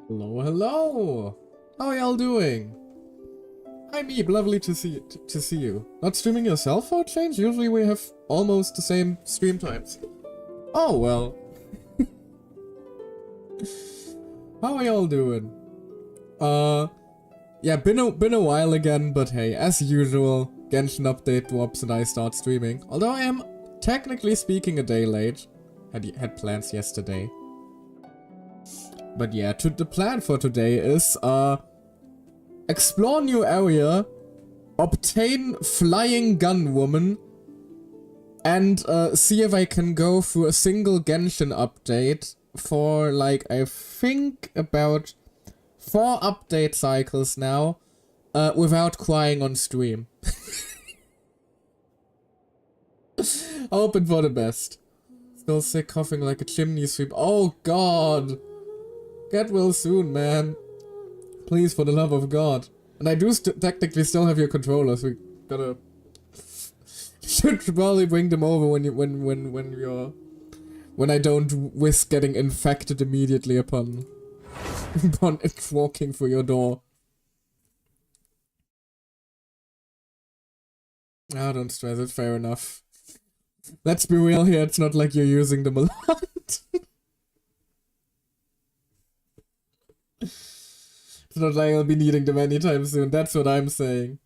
Hello, hello! How are y'all doing? Hi Meep, lovely to see you. Not streaming yourself for a change? Usually we have almost the same stream times. Oh well. How are y'all doing? Yeah, been a while again, but hey, as usual, Genshin update drops and I start streaming. Although I am, technically speaking, a day late. Had plans yesterday. But yeah, the plan for today is, explore new area, obtain flying gun woman, and see if I can go through a single Genshin update for, like, I think about 4 update cycles now, without crying on stream. Hoping for the best. Still sick, coughing like a chimney sweep. Oh god! Get well soon, man. Please, for the love of God. And I do technically still have your controllers. We gotta... should probably bring them over when I don't risk getting infected immediately upon it walking through your door. Ah, don't stress it. Fair enough. Let's be real here. It's not like you're using them a lot. It's not like I'll be needing them anytime soon, that's what I'm saying.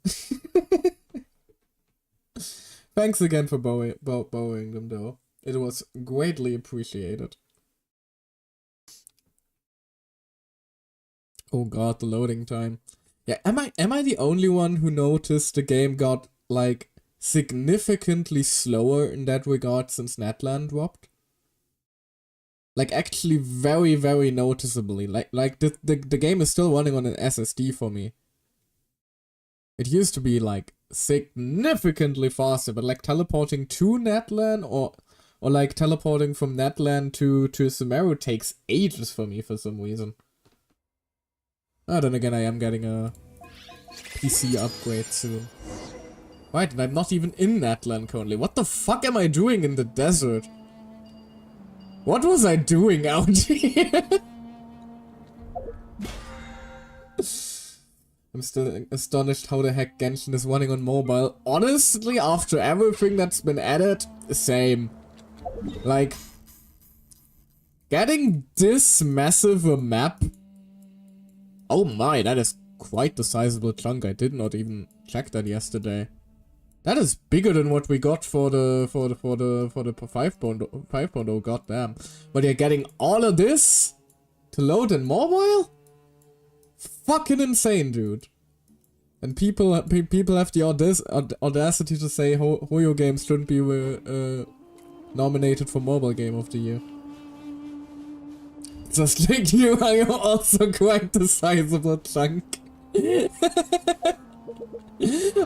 Thanks again for borrowing them though. It was greatly appreciated. Oh god, the loading time. Yeah, am I the only one who noticed the game got, like, significantly slower in that regard since Netland dropped? Like, actually very, very noticeably. Like the game is still running on an SSD for me. It used to be, like, significantly faster, but, like, teleporting to Netland or like, teleporting from Netland to Sumeru takes ages for me for some reason. Then again, I am getting a PC upgrade soon. Right, and I'm not even in Netland currently. What the fuck am I doing in the desert? What was I doing out here? I'm still astonished how the heck Genshin is running on mobile. Honestly, after everything that's been added, same. Like, getting this massive a map. Oh my, that is quite the sizable chunk. I did not even check that yesterday. That is bigger than what we got for the 5.0, goddamn. But you're getting all of this to load in mobile? Fucking insane, dude. And people have the audacity to say Hoyo games shouldn't be nominated for Mobile Game of the Year. Just like you are also quite the sizable chunk.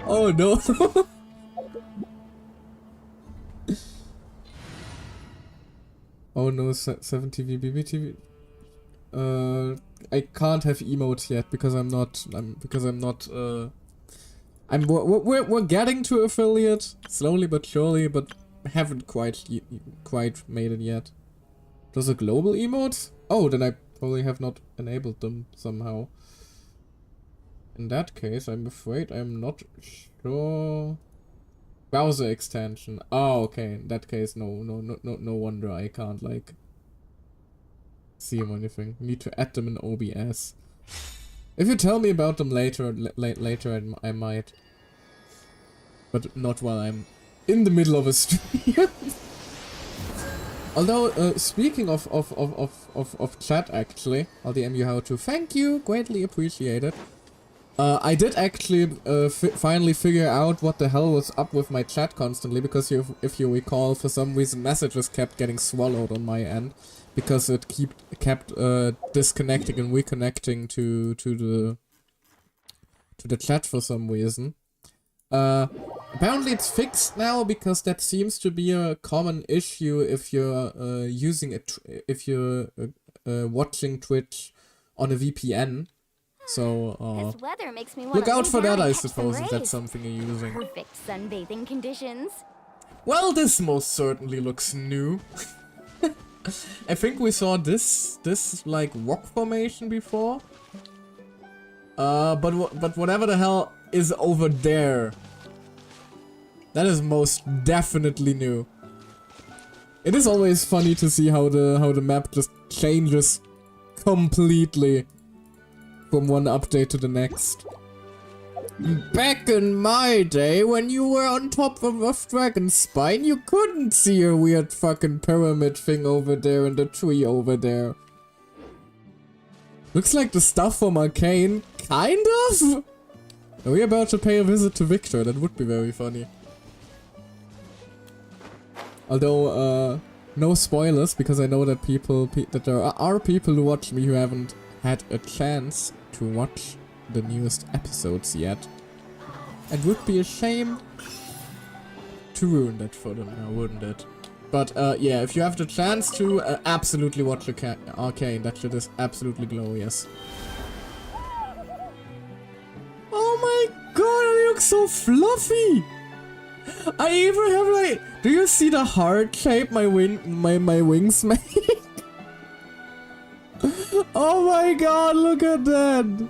Oh no. Oh no, 70 VBB TV. I can't have emotes yet because we're getting to affiliate slowly but surely, but haven't quite made it yet. Those are global emotes? Oh, then I probably have not enabled them somehow. In that case, I'm afraid I'm not sure. Browser extension. Oh, okay. In that case, no wonder I can't, like, see them or anything. Need to add them in OBS. If you tell me about them later, I might. But not while I'm in the middle of a stream. Although, speaking of chat, actually, I'll DM you how to. Thank you, greatly appreciated. I did actually finally figure out what the hell was up with my chat constantly, because if you recall, for some reason messages kept getting swallowed on my end, because it kept disconnecting and reconnecting to the chat for some reason. Apparently it's fixed now, because that seems to be a common issue if you're watching Twitch on a VPN. So, this weather makes me look out for that, I suppose, if that's something you're using. Perfect sunbathing conditions. Well, this most certainly looks new. I think we saw this like rock formation before. But whatever the hell is over there, that is most definitely new. It is always funny to see how the map just changes completely from one update to the next. Back in my day, when you were on top of Dragon's Spine, you couldn't see a weird fucking pyramid thing over there and the tree over there. Looks like the stuff from Arcane, kind of? Are we about to pay a visit to Victor? That would be very funny. Although, no spoilers, because I know that that there are people who watch me who haven't had a chance to watch the newest episodes yet. It would be a shame to ruin that for them now, wouldn't it? But yeah, if you have the chance to, absolutely watch Arcane. That shit is absolutely glorious. Oh my god, they look so fluffy! I even have like, do you see the heart shape my wings make? Oh my god, look at that!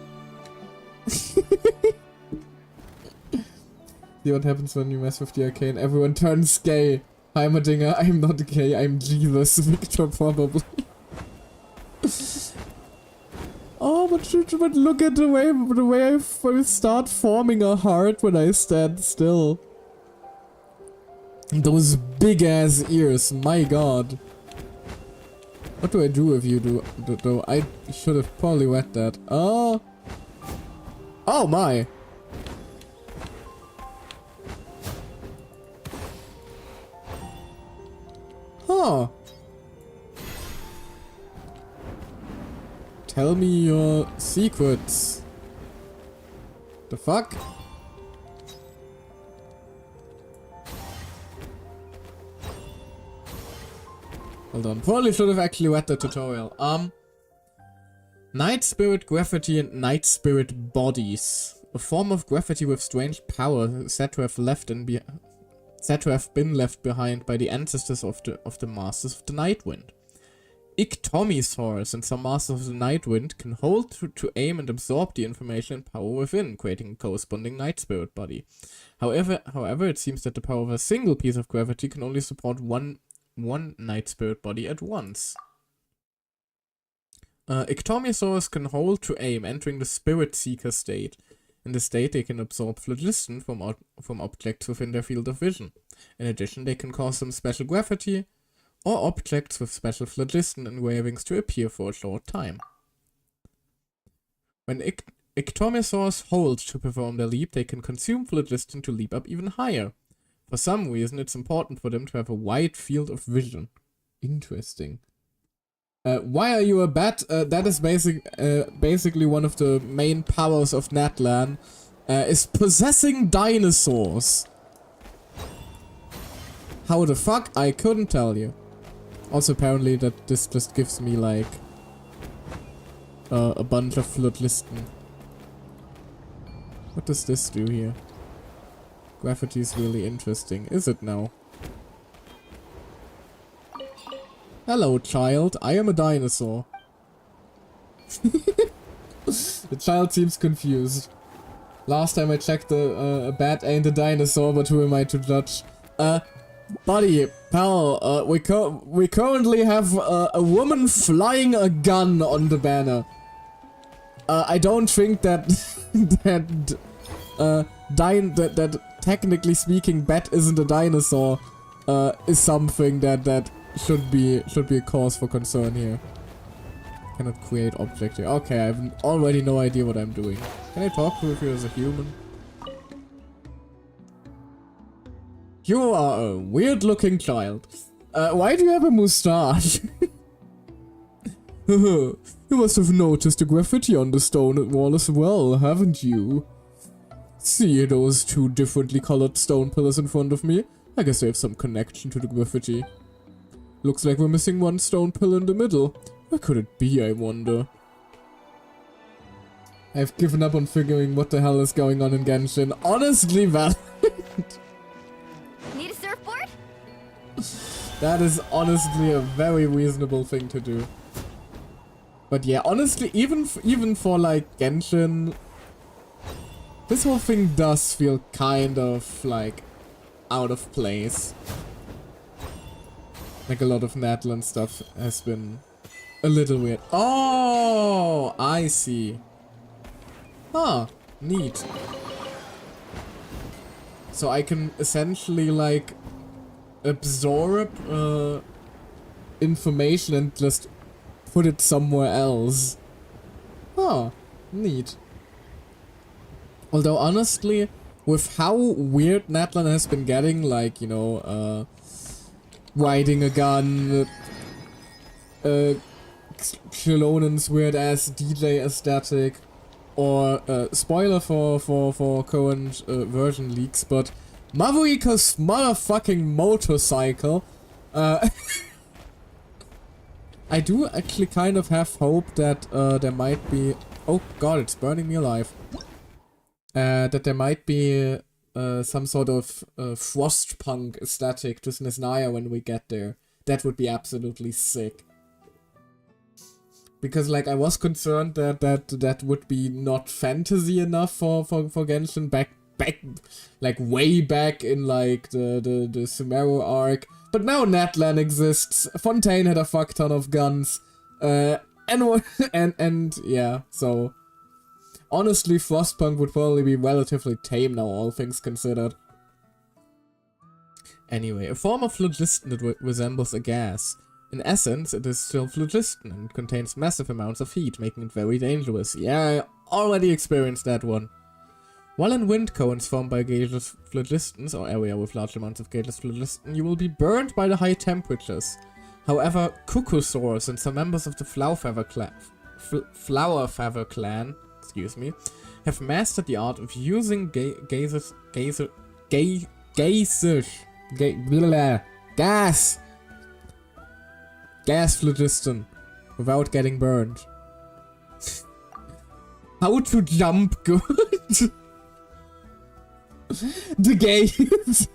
See what happens when you mess with the Arcane. Everyone turns gay. Heimerdinger, I'm not gay, I'm Jesus. Victor probably. Oh, but look at the way I start forming a heart when I stand still. Those big ass ears, my god. What do I do if you do though? I should have probably read that. Oh. Oh my. Huh. Tell me your secrets. The fuck? Hold on. Probably should have actually read the tutorial. Night Spirit Graffiti and Night Spirit Bodies. A form of graffiti with strange power said to have been left behind by the ancestors of the Masters of the Nightwind. Iktomisaurs and some Masters of the Nightwind can hold to aim and absorb the information and power within, creating a corresponding Night Spirit body. However, it seems that the power of a single piece of graffiti can only support one Night Spirit body at once. Iktomisaurs can hold to aim, entering the Spirit Seeker state. In this state, they can absorb phlogiston from objects within their field of vision. In addition, they can cause some special graffiti or objects with special phlogiston engravings to appear for a short time. When Iktomisaurs hold to perform their leap, they can consume phlogiston to leap up even higher. For some reason, it's important for them to have a wide field of vision. Interesting. Why are you a bat? That is basically one of the main powers of Natlan, is possessing dinosaurs. How the fuck? I couldn't tell you. Also, apparently that this just gives me like a bunch of phlogiston. What does this do here? Graffiti is really interesting. Is it now? Hello, child. I am a dinosaur. The child seems confused. Last time I checked, a bat ain't a dinosaur, but who am I to judge? Buddy, pal, we currently have a woman flying a gun on the banner. I don't think that that technically speaking, bat isn't a dinosaur, is something that should be a cause for concern here. Cannot create object here. Okay, I have already no idea what I'm doing. Can I talk to you as a human? You are a weird-looking child. Why do you have a mustache? You must have noticed the graffiti on the stone wall as well, haven't you? See those two differently colored stone pillars in front of me? I guess they have some connection to the graffiti. Looks like we're missing one stone pillar in the middle. Where could it be, I wonder? I've given up on figuring what the hell is going on in Genshin. Honestly, valid. Need a surfboard? That is honestly a very reasonable thing to do. But yeah, honestly, even for like Genshin, this whole thing does feel kind of like out of place. Like a lot of Natlan stuff has been a little weird. Oh, I see. Huh, neat. So I can essentially like absorb information and just put it somewhere else. Huh, neat. Although honestly, with how weird Natlan has been getting, like, you know, riding a gun, Clonen's weird ass DJ aesthetic, or spoiler for current version leaks, but Mavorika's motherfucking motorcycle. I do actually kind of have hope that there might be... Oh god, it's burning me alive. That there might be some sort of frostpunk aesthetic to Snezhnaya when we get there. That would be absolutely sick. Because like I was concerned that would be not fantasy enough for Genshin back like way back in like the Sumeru arc. But now Natlan exists. Fontaine had a fuck ton of guns. And yeah, so honestly Frostpunk would probably be relatively tame now, all things considered. Anyway, a form of phlogiston that resembles a gas. In essence, it is still phlogiston and contains massive amounts of heat, making it very dangerous. Yeah, I already experienced that one. While in wind cones formed by gaseous phlogistons, or area with large amounts of gaseous phlogiston, you will be burned by the high temperatures. However, cuckosaurs and some members of the Flower Feather clan, excuse me, have mastered the art of using gas phlogiston without getting burned. How to jump good? The gays.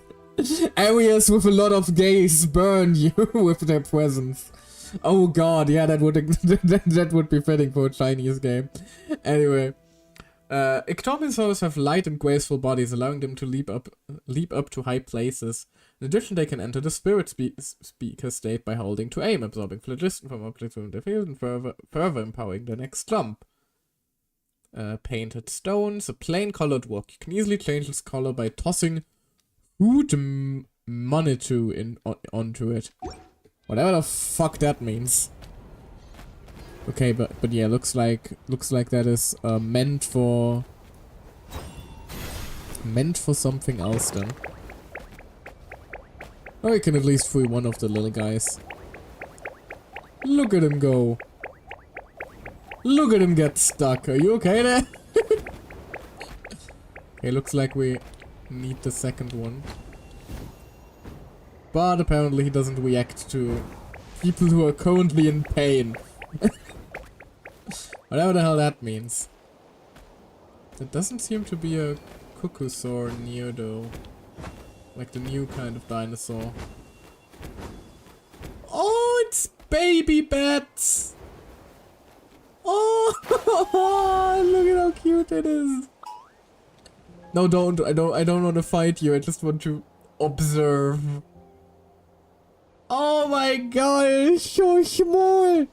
Areas with a lot of gays burn you with their presence. Oh god, yeah, that would be fitting for a Chinese game. Anyway, ectomysaurs have light and graceful bodies, allowing them to leap up to high places. In addition, they can enter the spirit speaker state by holding to aim, absorbing phlogiston from objects within their field and further empowering the next jump. Painted stones, a plain colored rock. You can easily change its color by tossing Hoot Manitou onto it. Whatever the fuck that means. Okay, but yeah, looks like that is meant for something else then. Or we can at least free one of the little guys. Look at him go. Look at him get stuck. Are you okay there? Okay, looks like we need the second one. But apparently he doesn't react to people who are currently in pain. Whatever the hell that means. There doesn't seem to be a cuckosaur near though. Like the new kind of dinosaur. Oh, it's baby bats! Oh, look at how cute it is. No, don't. I don't want to fight you. I just want to observe. Oh my god, it's so small.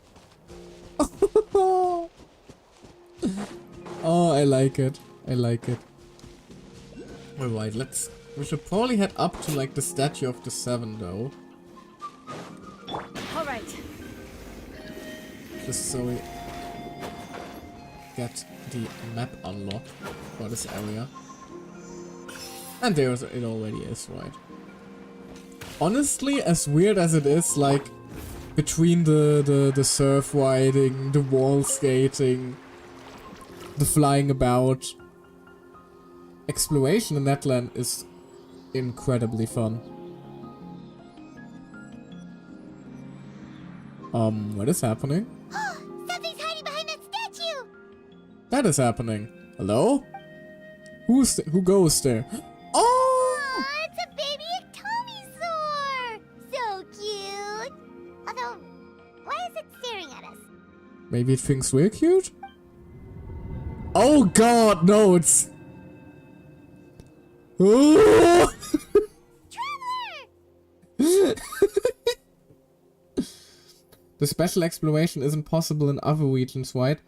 Oh, I like it. I like it. Alright, we should probably head up to like the Statue of the Seven though. Alright. Just so we get the map unlocked for this area. And there it already is, right? Honestly, as weird as it is, like between the surf riding, the wall skating, the flying about, exploration in Natlan is incredibly fun. What is happening? Something's hiding behind that statue! That is happening. Hello? Who goes there? Oh! Aw, it's a baby ectomisaur! So cute! Maybe it thinks we're cute? Oh god, no, it's... Oh! The special exploration isn't possible in other regions, right?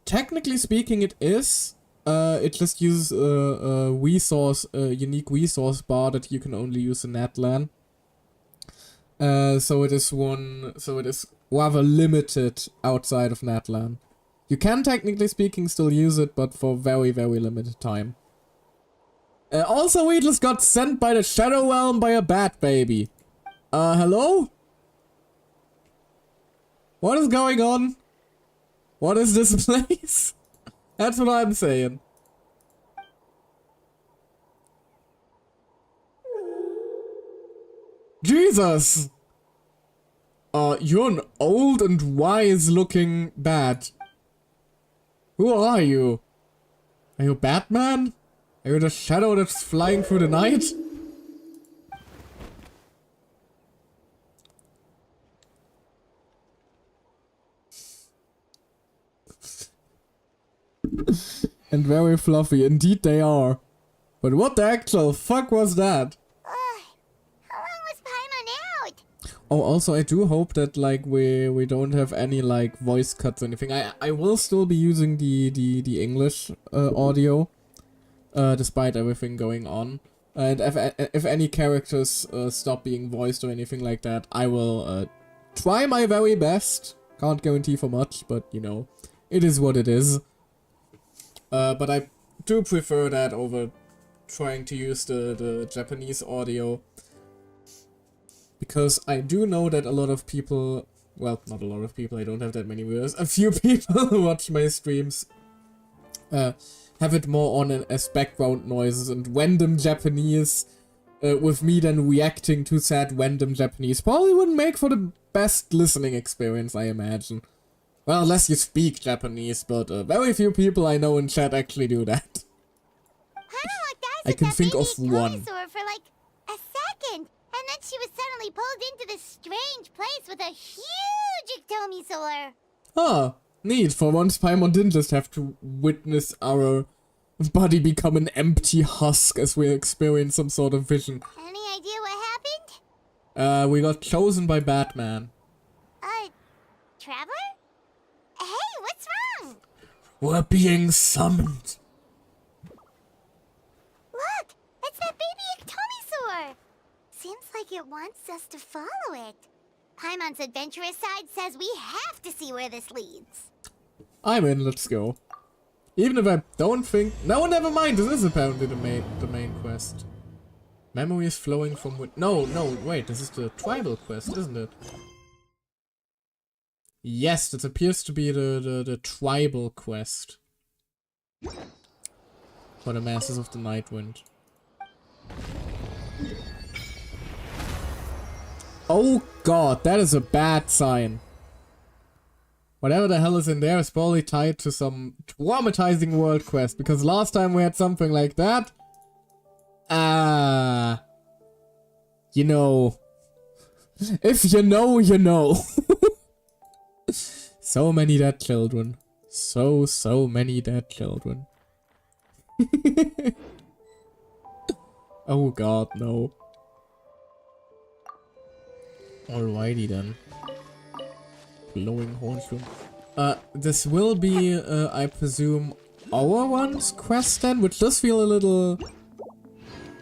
Technically speaking it is. It just uses a unique resource bar that you can only use in Natlan. So it is rather limited outside of Natlan. You can technically speaking still use it, but for very, very limited time. Also, we just got sent by the Shadow Realm by a bat baby. Hello? What is going on? What is this place? That's what I'm saying. Jesus! You're an old and wise looking bat. Who are you? Are you Batman? Are you the shadow that's flying through the night? And very fluffy, indeed they are. But what the actual fuck was that? How long was Paimon out? Oh, also I do hope that like we don't have any like voice cuts or anything. I will still be using the English audio, despite everything going on. And if any characters stop being voiced or anything like that, I will try my very best. Can't guarantee for much, but you know, it is what it is. But I do prefer that over trying to use the Japanese audio. Because I do know that a lot of people, well, not a lot of people, I don't have that many viewers, a few people who watch my streams have it more on as background noises and random Japanese, with me then reacting to said random Japanese probably wouldn't make for the best listening experience, I imagine. Well, unless you speak Japanese, but very few people I know in chat actually do that. I can think of one. For like a second, and then she was suddenly pulled into this strange place with a huge ectomisaur. Ah, neat. For once, Paimon didn't just have to witness our body become an empty husk as we experience some sort of vision. Any idea what happened? We got chosen by Batman. Traveler? Hey, what's wrong? We're being summoned. Look, it's that baby ectomisaur. Seems like it wants us to follow it. Paimon's adventurous side says we have to see where this leads. I'm in, let's go. Even if I don't think... No, never mind, this is apparently the main quest. Memories flowing from... No, wait, this is the tribal quest, isn't it? Yes, this appears to be the tribal quest. For the Masters of the Nightwind. Oh god, that is a bad sign. Whatever the hell is in there is probably tied to some traumatizing world quest, because last time we had something like that. You know. If you know, you know. So many dead children. So many dead children. Oh god, no. Alrighty then. Glowing hornsroom. This will be, I presume, our one's quest then, which does feel a little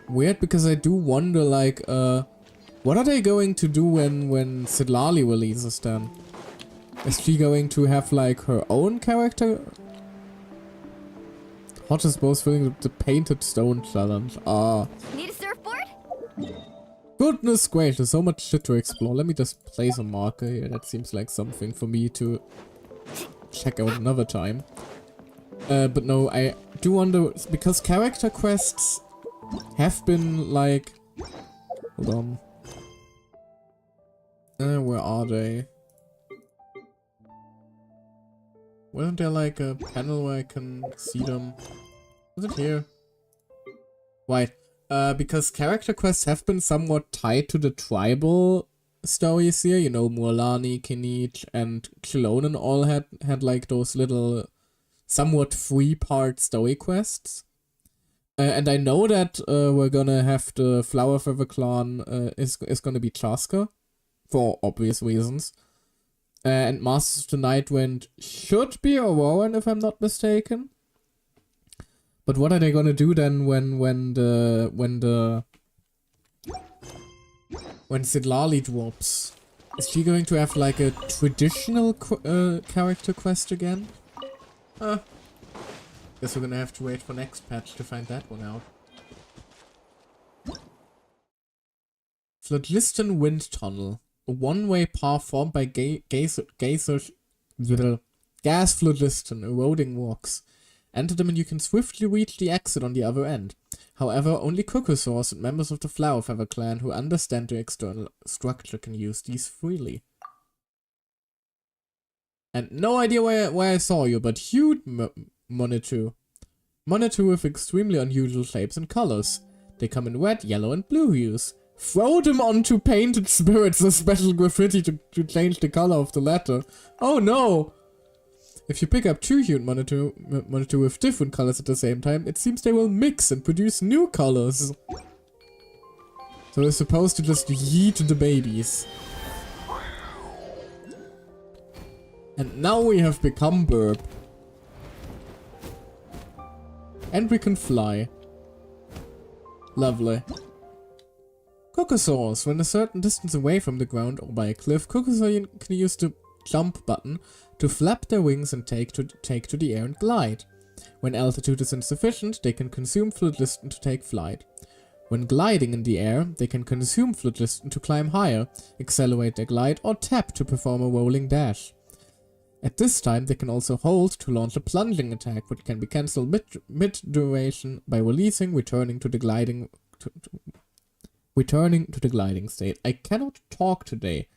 weird, because I do wonder, like, what are they going to do when Sidlali releases then? Is she going to have, like, her own character? Hot is both filling the painted stone challenge. Need a surfboard? Goodness gracious, so much shit to explore. Let me just place a marker here. That seems like something for me to check out another time. But no, I do wonder, because character quests have been like... Hold on. Where are they? Wasn't there like a panel where I can see them? Is it here? Right. Because character quests have been somewhat tied to the tribal stories here. You know, Mualani, Kinich, and Chilonen all had like those little, somewhat 3-part story quests. And I know that we're gonna have the Flower Feather clan is gonna be Chaska, for obvious reasons. And Masters of the Nightwind should be Auroran, if I'm not mistaken. But what are they gonna do then when Sidlali drops? Is she going to have like a traditional character quest again? Guess we're gonna have to wait for next patch to find that one out. Floodliston Wind Tunnel. A one-way path formed by gas floodliston eroding rocks. Enter them and you can swiftly reach the exit on the other end. However, only Cuckosaurs and members of the Flower Feather clan who understand the external structure can use these freely. And no idea where I saw you, but huge Monitou. Monitou with extremely unusual shapes and colors. They come in red, yellow, and blue hues. Throw them onto painted spirits or special graffiti to change the color of the latter. Oh no! If you pick up 2 hued Monitou with different colors at the same time, it seems they will mix and produce new colors. So they're supposed to just yeet the babies. And now we have become Burp. And we can fly. Lovely. Cuckosaurs. When a certain distance away from the ground or by a cliff, Cuckosaurs can use the jump button to flap their wings and take to the air and glide. When altitude is insufficient, they can consume Floodliston to take flight. When gliding in the air, they can consume Floodliston to climb higher, accelerate their glide, or tap to perform a rolling dash. At this time, they can also hold to launch a plunging attack, which can be cancelled mid-duration by returning to the gliding state. I cannot talk today.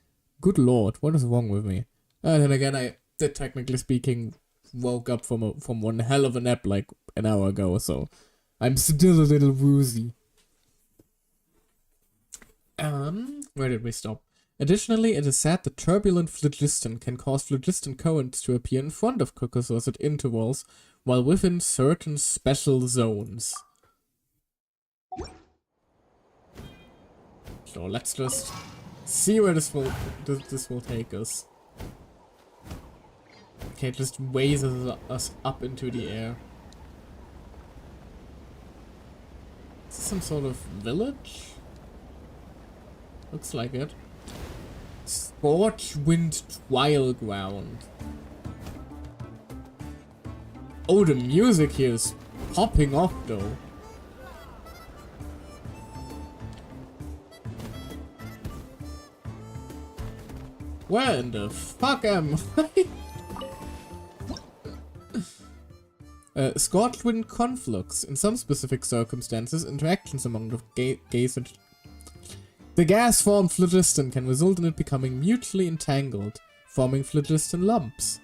Good lord, what is wrong with me? And then again, I did, technically speaking, woke up from one hell of a nap like an hour ago, so I'm still a little woozy. Where did we stop? Additionally, it is said that turbulent Floodliston can cause Floodliston currents to appear in front of Cuckosaurs at intervals, while within certain special zones. So let's just see where this will take us. Okay, it just raises us up into the air. Is this some sort of village? Looks like it. Scorchwind Trial Ground. Oh, the music here is popping off though. Where in the fuck am I? Scorchwind Conflux. In some specific circumstances, interactions among the gas-formed phlogiston can result in it becoming mutually entangled, forming phlogiston lumps.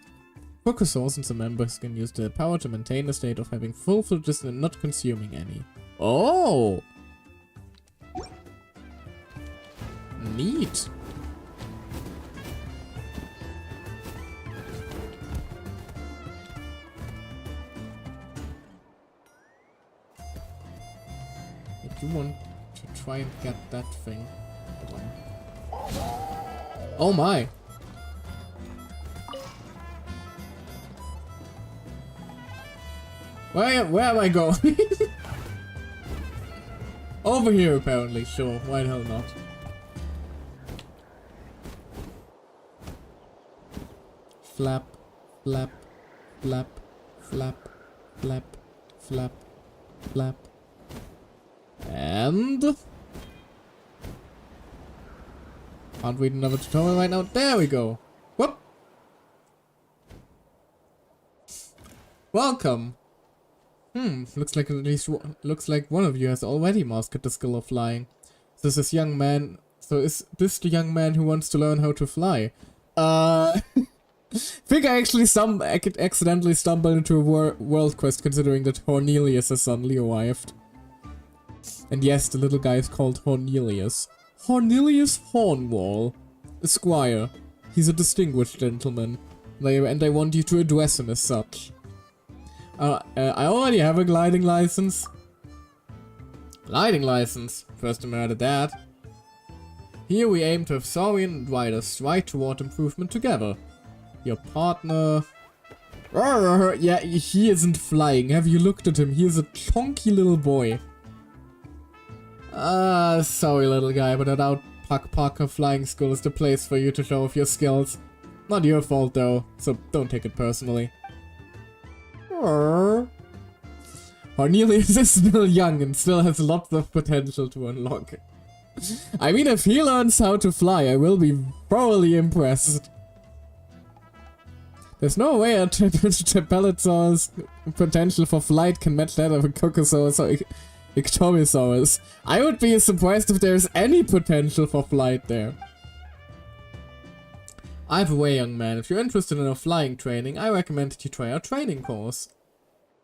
Cuckosaurs and some members can use their power to maintain a state of having full phlogiston and not consuming any. Oh! Neat. I do want to try and get that thing. Oh my! Where am I going? Over here apparently, sure, why the hell not? Flap, flap, flap, flap, flap, flap, flap. And can't read another tutorial right now. There we go. Whoop. Welcome. Looks like at least looks like one of you has already mastered the skill of flying. So is this young man? So is this the young man who wants to learn how to fly? Think I actually accidentally stumbled into a world quest, considering that Cornelius has suddenly arrived. And yes, the little guy is called Cornelius. Cornelius Hornwall. a squire. He's a distinguished gentleman. And I want you to address him as such. I already have a gliding license. Gliding license? First time I heard of that. Here we aim to have Saurian and Ryder stride toward improvement together. Your partner... Yeah, he isn't flying. Have you looked at him? He is a chunky little boy. Sorry little guy, but I doubt Parker Flying School is the place for you to show off your skills. Not your fault though, so don't take it personally. Cornelius is still young and still has lots of potential to unlock. I mean, if he learns how to fly, I will be thoroughly impressed. There's no way a Tepelitsaur's potential for flight can match that of a Cocosaurus or Ictomisaurus. I would be surprised if there's any potential for flight there. Either way, young man, if you're interested in our flying training, I recommend that you try our training course.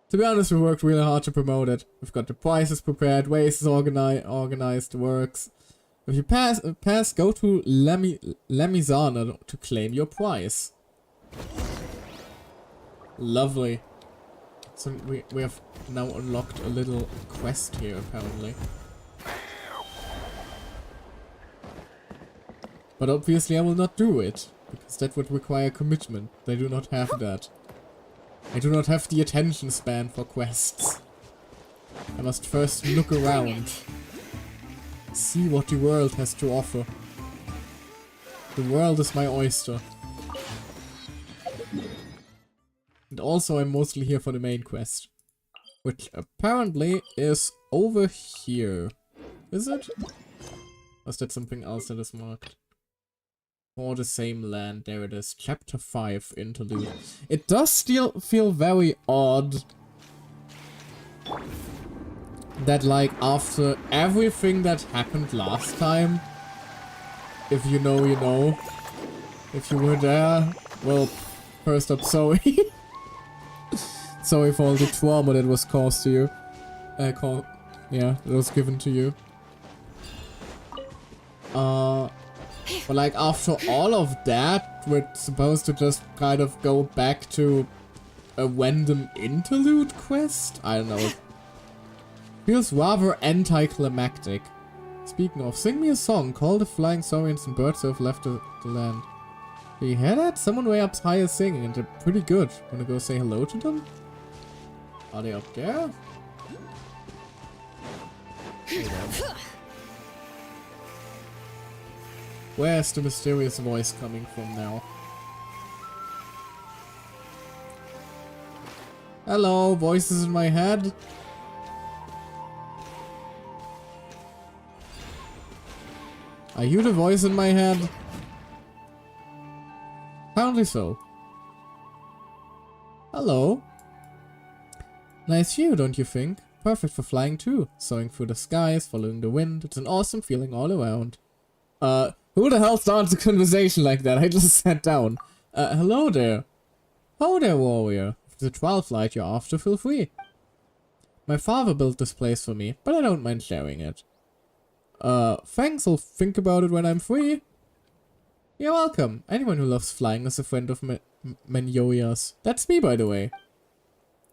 To be honest, we worked really hard to promote it. We've got the prizes prepared, races organized, works. If you pass, go to Lemizana to claim your prize. Lovely. So we have now unlocked a little quest here, apparently. But obviously I will not do it, because that would require commitment. They do not have that. I do not have the attention span for quests. I must first look around. See what the world has to offer. The world is my oyster. And also I'm mostly here for the main quest. Which apparently is over here. Is it? Or is that something else that is marked? For the same land, there it is. Chapter 5 interlude. It does still feel very odd that, like, after everything that happened last time, if you know, you know. If you were there, well, first up, sorry. Sorry for all the trauma that was caused to you. Yeah, that was given to you. But like after all of that, we're supposed to just kind of go back to a random interlude quest? I don't know. Feels rather anticlimactic. Speaking of, sing me a song. Call the flying saurians and birds who have left the land. Do you hear that? Someone way up high is singing and they're pretty good. Wanna go say hello to them? Are they up there? Where's the mysterious voice coming from now? Hello, voices in my head? Are you the voice in my head? Apparently so. Hello. Nice view, don't you think? Perfect for flying too. Soaring through the skies, following the wind. It's an awesome feeling all around. Who the hell starts a conversation like that? I just sat down. Hello there. Ho there, warrior. If it's a trial flight you're after, feel free. My father built this place for me, but I don't mind sharing it. Thanks, I'll think about it when I'm free. You're welcome. Anyone who loves flying is a friend of Menyoya's. That's me, by the way.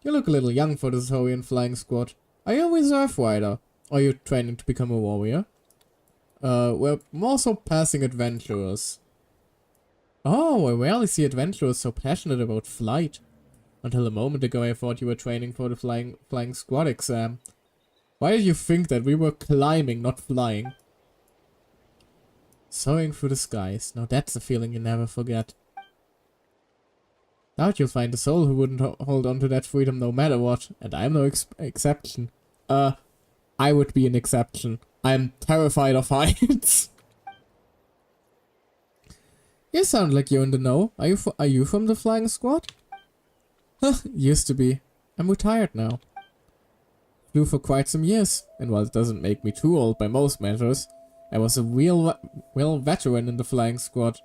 You look a little young for the Saurian flying squad. Are you a reserve rider? Or are you training to become a warrior? We're also passing adventurers. Oh, I rarely see adventurers so passionate about flight. Until a moment ago I thought you were training for the flying squad exam. Why did you think that? We were climbing, not flying. Soaring through the skies. Now that's a feeling you never forget. Doubt you'll find a soul who wouldn't hold on to that freedom no matter what. And I'm no exception. I would be an exception. I'm terrified of heights. You sound like you're in the know. Are you from the flying squad? Huh, used to be. I'm retired now. Flew for quite some years, and while it doesn't make me too old by most measures, I was a real veteran in the flying squad.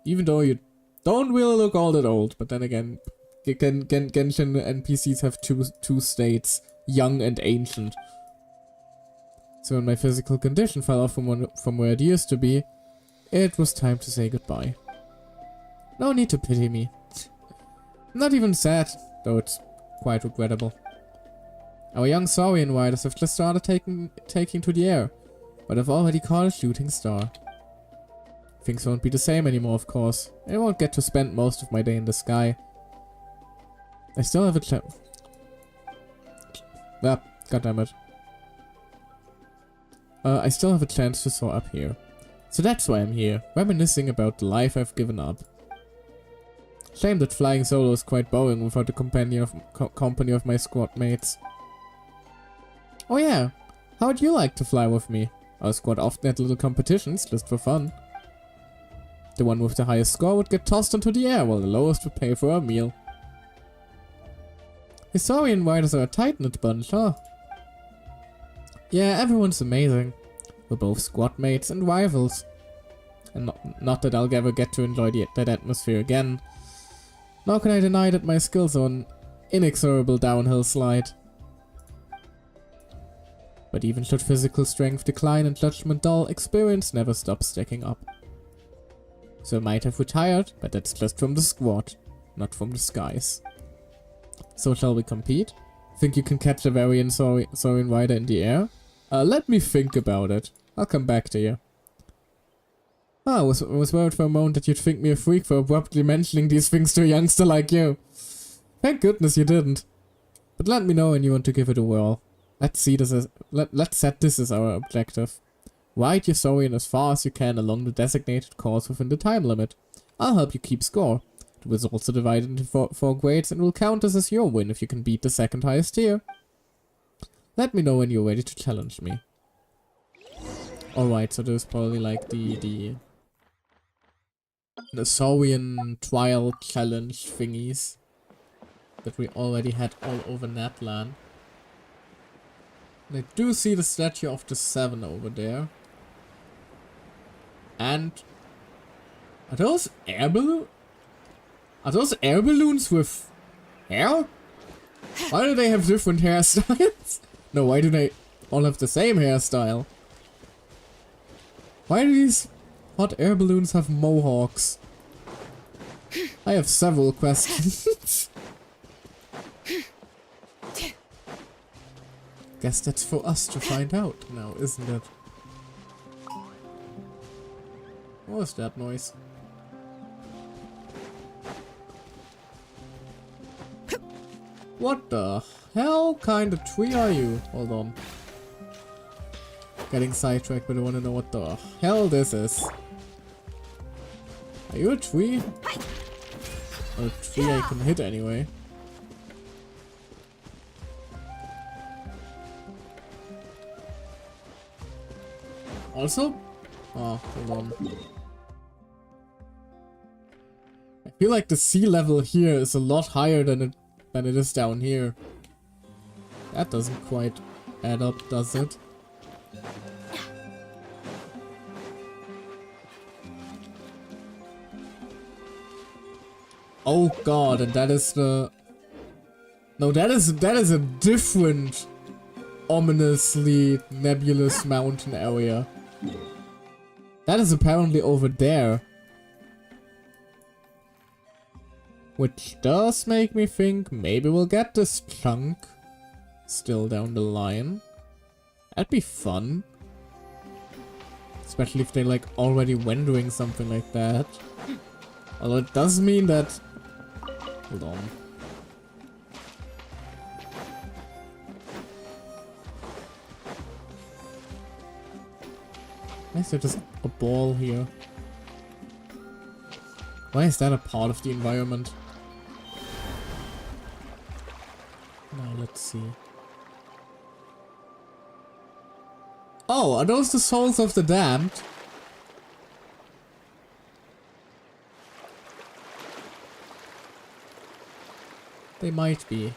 Even though you don't really look all that old, but then again, Genshin NPCs have two states, young and ancient. So when my physical condition fell off from where it used to be, It was time to say goodbye. No need to pity me. I'm not even sad, though it's quite regrettable. Our young Saurian riders have just started taking to the air, but I've already caught a shooting star. Things won't be the same anymore, of course. I won't get to spend most of my day in the sky. I still have a chance. Ah, goddammit. I still have a chance to soar up here. So that's why I'm here, reminiscing about the life I've given up. Shame that flying solo is quite boring without the company of my squad mates. Oh yeah, how would you like to fly with me? Our squad often had little competitions, just for fun. The one with the highest score would get tossed into the air, while the lowest would pay for a meal. Historian riders are a tight-knit bunch, huh? Yeah, everyone's amazing. We're both squad mates and rivals. And not that I'll ever get to enjoy that atmosphere again. Nor can I deny that my skills are an inexorable downhill slide. But even should physical strength decline and judgment dull, experience never stops stacking up. So I might have retired, but that's just from the squad, not from the skies. So shall we compete? Think you can catch a Varian Saurian rider in the air? Let me think about it. I'll come back to you. I was worried for a moment that you'd think me a freak for abruptly mentioning these things to a youngster like you. Thank goodness you didn't. But let me know when you want to give it a whirl. Let's set this as our objective. Ride your Saurian as far as you can along the designated course within the time limit. I'll help you keep score. It was also divided into four grades and will count this as your win if you can beat the second highest tier. Let me know when you're ready to challenge me. Alright, so there's probably like the Saurian trial challenge thingies that we already had all over Natlan. And I do see the statue of the 7 over there. And are those air balloons? Are those air balloons with hair? Why do they have different hairstyles? No, why do they all have the same hairstyle? Why do these hot air balloons have mohawks? I have several questions. Guess that's for us to find out now, isn't it? What was that noise? What the hell kind of tree are you? Hold on. Getting sidetracked, but I want to know what the hell this is. Are you a tree? Or a tree I can hit anyway. Also? Oh, hold on. I feel like the sea level here is a lot higher than it is down here. That doesn't quite add up, does it? Oh god, and that is the... No, that is a different ominously nebulous mountain area. That is apparently over there. Which does make me think maybe we'll get this chunk still down the line. That'd be fun. Especially if they like already went doing something like that. Although it does mean that... Hold on. Why is there just a ball here? Why is that a part of the environment? Now let's see. Oh, are those the souls of the damned? They might be.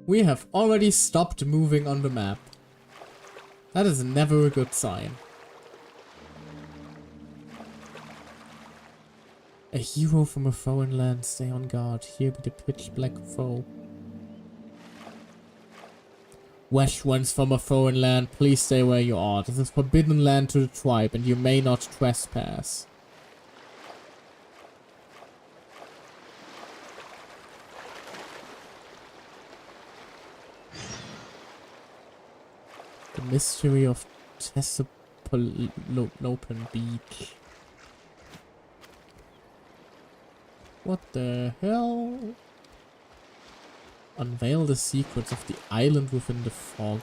We have already stopped moving on the map. That is never a good sign. A hero from a foreign land, stay on guard. Here be the pitch black foe. West ones from a foreign land, please stay where you are. This is forbidden land to the tribe, and you may not trespass. The mystery of Tessapalopan Beach. What the hell? Unveil the secrets of the island within the fog.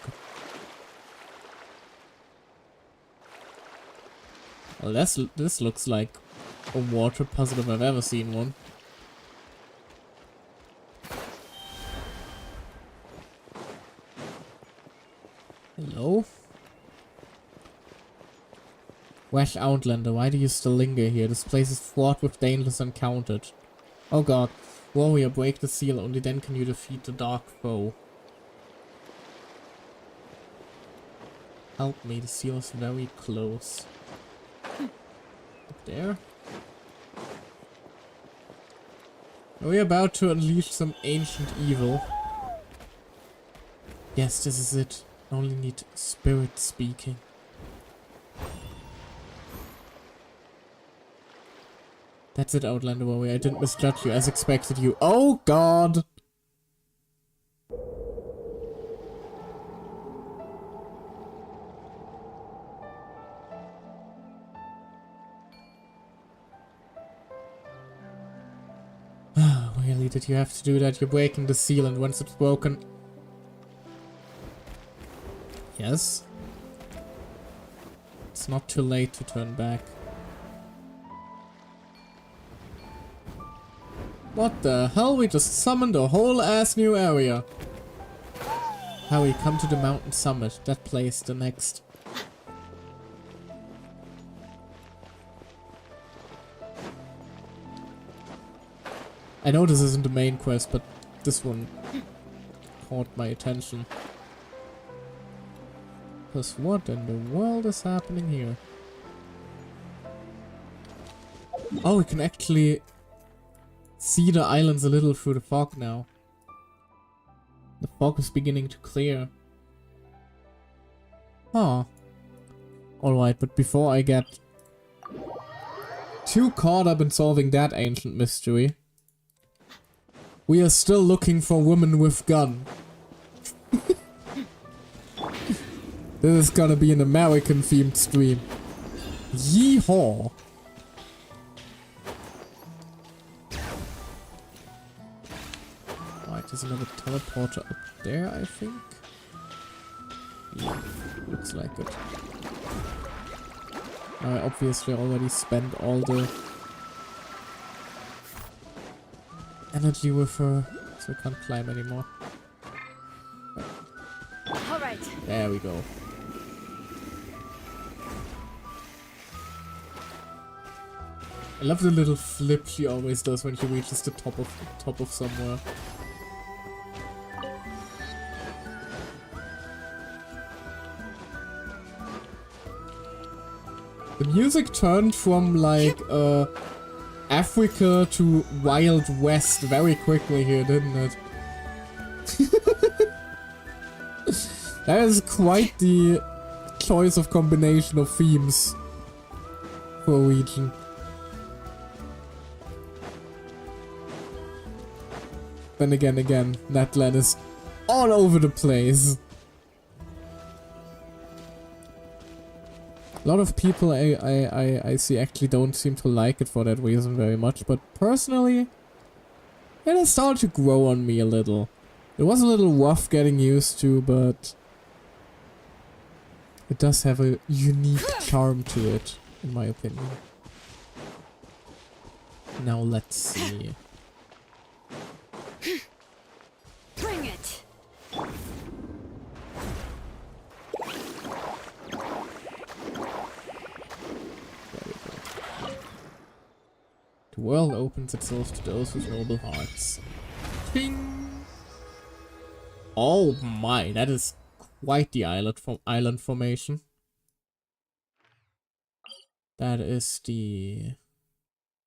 Well, this looks like a water puzzle if I've ever seen one. Hello? West Outlander, why do you still linger here? This place is fraught with dangers uncounted. Oh god. Warrior, break the seal, only then can you defeat the dark foe. Help me, the seal is very close. Up there? Are we about to unleash some ancient evil? Yes, this is it. I only need spirit speaking. That's it, Outlander Warrior. I didn't misjudge you as expected you. Oh god! Really, did you have to do that? You're breaking the seal, and once it's broken... Yes? It's not too late to turn back. What the hell? We just summoned a whole ass new area. Harry, come to the mountain summit. That place, the next. I know this isn't the main quest, but this one caught my attention. Because what in the world is happening here? Oh, we can actually see the islands a little through the fog now. The fog is beginning to clear. Oh. Alright, but before I get too caught up in solving that ancient mystery, we are still looking for women with gun. This is gonna be an American themed stream. Yeehaw! There's another teleporter up there, I think. Yeah, looks like it. I obviously already spent all the energy with her, so I can't climb anymore. Alright. There we go. I love the little flip she always does when she reaches the top of somewhere. The music turned from like Africa to Wild West very quickly here, didn't it? That is quite the choice of combination of themes for a region. Then again, Natlan is all over the place. A lot of people I see actually don't seem to like it for that reason very much, but personally, it has started to grow on me a little. It was a little rough getting used to, but it does have a unique charm to it, in my opinion. Now let's see. Bring it. The world opens itself to those with noble hearts. Ting! Oh my, that is quite the island formation. That is the...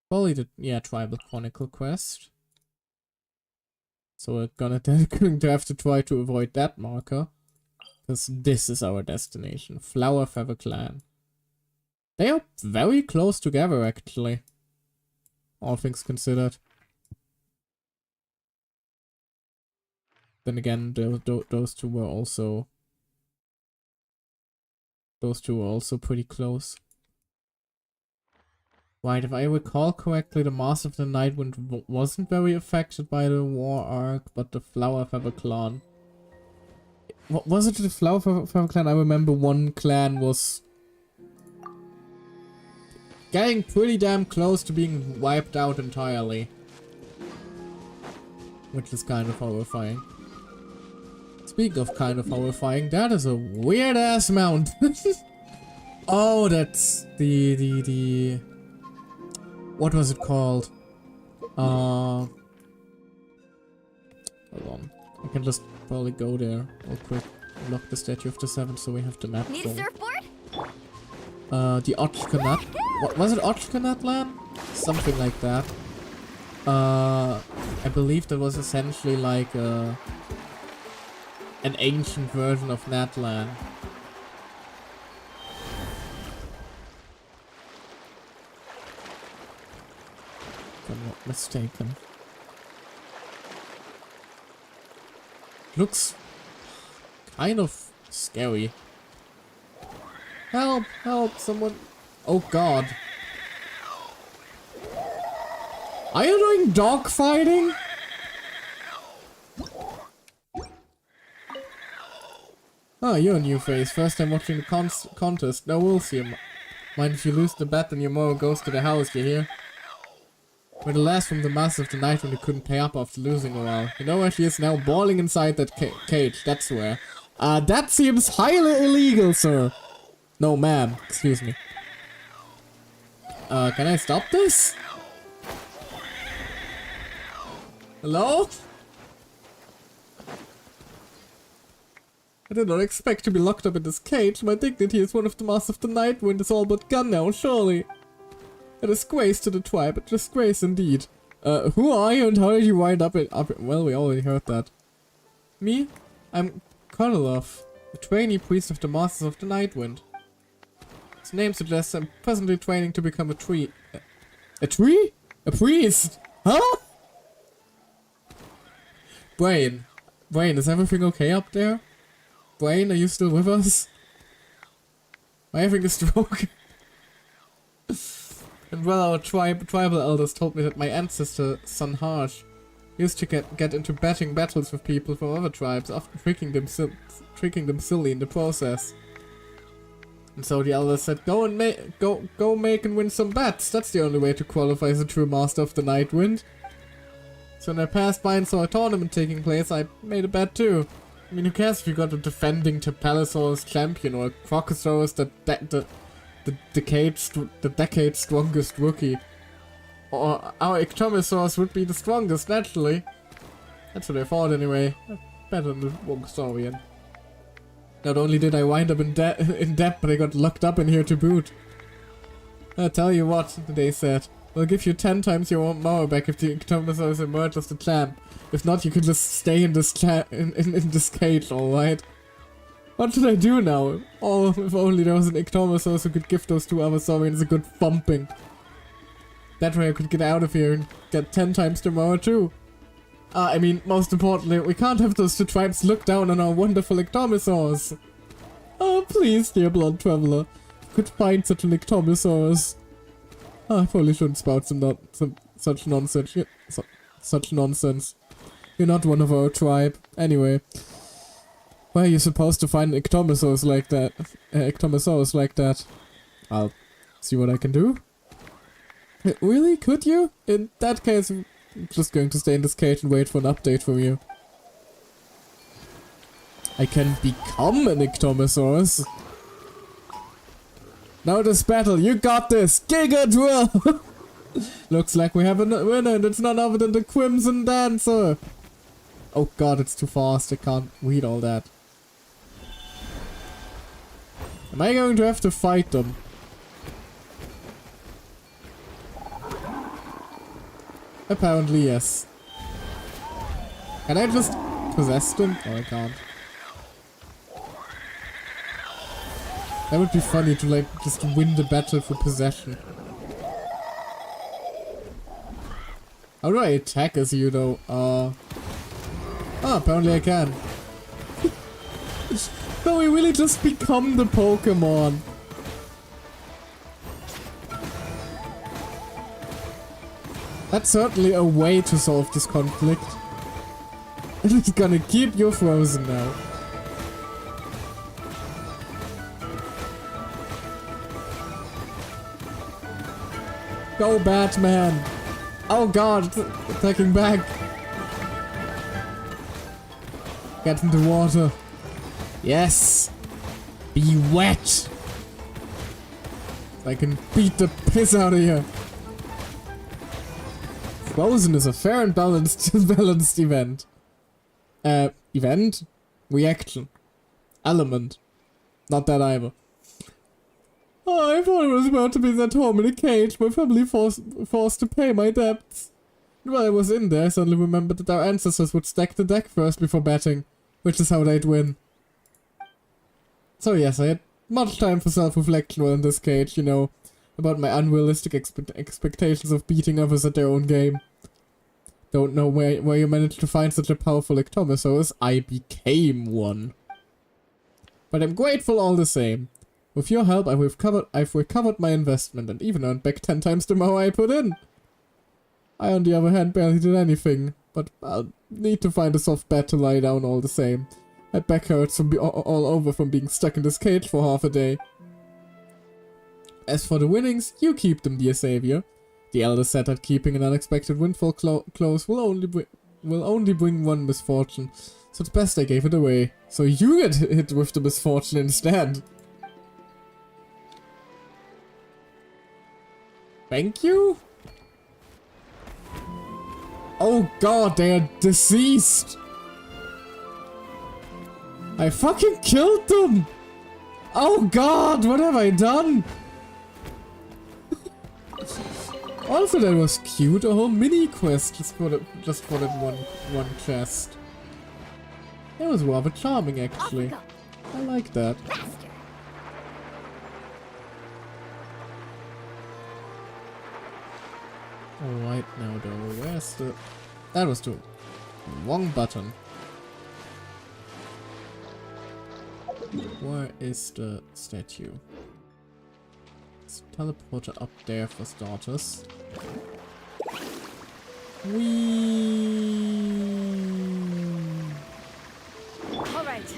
probably the, yeah, Tribal Chronicle quest. So we're going to have to try to avoid that marker. Because this is our destination. Flower Feather Clan. They are very close together, actually. All things considered. Then again, those two were also... Those two were also pretty close. Right, if I recall correctly, the Master of the Nightwind wasn't very affected by the war arc, but the Flower Feather Clan... What was it, the Flower Feather Clan? I remember one clan was... getting pretty damn close to being wiped out entirely. Which is kind of horrifying. Speaking of kind of horrifying, that is a weird-ass mount. Oh, that's the... What was it called? Hold on. I can just probably go there real quick. Unlock the Statue of the Seven so we have the map. Need a surfboard? The Ochkanat. What was it? Ochkanat land? Something like that. I believe that was essentially like an ancient version of Natlan. If I'm not mistaken. Looks kind of scary. Help! Help! Someone... Oh god. Are you doing dog fighting? Oh, you're a new face. First time watching the contest. No, we'll see. Mind if you lose the bet and your moral goes to the house, you hear? We're the last from the Master of the Night when they couldn't pay up after losing a while. You know where she is now? Bawling inside that cage, that's where. That seems highly illegal, sir. No, ma'am. Excuse me. Can I stop this? Hello? I did not expect to be locked up in this cage. My dignity as one of the Masters of the Nightwind is all but gone now, surely. A disgrace to the tribe, a disgrace indeed. Who are you and how did you wind up in... Well, we already heard that. Me? I'm Konolov, the trainee priest of the Masters of the Nightwind. His name suggests I'm presently training to become a tree. A tree? A priest? Huh? Brain. Brain, is everything okay up there? Brain, are you still with us? Am I having a stroke? And well, our tribal elders told me that my ancestor, Sanhaj, used to get into betting battles with people from other tribes, often tricking them silly in the process. And so the elders said, go make and win some bets. That's the only way to qualify as a true Master of the Nightwind. So when I passed by and saw a tournament taking place, I made a bet too. I mean, who cares if you got a defending Tapalosaurus champion or a Crocosaurus the decade's strongest rookie. Or our Ictomosaurus would be the strongest, naturally. That's what I thought anyway. Better than the Wongsaurian. Not only did I wind up in debt, but I got locked up in here to boot. I tell you what, they said. We'll give you 10 times your mower back if the Ictomosaurus emerges as the champ. If not, you could just stay in this in this cage, alright? What should I do now? Oh, if only there was an Ictomosaurus who could give those two other saurians a good thumping. That way I could get out of here and get 10 times the mower too. I mean, most importantly, we can't have those two tribes look down on our wonderful Ictomosaurs. Oh, please, dear blood traveler. If you could find such an Ictomosaurus. I probably shouldn't spout such nonsense. Such nonsense. You're not one of our tribe. Anyway. Where are you supposed to find an Ictomosaurus like that? I'll see what I can do. Really? Could you? In that case, I'm just going to stay in this cage and wait for an update from you. I can become an Ictomosaurus. Now this battle, you got this! Giga Drill! Looks like we have a winner and it's none other than the Crimson Dancer! Oh god, it's too fast, I can't read all that. Am I going to have to fight them? Apparently yes. Can I just possess them? Oh, I can't. That would be funny to like just win the battle for possession. How do I attack as you though? Apparently I can. No, we really just become the Pokemon. That's certainly a way to solve this conflict. It's gonna keep you frozen now. Go, Batman! Oh god, it's attacking back! Get into water. Yes! Be wet! I can beat the piss out of you. Frozen is a fair and balanced event. Event? Reaction. Element. Not that either. Oh, I thought I was about to be at home in a cage, my family forced to pay my debts. While I was in there, I suddenly remembered that our ancestors would stack the deck first before betting, which is how they'd win. So yes, I had much time for self-reflection while in this cage, you know, about my unrealistic expectations of beating others at their own game. Don't know where you managed to find such a powerful Ectomosaurus. I became one. But I'm grateful all the same. With your help, I've recovered my investment and even earned back 10 times the more I put in. I, on the other hand, barely did anything, but I'll need to find a soft bed to lie down all the same. My back hurts from all over from being stuck in this cage for half a day. As for the winnings, you keep them, dear savior. The elder said that keeping an unexpected windfall close will only bring one misfortune, so it's best I gave it away. So you get hit with the misfortune instead. Thank you? Oh god, they are deceased! I fucking killed them! Oh god, what have I done? Also, that was cute, a whole mini quest just for that one chest. That was rather charming, actually. I like that. Alright now though, where's the... That was the wrong button. Where is the statue? Let's teleport her up there for starters. Whee! Alright.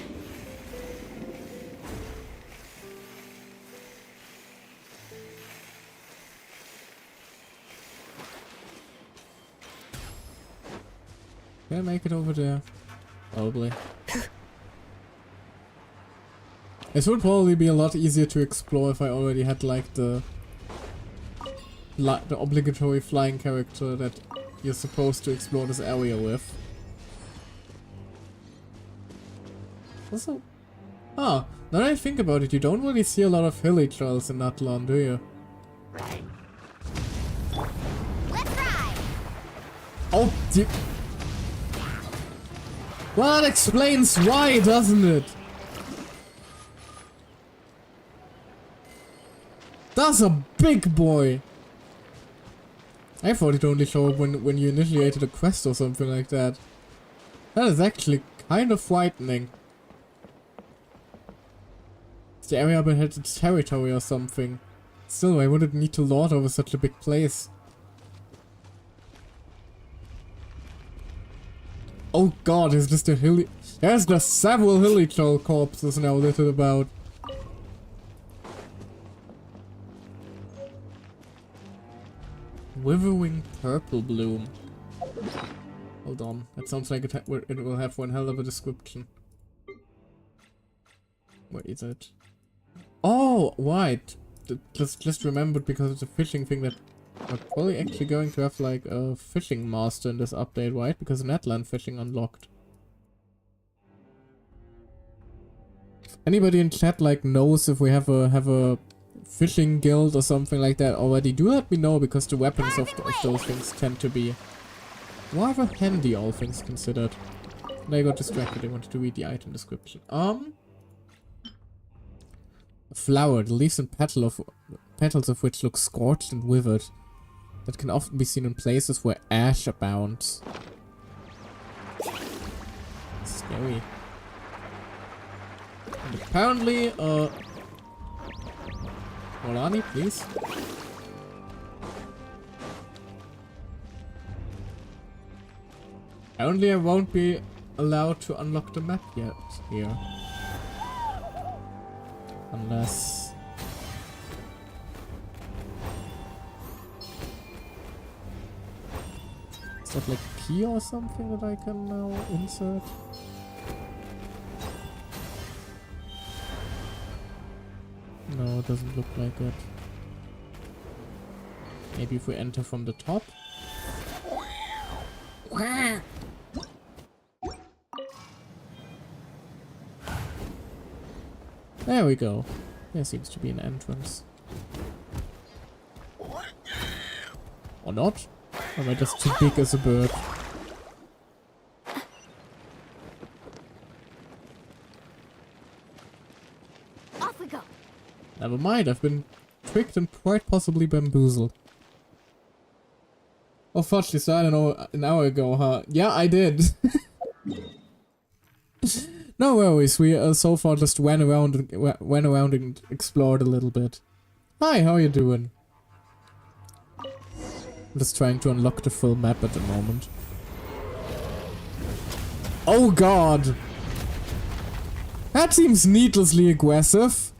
Can I make it over there? Probably. This would probably be a lot easier to explore if I already had like the obligatory flying character that you're supposed to explore this area with. Also, now that I think about it, you don't really see a lot of hilly trails in Natlan, do you? Let's ride. Oh, well, that explains why, doesn't it? That's a big boy! I thought it only showed up when you initiated a quest or something like that. That is actually kind of frightening. It's the area behind its territory or something. Still, I wouldn't need to lord over such a big place. Oh god, is this the hilly... There's the several hilly troll corpses now littered about. Withering Purple Bloom. Hold on, that sounds like it will have one hell of a description. Where is it? Oh, right. Just remembered because it's a fishing thing that we're probably actually going to have like a fishing master in this update, right? Because Natlan fishing unlocked. If anybody in chat like knows if we have a fishing guild or something like that already, do let me know, because the weapons of those things tend to be rather handy, all things considered. And I got distracted, I wanted to read the item description. A flower, the leaves and petals of which look scorched and withered. That can often be seen in places where ash abounds. Scary. And apparently, Molani, please. Apparently I won't be allowed to unlock the map yet here. Unless... Is that like a key or something that I can now insert? No, it doesn't look like it. Maybe if we enter from the top? There we go. There seems to be an entrance. Or not? Or am I just too big as a bird? Off we go. Never mind, I've been tricked and quite possibly bamboozled. Oh fudge, you saw, I don't know, an hour ago, huh? Yeah, I did. No worries, we so far just went around and explored a little bit. Hi, how are you doing? I'm just trying to unlock the full map at the moment. Oh god! That seems needlessly aggressive.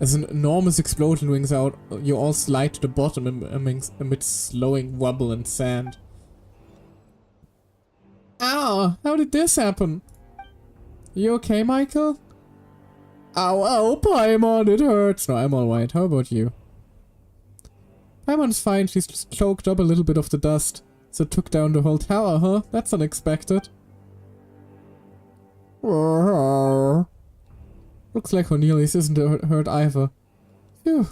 As an enormous explosion rings out, you all slide to the bottom amidst slowing rubble and sand. Ah, how did this happen? You okay, Michael? Ow, ow, Paimon, it hurts. No, I'm alright. How about you? Paimon's fine. She's just choked up a little bit of the dust. So took down the whole tower, huh? That's unexpected. Looks like Cornelius isn't hurt either. Phew.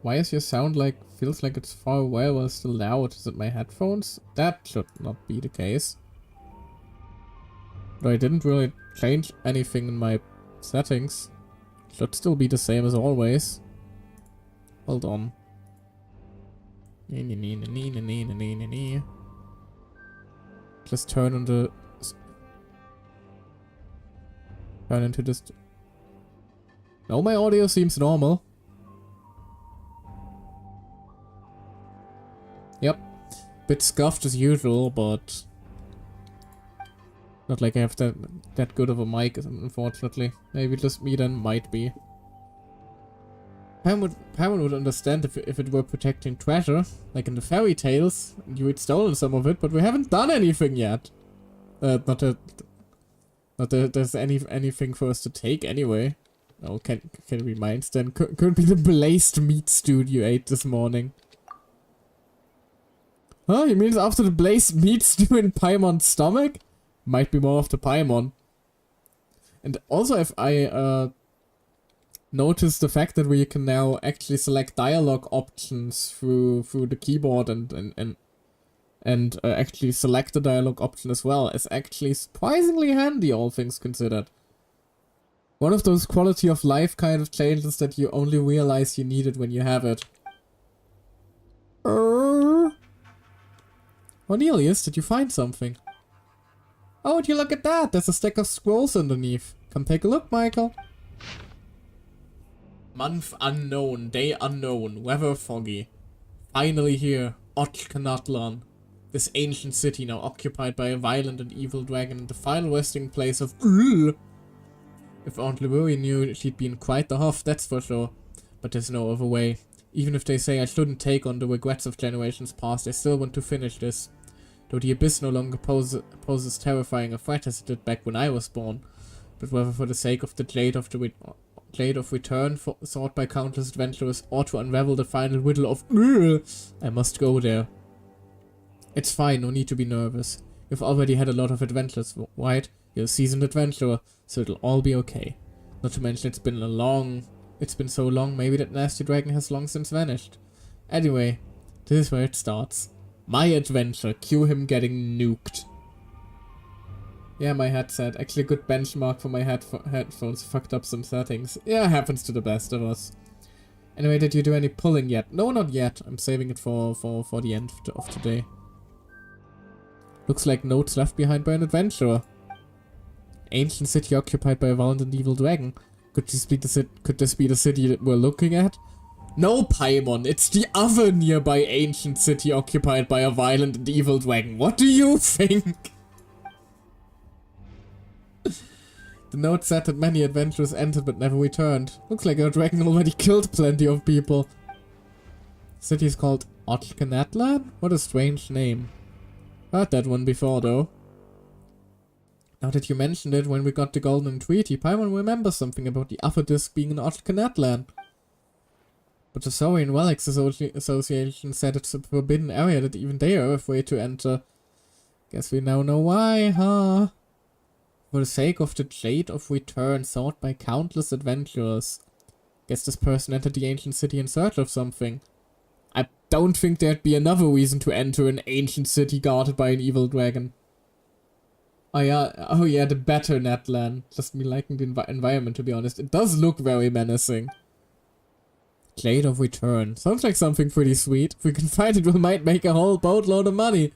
Why is your sound feels like it's far away while still loud? Is it my headphones? That should not be the case. But I didn't really change anything in my settings. Should still be the same as always. Hold on. Just turn on the... Turn into this... No, my audio seems normal. Yep. Bit scuffed as usual, but... Not like I have that good of a mic, unfortunately. Maybe just me then, might be. Paimon would understand if it were protecting treasure, like in the fairy tales, and you had stolen some of it, but we haven't done anything yet. Not that there's anything for us to take anyway. Oh, can we mines then? Could be the blazed meat stew you ate this morning. Huh? You mean after the blazed meat stew in Paimon's stomach? Might be more of the Paimon. And also if I notice the fact that we can now actually select dialogue options through the keyboard and actually select the dialogue option as well is actually surprisingly handy, all things considered. One of those quality of life kind of changes that you only realize you need it when you have it. Cornelius, did you find something? Oh, would you look at that? There's a stack of scrolls underneath. Come take a look, Michael. Month unknown, day unknown, weather foggy. Finally here, Otkanatlan. This ancient city now occupied by a violent and evil dragon and the final resting place of If Aunt Leroy knew, she'd be in quite the huff, that's for sure. But there's no other way. Even if they say I shouldn't take on the regrets of generations past, I still want to finish this. Though the abyss no longer poses terrifying a threat as it did back when I was born. But whether for the sake of the Glade of Return sought by countless adventurers, or to unravel the final riddle of I must go there. It's fine, no need to be nervous. You've already had a lot of adventures, right? You're a seasoned adventurer, so it'll all be okay. Not to mention it's been so long, maybe that nasty dragon has long since vanished. Anyway, this is where it starts. My adventure. Cue him getting nuked. Yeah, my headset. Actually a good benchmark for my headphones. Fucked up some settings. Yeah, happens to the best of us. Anyway, did you do any pulling yet? No, not yet. I'm saving it for the end of today. Looks like notes left behind by an adventurer. Ancient city occupied by a violent and evil dragon. Could this be the city that we're looking at? No, Paimon, it's the other nearby ancient city occupied by a violent and evil dragon. What do you think? The note said that many adventurers entered but never returned. Looks like our dragon already killed plenty of people. The city is called Otchkanatlan? What a strange name. Heard that one before though. Now that you mentioned it, when we got the golden treaty, Paimon remembers something about the upper disk being in Otchkanatlan. But the Saurian Relics Association said it's a forbidden area that even they are afraid to enter. Guess we now know why, huh? For the sake of the Jade of Return sought by countless adventurers. Guess this person entered the ancient city in search of something. I don't think there'd be another reason to enter an ancient city guarded by an evil dragon. Oh yeah, the better Netland. Just me liking the environment, to be honest. It does look very menacing. Jade of Return. Sounds like something pretty sweet. If we can find it, we might make a whole boatload of money.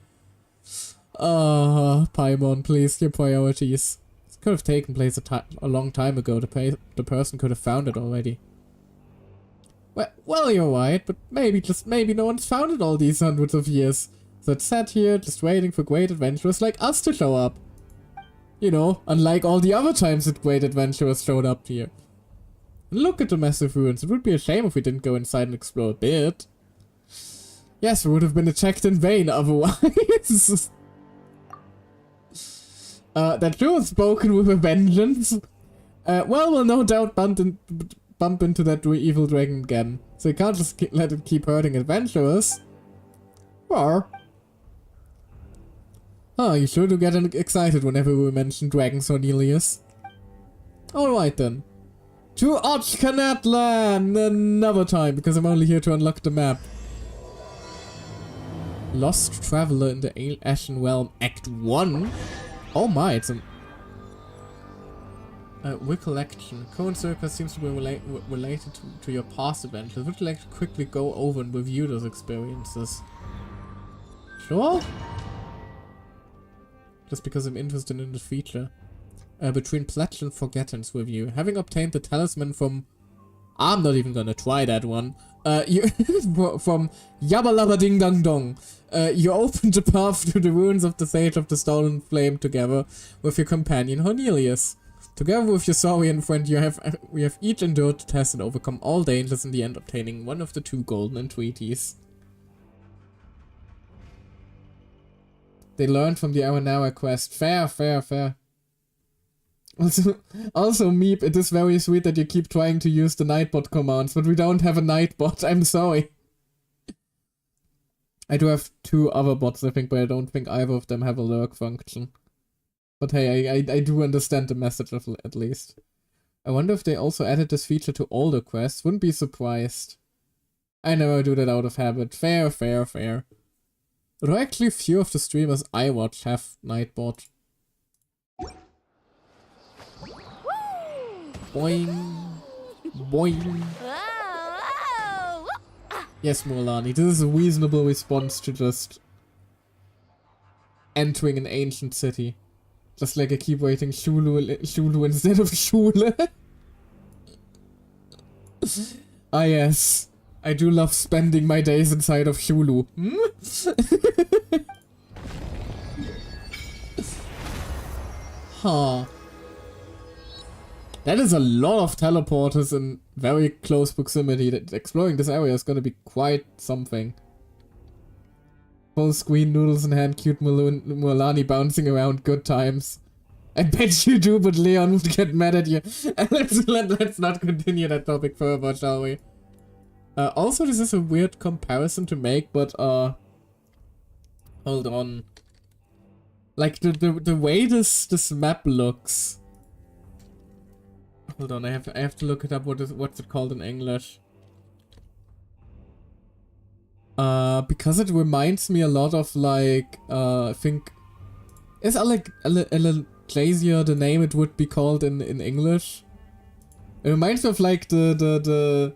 Paimon, please, your priorities. This could have taken place a long time ago. The person could have found it already. Well, you're right, but maybe no one's found it all these hundreds of years. So it's sat here, just waiting for great adventurers like us to show up. You know, unlike all the other times that great adventurers showed up here. And look at the massive ruins. It would be a shame if we didn't go inside and explore a bit. Yes, we would have been attacked in vain otherwise. That sure was spoken with a vengeance. Well, we'll no doubt bump into that evil dragon again. So you can't just let it keep hurting adventurers. Or... you sure do get excited whenever we mention dragons, Cornelius. Alright then. To Otchkanatlan another time, because I'm only here to unlock the map. Lost Traveler in the Ashen Realm, Act 1? Oh my, it's a recollection. Current circus seems to be related to your past adventures. Would you like to quickly go over and review those experiences? Sure? Just because I'm interested in the feature. Between Pledge and Forgetting's review. Having obtained the talisman from... I'm not even gonna try that one. From Yabba Labba Ding Dong Dong. You opened the path to the ruins of the Sage of the Stolen Flame together with your companion Cornelius. Together with your saurian friend, we have each endured the test and overcome all dangers, in the end obtaining one of the 2 golden entreaties. They learned from the Aranara quest. Fair. Also, Meep, it is very sweet that you keep trying to use the Nightbot commands, but we don't have a Nightbot, I'm sorry. I do have 2 other bots, I think, but I don't think either of them have a lurk function. But hey, I do understand the message at least. I wonder if they also added this feature to older quests. Wouldn't be surprised. I never do that out of habit. Fair. Although actually few of the streamers I watch have Nightbot. Boing. Boing. Yes, Mualani, this is a reasonable response to just entering an ancient city. Just like I keep waiting Shulu instead of Schule. Ah yes, I do love spending my days inside of Shulu. Huh. That is a lot of teleporters in very close proximity. Exploring this area is gonna be quite something. Full screen, noodles in hand, cute Mualani bouncing around, good times. I bet you do, but Leon would get mad at you. Let's not continue that topic further, shall we? Also, this is a weird comparison to make, but hold on. Like the way this map looks. Hold on, I have to look it up. What's it called in English? Because it reminds me a lot of like, I think, is Alexandria the name it would be called in English? It reminds me of like the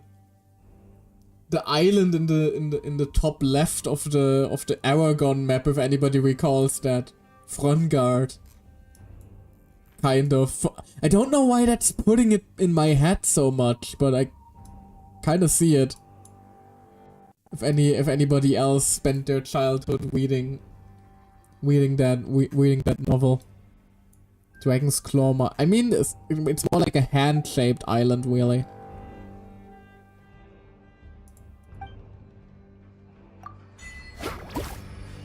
island in the top left of the Aragon map, if anybody recalls that. Frongard. Kind of. I don't know why that's putting it in my head so much, but I kind of see it. If anybody else spent their childhood reading that novel. Dragon's Claw. I mean, it's more like a hand-shaped island, really.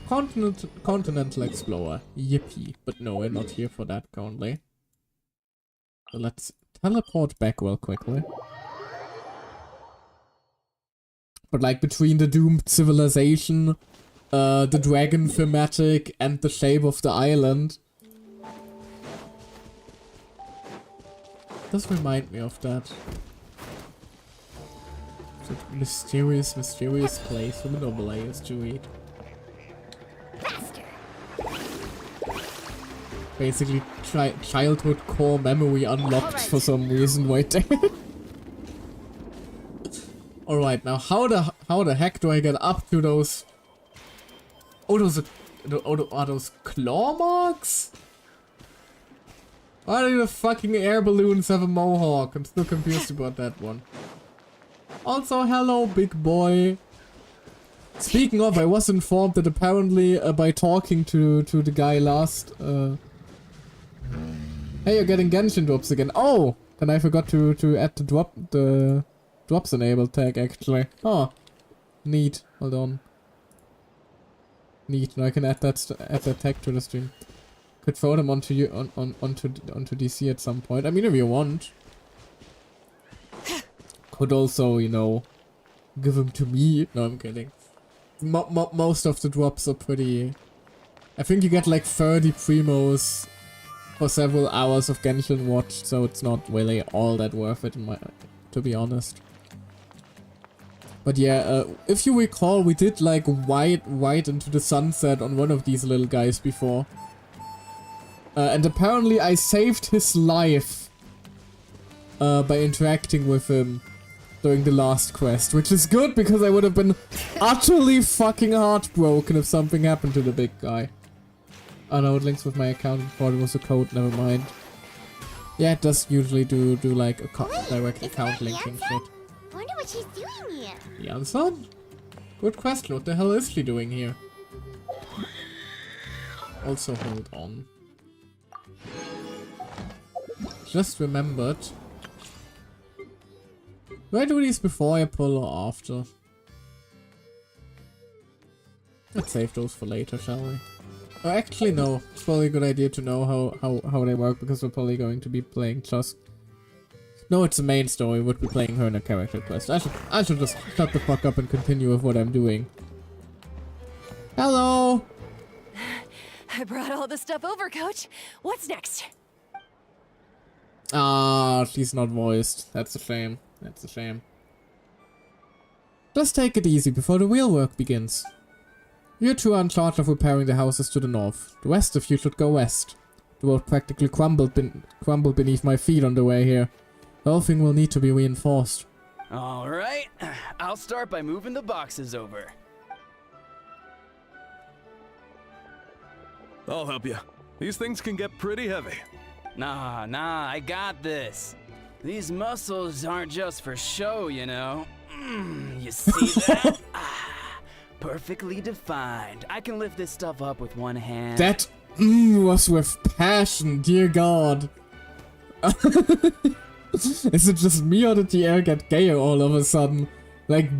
Continental Explorer. Yippee. But no, we're not here for that currently. So let's teleport back real quickly. But like between the doomed civilization, the dragon thematic, and the shape of the island. Does remind me of that. It's a mysterious place for the noble layers to read. Basically, childhood core memory unlocked for some reason. Wait there. All right, now how the heck do I get up to those? Oh, are those claw marks? Why do the fucking air balloons have a mohawk? I'm still confused about that one. Also, hello, big boy. Speaking of, I was informed that apparently by talking to the guy last, hey, you're getting Genshin drops again. Oh, then I forgot to add the drops enabled tag actually. Oh, neat. Hold on. Neat. Now I can add that tag to the stream. Could throw them onto you onto DC at some point. I mean, if you want. Could also, you know, give them to me. No, I'm kidding. Most of the drops are pretty... I think you get like 30 primos for several hours of Genshin watched, so it's not really all that worth it, to be honest. But yeah, if you recall, we did like Ride into the Sunset on one of these little guys before. And apparently I saved his life by interacting with him during the last quest, which is good because I would have been utterly fucking heartbroken if something happened to the big guy. Oh no, it links with my account. I thought it was a code, never mind. Yeah, it does usually do like a direct account linking shit. I wonder what she's doing here. Janssen? Good question, what the hell is she doing here? Also, hold on. Just remembered. Do I do these before I pull or after? Let's save those for later, shall we? Oh, actually no. It's probably a good idea to know how they work because we're probably going to be playing just... No, it's the main story. We'd be playing her in a character quest. I should just shut the fuck up and continue with what I'm doing. Hello! I brought all the stuff over, Coach. What's next? Ah, she's not voiced. That's a shame. That's a shame. Just take it easy before the real work begins. You two are in charge of repairing the houses to the north. The rest of you should go west. The road practically crumbled beneath my feet on the way here. The whole thing will need to be reinforced. Alright, I'll start by moving the boxes over. I'll help you. These things can get pretty heavy. Nah, I got this. These muscles aren't just for show, you know. You see that? Perfectly defined. I can lift this stuff up with one hand. That was with passion, dear God. Is it just me or did the air get gayer all of a sudden? Like,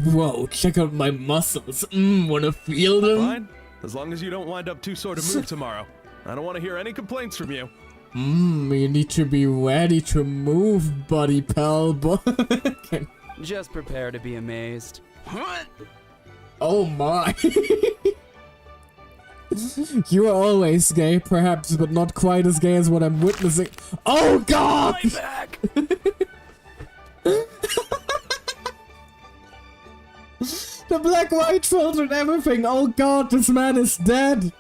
whoa, check out my muscles. Wanna feel them? Fine, as long as you don't wind up too sore to move tomorrow. I don't want to hear any complaints from you. You need to be ready to move, buddy pal. Just prepare to be amazed. Oh my. You are always gay, perhaps, but not quite as gay as what I'm witnessing. Oh God! Right back. The black white filter and everything. Oh god, this man is dead.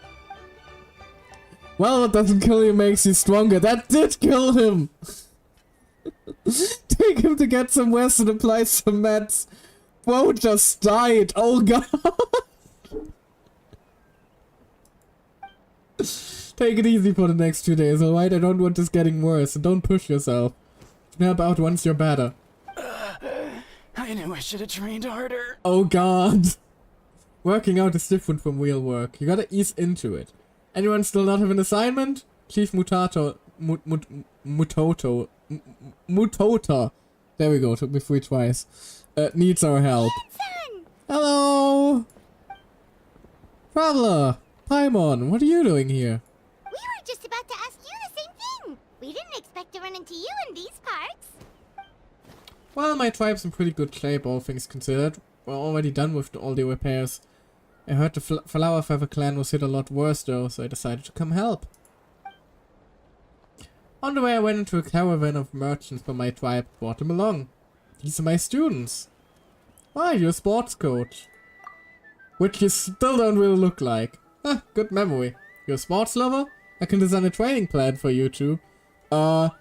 Well, what doesn't kill you makes you stronger. That did kill him. Take him to get some rest and apply some meds. Bro just died. Oh god. Take it easy for the next 2 days, alright? I don't want this getting worse, and don't push yourself. Snap out once you're better. I knew I should have trained harder. Oh god. Working out is different from real work. You gotta ease into it. Anyone still not have an assignment? Chief Mutota. There we go, took me 3 tries. Needs our help. Genshin! Hello! Traveler! Paimon, what are you doing here? We were just about to ask you the same thing. We didn't expect to run into you in these parts. Well, my tribe's in pretty good shape, all things considered. We're already done with all the repairs. I heard the Flower Feather clan was hit a lot worse though, so I decided to come help. On the way I went into a caravan of merchants from my tribe, brought them along. These are my students. Ah, you're a sports coach. Which you still don't really look like. Huh, good memory. You're a sports lover? I can design a training plan for you two. Hun,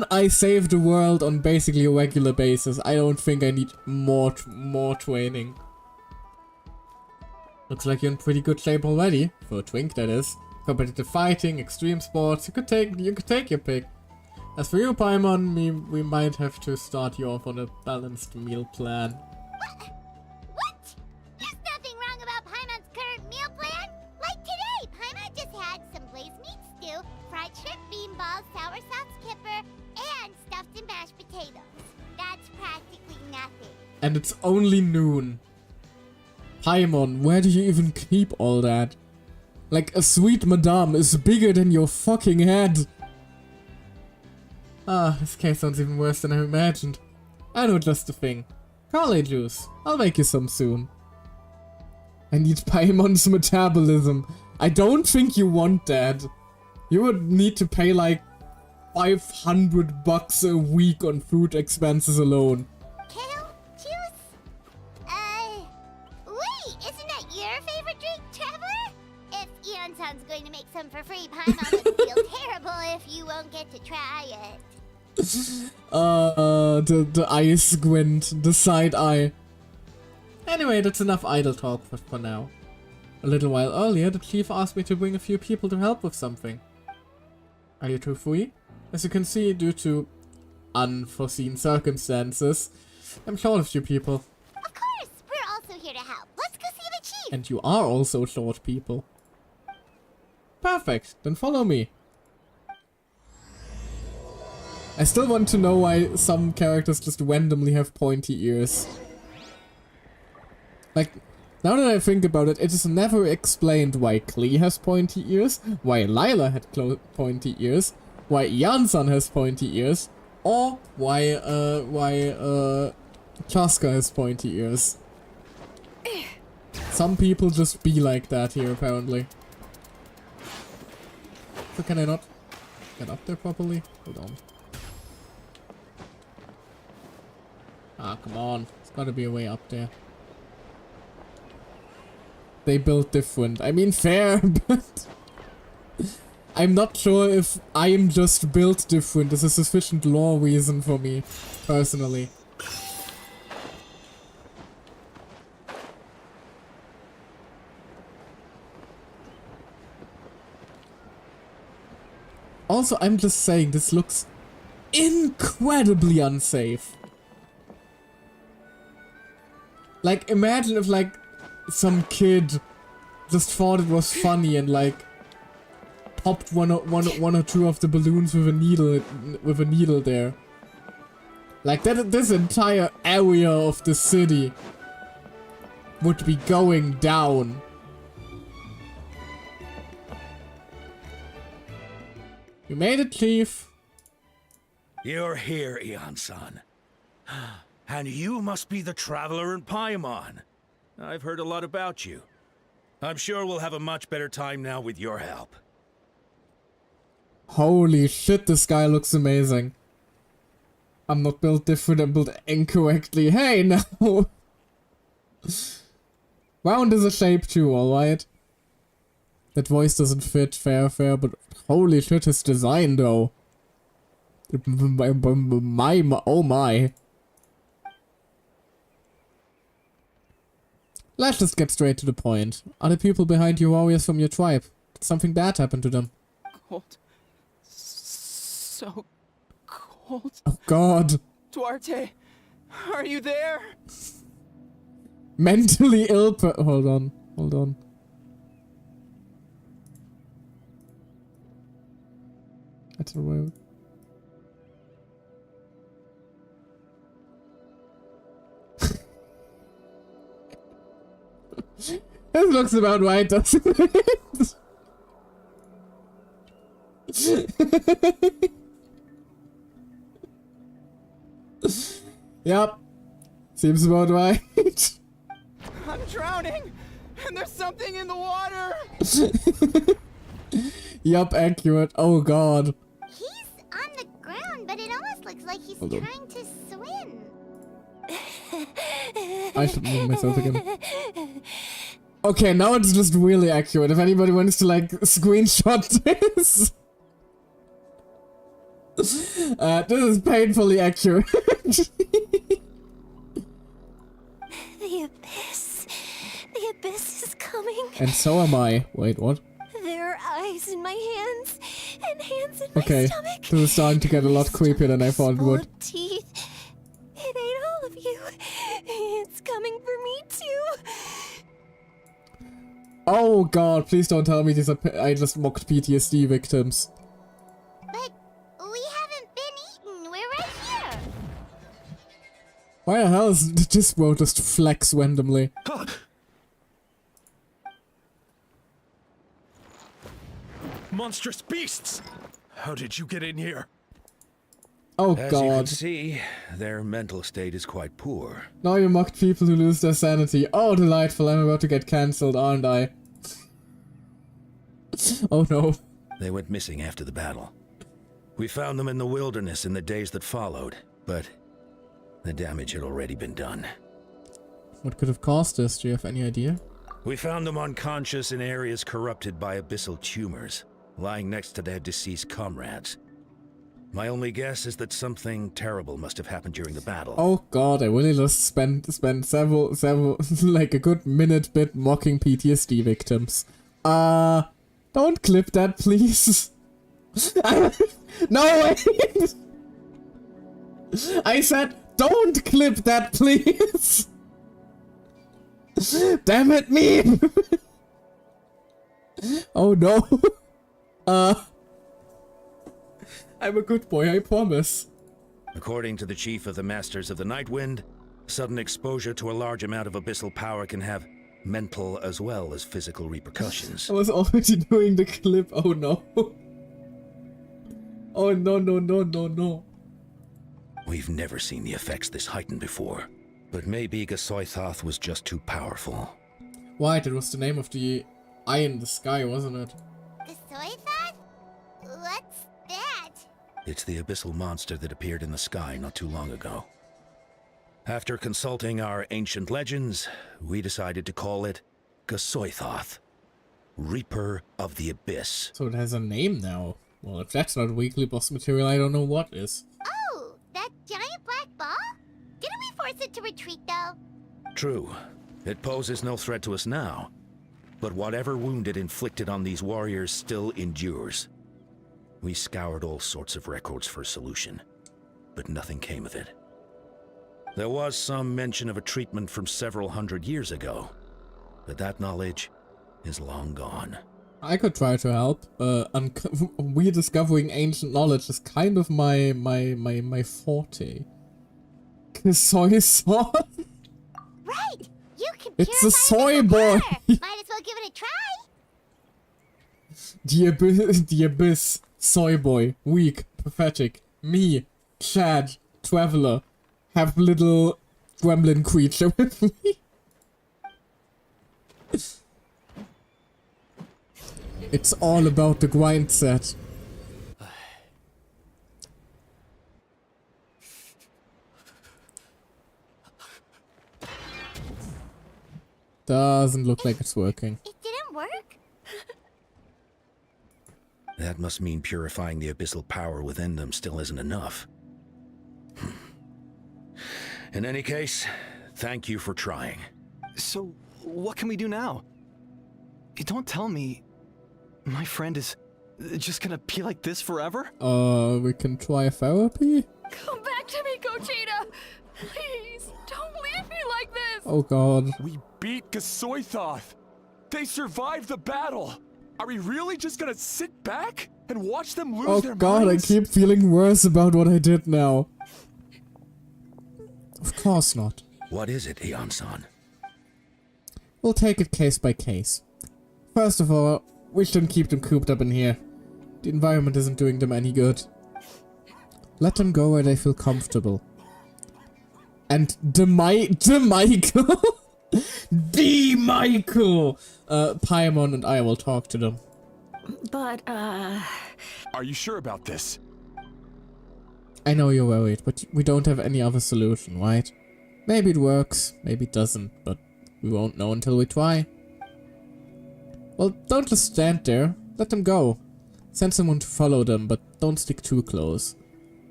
I save the world on basically a regular basis. I don't think I need more training. Looks like you're in pretty good shape already. For a twink, that is. Competitive fighting, extreme sports, you could take your pick. As for you, Paimon, we might have to start you off on a balanced meal plan. What? There's nothing wrong about Paimon's current meal plan. Like today, Paimon just had some blazed meat stew, fried shrimp bean balls, sour sauce kipper, and stuffed and mashed potatoes. That's practically nothing. And it's only noon. Paimon, where do you even keep all that? Like, a sweet madame is bigger than your fucking head. Ah, this case sounds even worse than I imagined. I know just the thing. Carly juice. I'll make you some soon. I need Paimon's metabolism. I don't think you want that. You would need to pay like $500 a week on food expenses alone. Kale juice? Wait, isn't that your favorite drink, Traveler? If Eon-san's going to make some for free, Paimon would feel terrible if you won't get to try it. The eye squint, the side eye. Anyway, that's enough idle talk for now. A little while earlier, the chief asked me to bring a few people to help with something. Are you two free? As you can see, due to unforeseen circumstances, I'm short of few people. Of course, we're also here to help. Let's go see the chief. And you are also short people. Perfect, then follow me. I still want to know why some characters just randomly have pointy ears. Like, now that I think about it, it is never explained why Klee has pointy ears, why Lila had pointy ears, why Eon-san has pointy ears, or why Chaska has pointy ears. Some people just be like that here, apparently. So can I not get up there properly? Hold on. Ah, come on. There's gotta be a way up there. They built different. I mean, fair, but I'm not sure if I'm just built different is a sufficient lore reason for me, personally. Also, I'm just saying, this looks incredibly unsafe. Like, imagine if, like, some kid just thought it was funny and, like, popped one or two of the balloons with a needle there. Like, this entire area of the city would be going down. You made it, Chief. You're here, Eon-san. And you must be the traveler in Paimon. I've heard a lot about you. I'm sure we'll have a much better time now with your help. Holy shit, this guy looks amazing. I'm not built different, I'm built incorrectly. Hey, no! Round is a shape too, alright? That voice doesn't fit, fair, but holy shit, his design though. Oh my. Let's just get straight to the point. Are the people behind you warriors from your tribe? Did something bad happen to them? Cold. So cold. Oh god. Duarte, are you there? Mentally ill hold on. That's a way. This looks about right, doesn't it? Yep. Seems about right. I'm drowning, and there's something in the water. Yup, accurate. Oh god. He's on the ground, but it almost looks like he's trying to swim. I should move myself again. Okay, now it's just really accurate. If anybody wants to like screenshot this. This is painfully accurate. The abyss. The abyss is coming. And so am I. Wait, what? There are eyes in my hands, and hands in my Okay, stomach. this is starting to get a lot creepier than I thought it Full would. of teeth. It ate all of you. It's coming for me too. Oh god, please don't tell me these are I just mocked PTSD victims. But we haven't been eaten. We're right here. Why the hell is this world just flex randomly? Monstrous beasts! How did you get in here? Oh As you can god. see, their mental state is quite poor. Now you mocked people who lose their sanity. Oh delightful, I'm about to get cancelled, aren't I? Oh no. They went missing after the battle. We found them in the wilderness in the days that followed, but the damage had already been done. What could have caused this? Do you have any idea? We found them unconscious in areas corrupted by abyssal tumors, lying next to their deceased comrades. My only guess is that something terrible must have happened during the battle. Oh god, I really just spent several like a good minute bit mocking PTSD victims. Don't clip that, please. No, wait! I said, don't clip that, please! Damn it, me! Oh no. I'm a good boy, I promise. According to the chief of the Masters of the Nightwind, sudden exposure to a large amount of abyssal power can have mental as well as physical repercussions. I was already doing the clip, oh no. Oh no. We've never seen the effects this heightened before, but maybe Gasoithoth was just too powerful. Right, it was the name of the eye in the sky, wasn't it? The soy thought? What's that? It's the abyssal monster that appeared in the sky not too long ago. After consulting our ancient legends, we decided to call it Gasoithoth, Reaper of the Abyss. So it has a name now. Well, if that's not weekly boss material, I don't know what is. Oh, that giant black ball? Didn't we force it to retreat, though? True, it poses no threat to us now, but whatever wound it inflicted on these warriors still endures. We scoured all sorts of records for a solution, but nothing came of it. There was some mention of a treatment from several hundred years ago, but that knowledge is long gone. I could try to help. Rediscovering ancient knowledge is kind of my forte. Soy sauce? Right! You can It's a purify soy abyssal boy. power. Might as well give it a try. The abyss, soy boy, weak, pathetic. Me, Chad, traveler, have little gremlin creature with me. It's all about the grind set. Doesn't look like it's working. It didn't work? That must mean purifying the abyssal power within them still isn't enough. In any case, thank you for trying. So, what can we do now? Don't tell me my friend is just gonna be like this forever? We can try therapy? Come back to me, Gogeta! Please, don't leave me like this! Oh god. We beat Gasoithoth. They survived the battle. Are we really just gonna sit back and watch them lose Oh their god, I minds? keep feeling worse about what I did now. Of course not. What is it, Eon-san? We'll take it case by case. First of all, we shouldn't keep them cooped up in here. The environment isn't doing them any good. Let them go where they feel comfortable. And Michael! The Michael! Paimon and I will talk to them. But, Are you sure about this? I know you're worried, but we don't have any other solution, right? Maybe it works, maybe it doesn't, but we won't know until we try. Well, don't just stand there. Let them go. Send someone to follow them, but don't stick too close.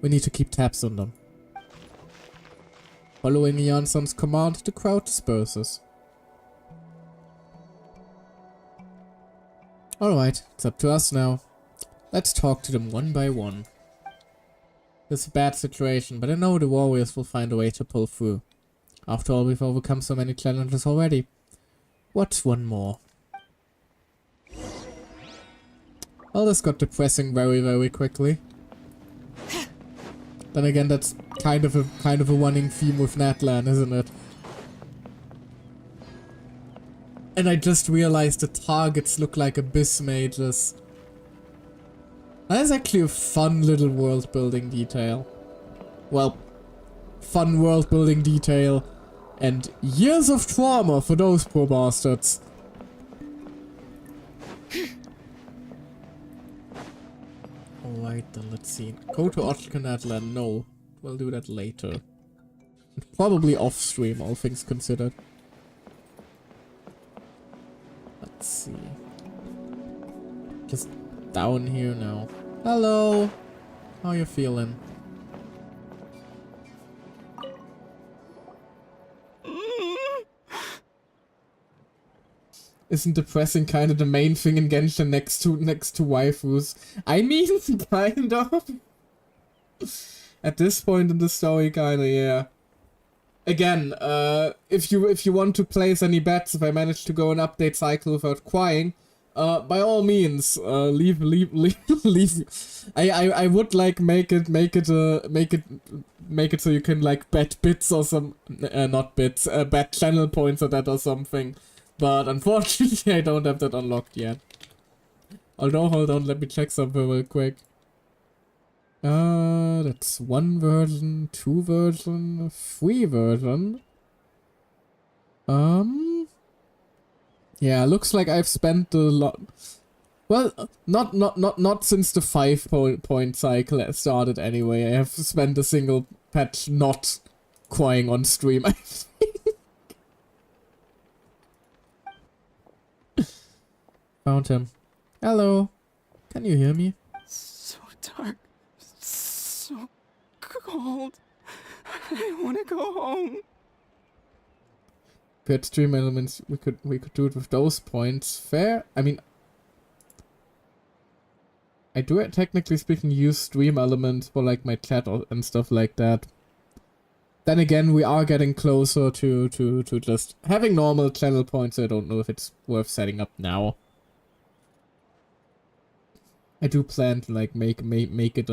We need to keep tabs on them. Following Janssen's command, the crowd disperses. Alright, it's up to us now. Let's talk to them one by one. It's a bad situation, but I know the warriors will find a way to pull through. After all, we've overcome so many challenges already. What's one more? Well, this got depressing very, very quickly. Then again, that's kind of a running theme with Natlan, isn't it? And I just realized the targets look like abyss mages. That is actually a fun little world building detail. Well, fun world building detail and years of trauma for those poor bastards. Alright then, let's see. Go to Natlan. No, we'll do that later. Probably off stream, all things considered. Let's see. Just down here now. Hello! How you feeling? Isn't depressing kind of the main thing in Genshin next to waifus? I mean, kind of. At this point in the story, kinda, yeah. Again, if you want to place any bets, if I manage to go an update cycle without crying, by all means, leave. I would like make it so you can like bet bits or some, not bits, bet channel points or that or something. But unfortunately, I don't have that unlocked yet. Although, hold on, let me check something real quick. That's 1 version, 2 version, 3 version. Yeah, looks like I've spent a lot. Well, not since the 5-point cycle started anyway. I have spent a single patch not crying on stream, I think. Found him. Hello. Can you hear me? So dark. So cold. I want to go home. Good stream elements. We could do it with those points. Fair. I mean, I do technically speaking use stream elements for like my chat and stuff like that. Then again, we are getting closer to just having normal channel points. So I don't know if it's worth setting up now. I do plan to like make it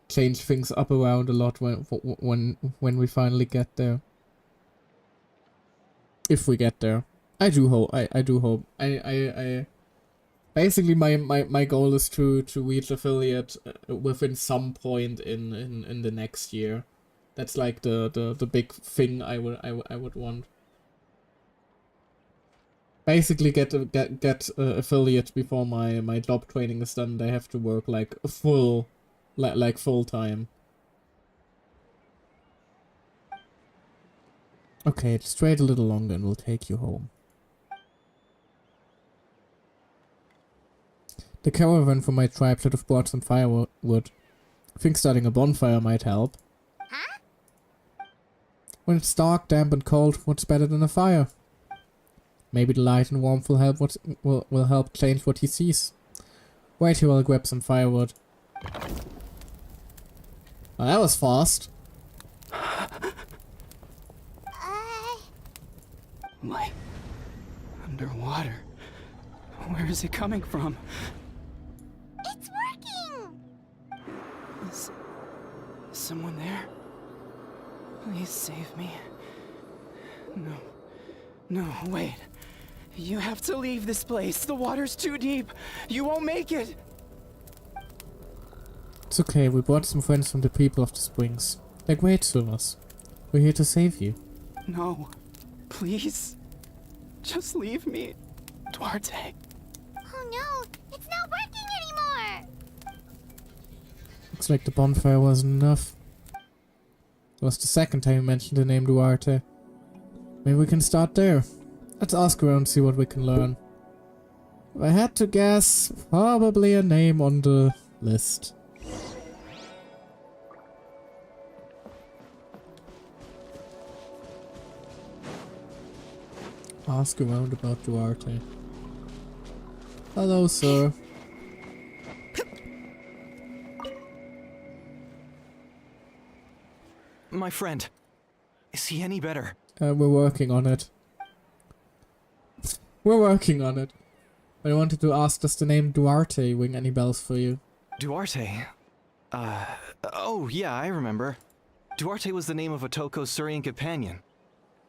change things up around a lot when we finally get there. If we get there. I do hope. I do hope. I basically my goal is to reach affiliate within some point in the next year. That's like the big thing I would want. Basically get affiliate before my job training is done. They have to work like full time. Okay, just wait a little longer and we'll take you home. The caravan from my tribe should have brought some firewood. I think starting a bonfire might help. Huh? When it's dark, damp and cold, what's better than a fire? Maybe the light and warmth will help will help change what he sees. Wait here while I grab some firewood. Well, that was fast. Light. Underwater. Where is it coming from? It's working! Is someone there? Please save me. No. No, wait. You have to leave this place. The water's too deep. You won't make it. It's okay, we brought some friends from the people of the springs. They're great to us. We're here to save you. No. Please. Just leave me, Duarte. Oh no, it's not working anymore! Looks like the bonfire wasn't enough. It was the second time you mentioned the name Duarte. Maybe we can start there. Let's ask around and see what we can learn. If I had to guess, probably a name on the list. Ask around about Duarte. Hello, sir. My friend. Is he any better? We're working on it. We're working on it. I wanted to ask, does the name Duarte ring any bells for you? Duarte? Oh yeah, I remember. Duarte was the name of Otoko's Surian companion.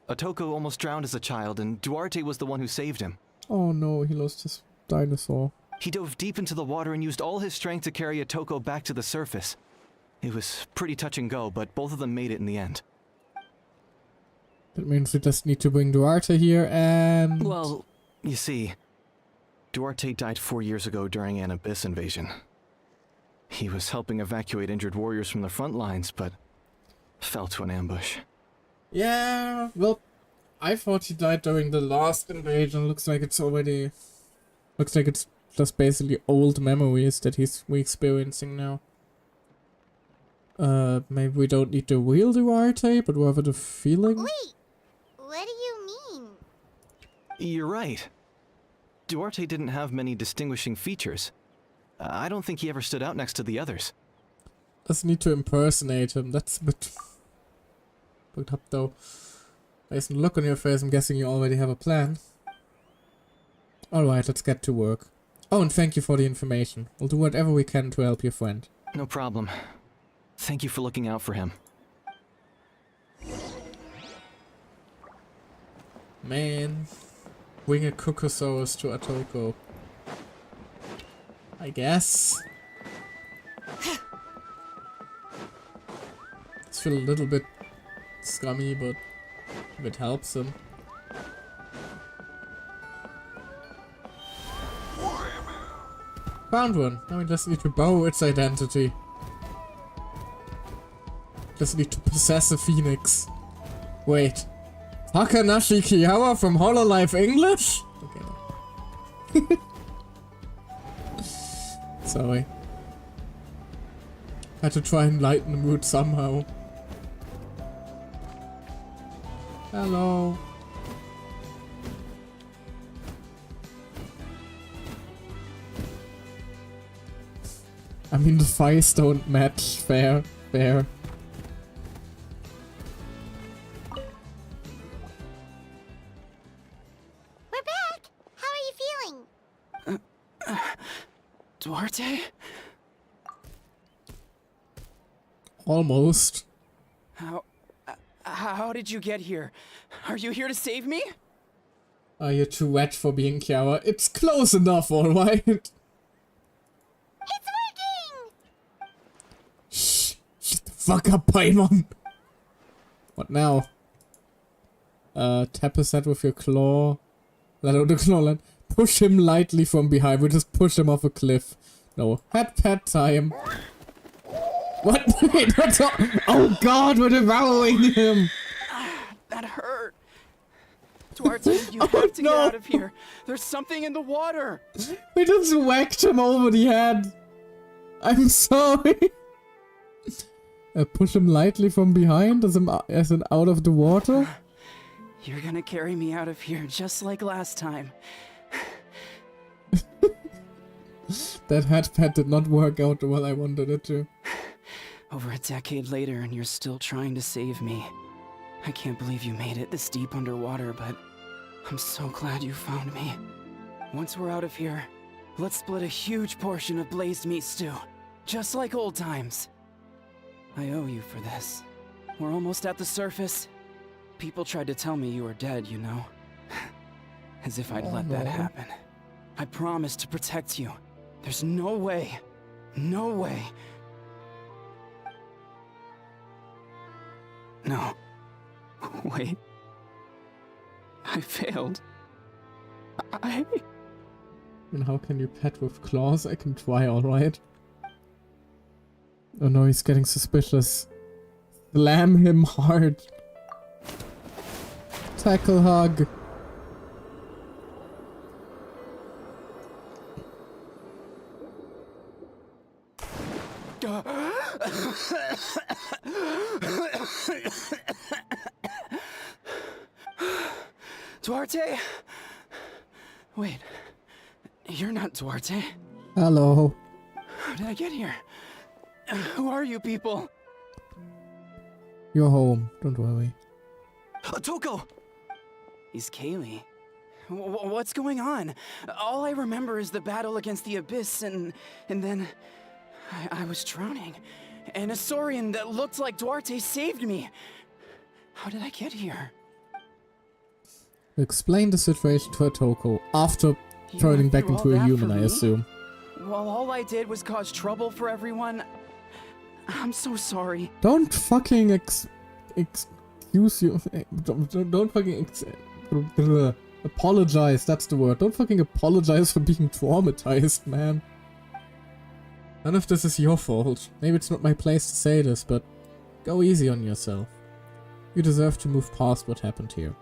Otoko almost drowned as a child, and Duarte was the one who saved him. Oh no, he lost his dinosaur. He dove deep into the water and used all his strength to carry Otoko back to the surface. It was pretty touch and go, but both of them made it in the end. That means we just need to bring Duarte here and... Well, you see, Duarte died 4 years ago during an abyss invasion. He was helping evacuate injured warriors from the front lines, but fell to an ambush. Yeah, well, I thought he died during the last invasion. Looks like it's already... Looks like it's just basically old memories that we're experiencing now. Maybe we don't need the real Duarte, but rather the feeling? Wait, what do you mean? You're right. Duarte didn't have many distinguishing features. I don't think he ever stood out next to the others. Just need to impersonate him. That's a bit... Looked up though. Based on the look on your face, I'm guessing you already have a plan. Alright, let's get to work. Oh, and thank you for the information. We'll do whatever we can to help your friend. No problem. Thank you for looking out for him. Man. Bring a Kukosaurus to Otoko. I guess. It's feel a little bit scummy, but if it helps him. Found one. Now we just need to borrow its identity. Just need to possess a phoenix. Wait. Takanashi Kiyawa from Hololive English? Okay. Sorry. Had to try and lighten the mood somehow. Hello. I mean, the fights don't match. Fair. Fair. We're back! How are you feeling? Duarte? Almost. How did you get here? Are you here to save me? Are you too wet for being Kiara? It's close enough, alright? It's working! Shh! Shut the fuck up, Paimon! What now? Tap his head with your claw. Let out the claw land. Push him lightly from behind. We just push him off a cliff. No. Head pet time. What? Wait, what's up? Oh god, we're devouring him! That hurt. Duarte, you have to no. get out of here. There's something in the water. We just whacked him over the head. I'm sorry. Push him lightly from behind as in out of the water. You're gonna carry me out of here just like last time. That headpad did not work out the way I wanted it to. Over a decade later and you're still trying to save me. I can't believe you made it this deep underwater, but I'm so glad you found me. Once we're out of here, let's split a huge portion of blazed meat stew. Just like old times. I owe you for this. We're almost at the surface. People tried to tell me you were dead, you know. As if I'd let that happen. I promised to protect you. There's no way. No way. No. Wait. I failed. And how can you pet with claws? I can try, alright. Oh no, he's getting suspicious. Slam him hard. Tackle hug. Duarte? Wait. You're not Duarte. Hello. How did I get here? Who are you people? You're home, don't worry. Toko! He's Kaylee. What's going on? All I remember is the battle against the Abyss and then I was drowning. And a Saurian that looked like Duarte saved me. How did I get here? Explain the situation to Toko after You turning went back through into all a that human, for I me? assume. Well, all I did was cause trouble for everyone. I'm so sorry. Don't fucking excuse you. Don't fucking apologize. That's the word. Don't fucking apologize for being traumatized, man. None of this is your fault. Maybe it's not my place to say this, but go easy on yourself. You deserve to move past what happened here.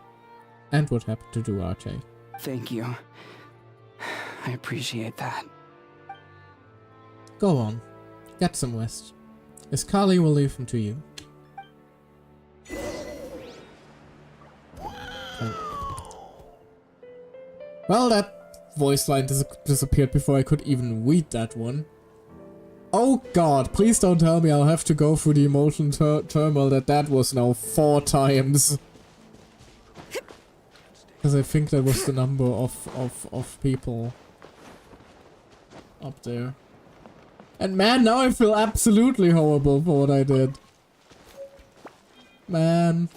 And what happened to Duarte. Thank you. I appreciate that. Go on. Get some rest. Iskali will leave him to you. Well, that voice line disappeared before I could even read that one. Oh god, please don't tell me I'll have to go through the emotion turmoil that was now 4 times. Because I think that was the number of people up there. And man, now I feel absolutely horrible for what I did. Man.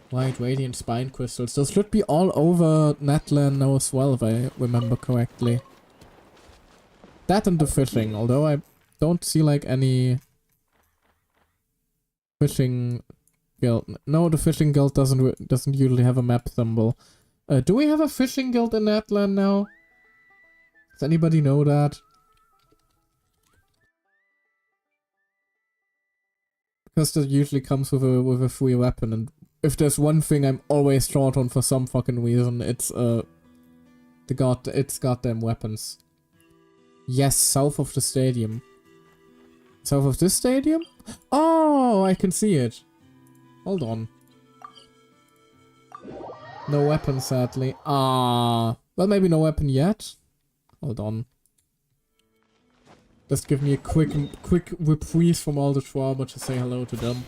White radiant spine crystals. Those should be all over Natlan now as well, if I remember correctly. That and the fishing, although I don't see like any fishing guild. No, the fishing guild doesn't usually have a map symbol. Do we have a fishing guild in Natlan now? Does anybody know that? Because that usually comes with a free weapon, and if there's one thing I'm always short on for some fucking reason, it's goddamn weapons. Yes, south of the stadium. South of this stadium? Oh, I can see it. Hold on. No weapon, sadly. Ah, well, maybe no weapon yet. Hold on. Just give me a quick reprieve from all the trauma to say hello to them.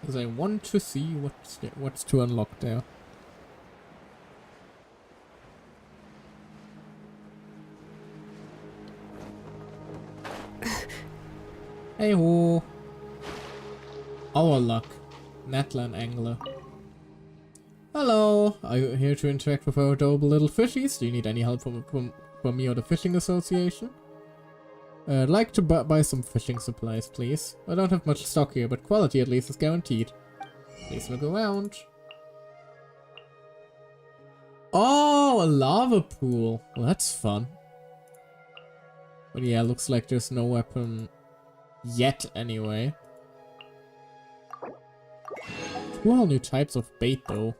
Because I want to see what's to unlock there. Hey ho! Our luck. Natlan Angler. Hello! Are you here to interact with our adorable little fishies? Do you need any help from me or the Fishing Association? I'd like to buy some fishing supplies, please. I don't have much stock here, but quality at least is guaranteed. Please look around. Oh, a lava pool. Well, that's fun. But yeah, looks like there's no weapon yet anyway. Two whole new types of bait though.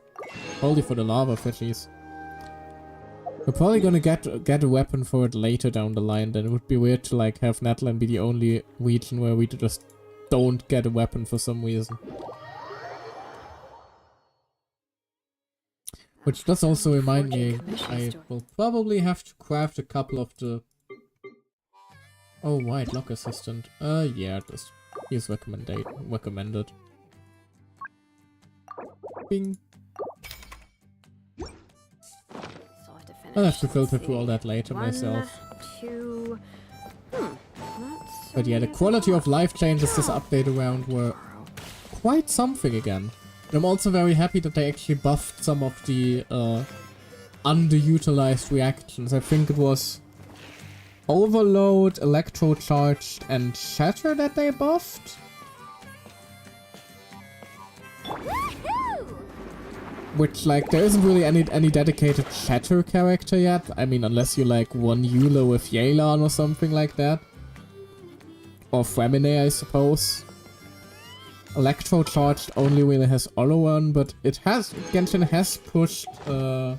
Only for the lava fishies. We're probably gonna get a weapon for it later down the line, then it would be weird to like have Natlan be the only region where we just don't get a weapon for some reason. Which does also remind me, I will probably have to craft a couple of the... Oh, right, lock assistant. Yeah, this is recommended. Bing. I'll have to filter through all that later myself. But yeah, the quality of life changes this update around were quite something again. I'm also very happy that they actually buffed some of the underutilized reactions. I think it was Overload, Electrocharged, and Shatter that they buffed. Which, like, there isn't really any dedicated Shatter character yet. I mean, unless you like one Eula with Yelan or something like that. Or Fremine, I suppose. Electrocharged only really has Oloran, but it has... Genshin has pushed... yeah,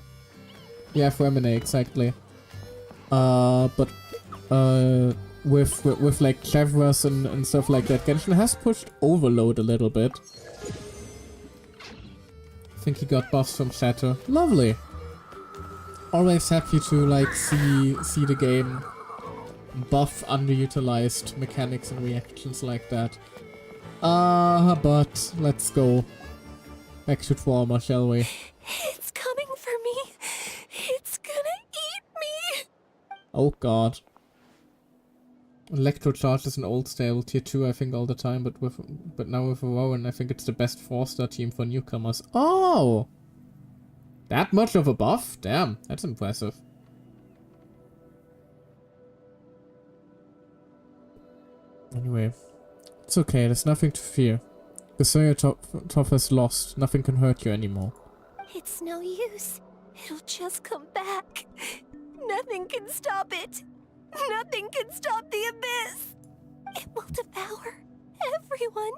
Fremine, exactly. But... with like Chevras and stuff like that, Genshin has pushed Overload a little bit. I think he got buffs from Shatter. Lovely! Always happy to, like, see the game buff underutilized mechanics and reactions like that. But let's go back to Trauma, shall we? It's coming for me. It's gonna eat me. Oh god. Electrocharge is an old stable tier 2 I think all the time, but now with Rowan I think it's the best 4-star team for newcomers. Oh! That much of a buff? Damn, that's impressive. Anyway. It's okay, there's nothing to fear. The Soyotop has lost. Nothing can hurt you anymore. It's no use. It'll just come back. Nothing can stop it. Nothing can stop the abyss. It will devour everyone.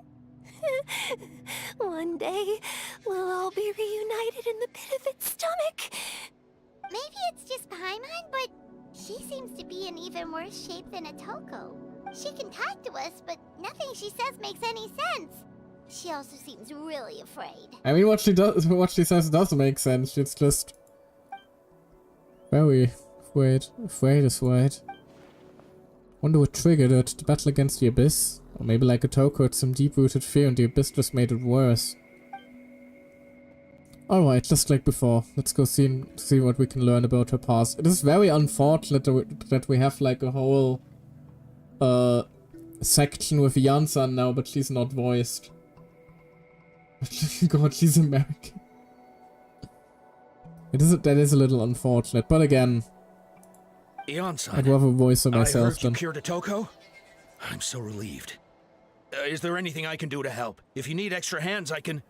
One day, we'll all be reunited in the pit of its stomach. Maybe it's just Paimon, but she seems to be in even worse shape than Atoko. She can talk to us, but nothing she says makes any sense. She also seems really afraid. I mean, what she says does make sense. It's just very afraid. Afraid is right. Wonder what triggered it. The battle against the Abyss? Or maybe like Atoko had some deep-rooted fear and the Abyss just made it worse. Alright, just like before. Let's go see what we can learn about her past. It is very unfortunate that we have like a whole section with Yansan now, but she's not voiced. God, she's American. That is a little unfortunate, but again, Yansan, I'd rather voice her myself I heard than... you cured Atoko? I'm so relieved. Is there anything I can do to help? If you need extra hands, I can...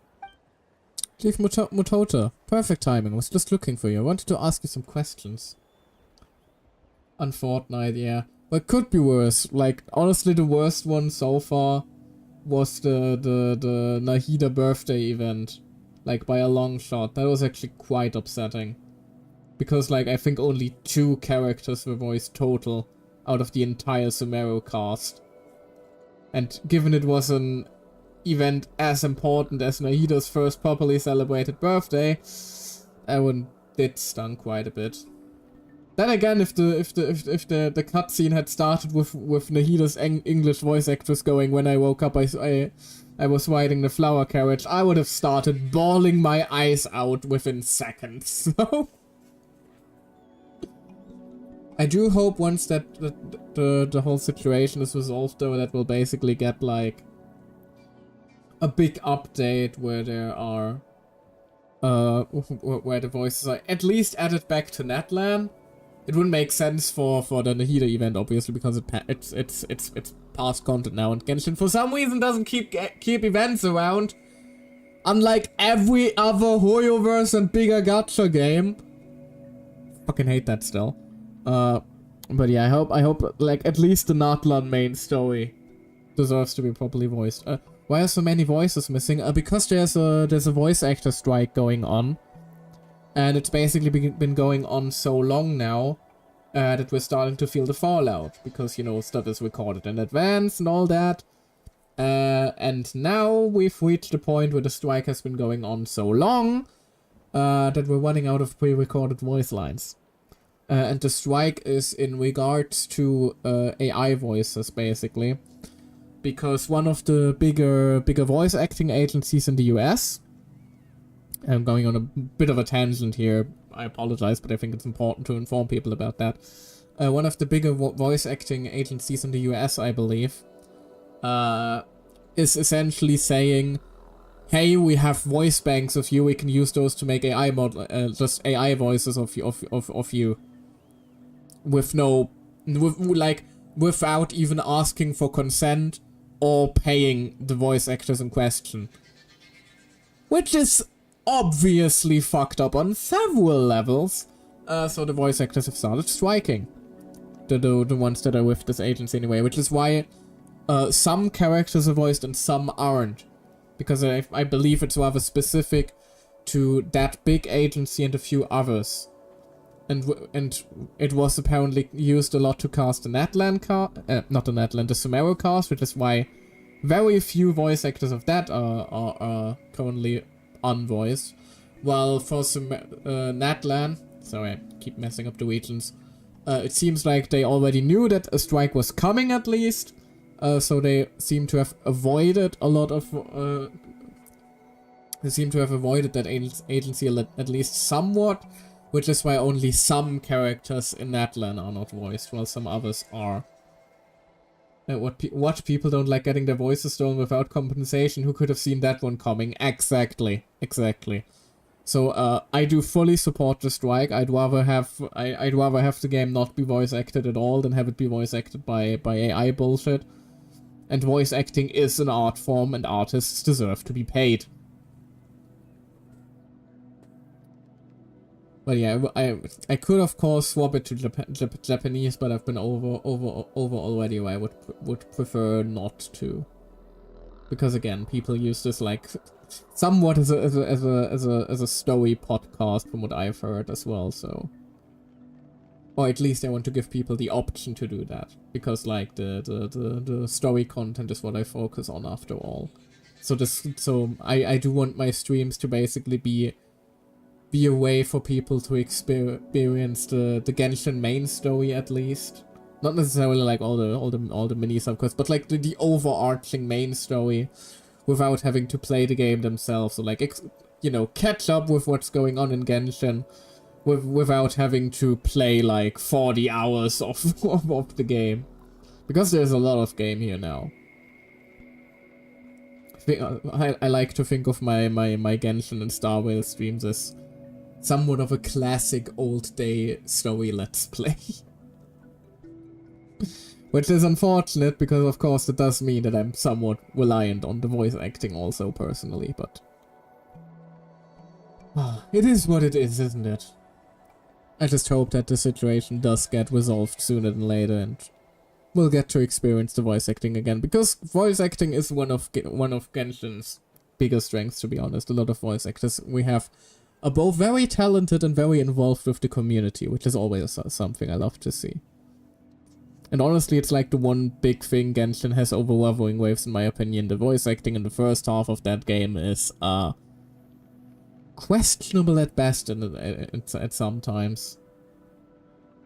Chief Mutota, perfect timing. I was just looking for you. I wanted to ask you some questions. On Fortnite, yeah. But it could be worse. Like, honestly, the worst one so far was the Nahida birthday event. Like, by a long shot. That was actually quite upsetting. Because, like, I think only 2 characters were voiced total out of the entire Sumeru cast. And given it was an event as important as Nahida's first properly celebrated birthday, it stung quite a bit. Then again, if the cutscene had started with Nahida's English voice actress going, when I woke up I was riding the flower carriage, I would have started bawling my eyes out within seconds. So I do hope once that the whole situation is resolved though, that we'll basically get like a big update where there are where the voices are at least added back to Natlan. It wouldn't make sense for the Nahida event, obviously, because it's past content now, and Genshin for some reason doesn't keep events around, unlike every other Hoyoverse and bigger gacha game. Fucking hate that still. But yeah, I hope like at least the Natlan main story deserves to be properly voiced. Why are so many voices missing? Because there's a voice actor strike going on. And it's basically been going on so long now that we're starting to feel the fallout. Because, you know, stuff is recorded in advance and all that. And now we've reached the point where the strike has been going on so long that we're running out of pre-recorded voice lines. And the strike is in regards to AI voices, basically. Because one of the bigger voice acting agencies in the US, I'm going on a bit of a tangent here, I apologize, but I think it's important to inform people about that. One of the bigger voice acting agencies in the US, I believe, is essentially saying, hey, we have voice banks of you, we can use those to make AI just AI voices of you. Without even asking for consent or paying the voice actors in question. Which is obviously fucked up on several levels. So the voice actors have started striking. The ones that are with this agency anyway, which is why some characters are voiced and some aren't. Because I believe it's rather specific to that big agency and a few others. And it was apparently used a lot to cast the Natlan the Sumeru cast, which is why very few voice actors of that are currently unvoiced. While for Natlan, sorry, I keep messing up the regions, it seems like they already knew that a strike was coming at least, so they seem to have avoided a lot of... they seem to have avoided that agency at least somewhat, which is why only some characters in Natlan are not voiced, while some others are. What people don't like getting their voices stolen without compensation? Who could have seen that one coming? Exactly. So I do fully support the strike. I'd rather have the game not be voice acted at all than have it be voice acted by AI bullshit. And voice acting is an art form, and artists deserve to be paid. But yeah, I could of course swap it to Japanese, but I've been over already. Where I would prefer not to, because again, people use this like somewhat as a story podcast from what I've heard as well. So, or at least I want to give people the option to do that, because like the story content is what I focus on after all. So I do want my streams to basically be a way for people to experience the Genshin main story at least. Not necessarily like all the mini subquests, but like the overarching main story without having to play the game themselves. So like, you know, catch up with what's going on in Genshin without having to play like 40 hours of the game. Because there's a lot of game here now. I like to think of my Genshin and Star Rail streams as somewhat of a classic old day story let's play. Which is unfortunate, because of course it does mean that I'm somewhat reliant on the voice acting also personally, but... it is what it is, isn't it? I just hope that the situation does get resolved sooner than later and we'll get to experience the voice acting again, because voice acting is one of Genshin's biggest strengths, to be honest. A lot of voice actors we have are both very talented and very involved with the community, which is always something I love to see. And honestly, it's like the one big thing Genshin has over Wuthering Waves, in my opinion. The voice acting in the first half of that game is questionable at best at sometimes.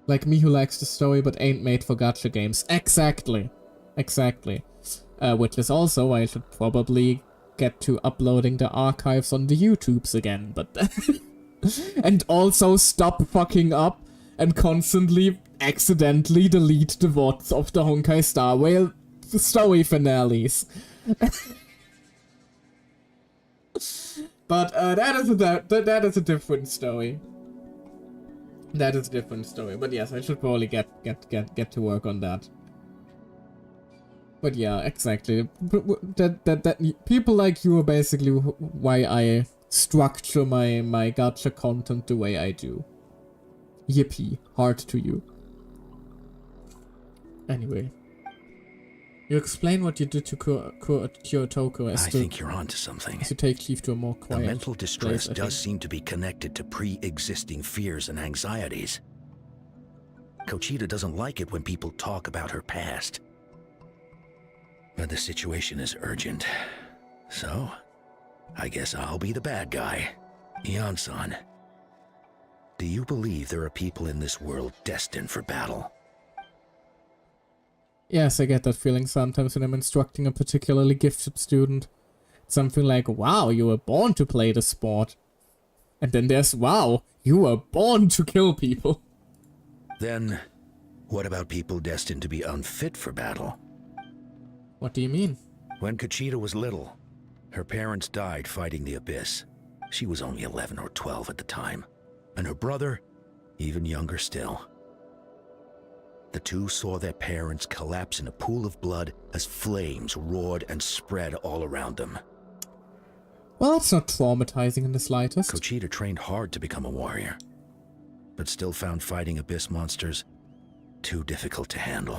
Like me who likes the story but ain't made for gacha games. Exactly. Which is also why I should probably get to uploading the archives on the YouTubes again, but... and also stop fucking up and constantly accidentally delete the VODs of the Honkai Star Rail story finales. But that is a different story. That is a different story. But yes, I should probably get to work on that. But yeah, exactly. That people like you are basically why I structure my gacha content the way I do. Yippee, heart to you. Anyway. You explain what you did to Kyotoku I think you're onto something. as you take Leaf to a more The quiet mental distress place, I does think. seem to be connected to pre-existing fears and anxieties. Kochita doesn't like it when people talk about her past. But the situation is urgent. So, I guess I'll be the bad guy. Ian-san, do you believe there are people in this world destined for battle? Yes, I get that feeling sometimes when I'm instructing a particularly gifted student. Something like, wow, you were born to play the sport. And then there's, wow, you were born to kill people. Then, what about people destined to be unfit for battle? What do you mean? When Kochita was little, her parents died fighting the Abyss. She was only 11 or 12 at the time. And her brother, even younger still. The two saw their parents collapse in a pool of blood as flames roared and spread all around them. Well, that's not traumatizing in the slightest. Kochita trained hard to become a warrior, but still found fighting Abyss monsters too difficult to handle.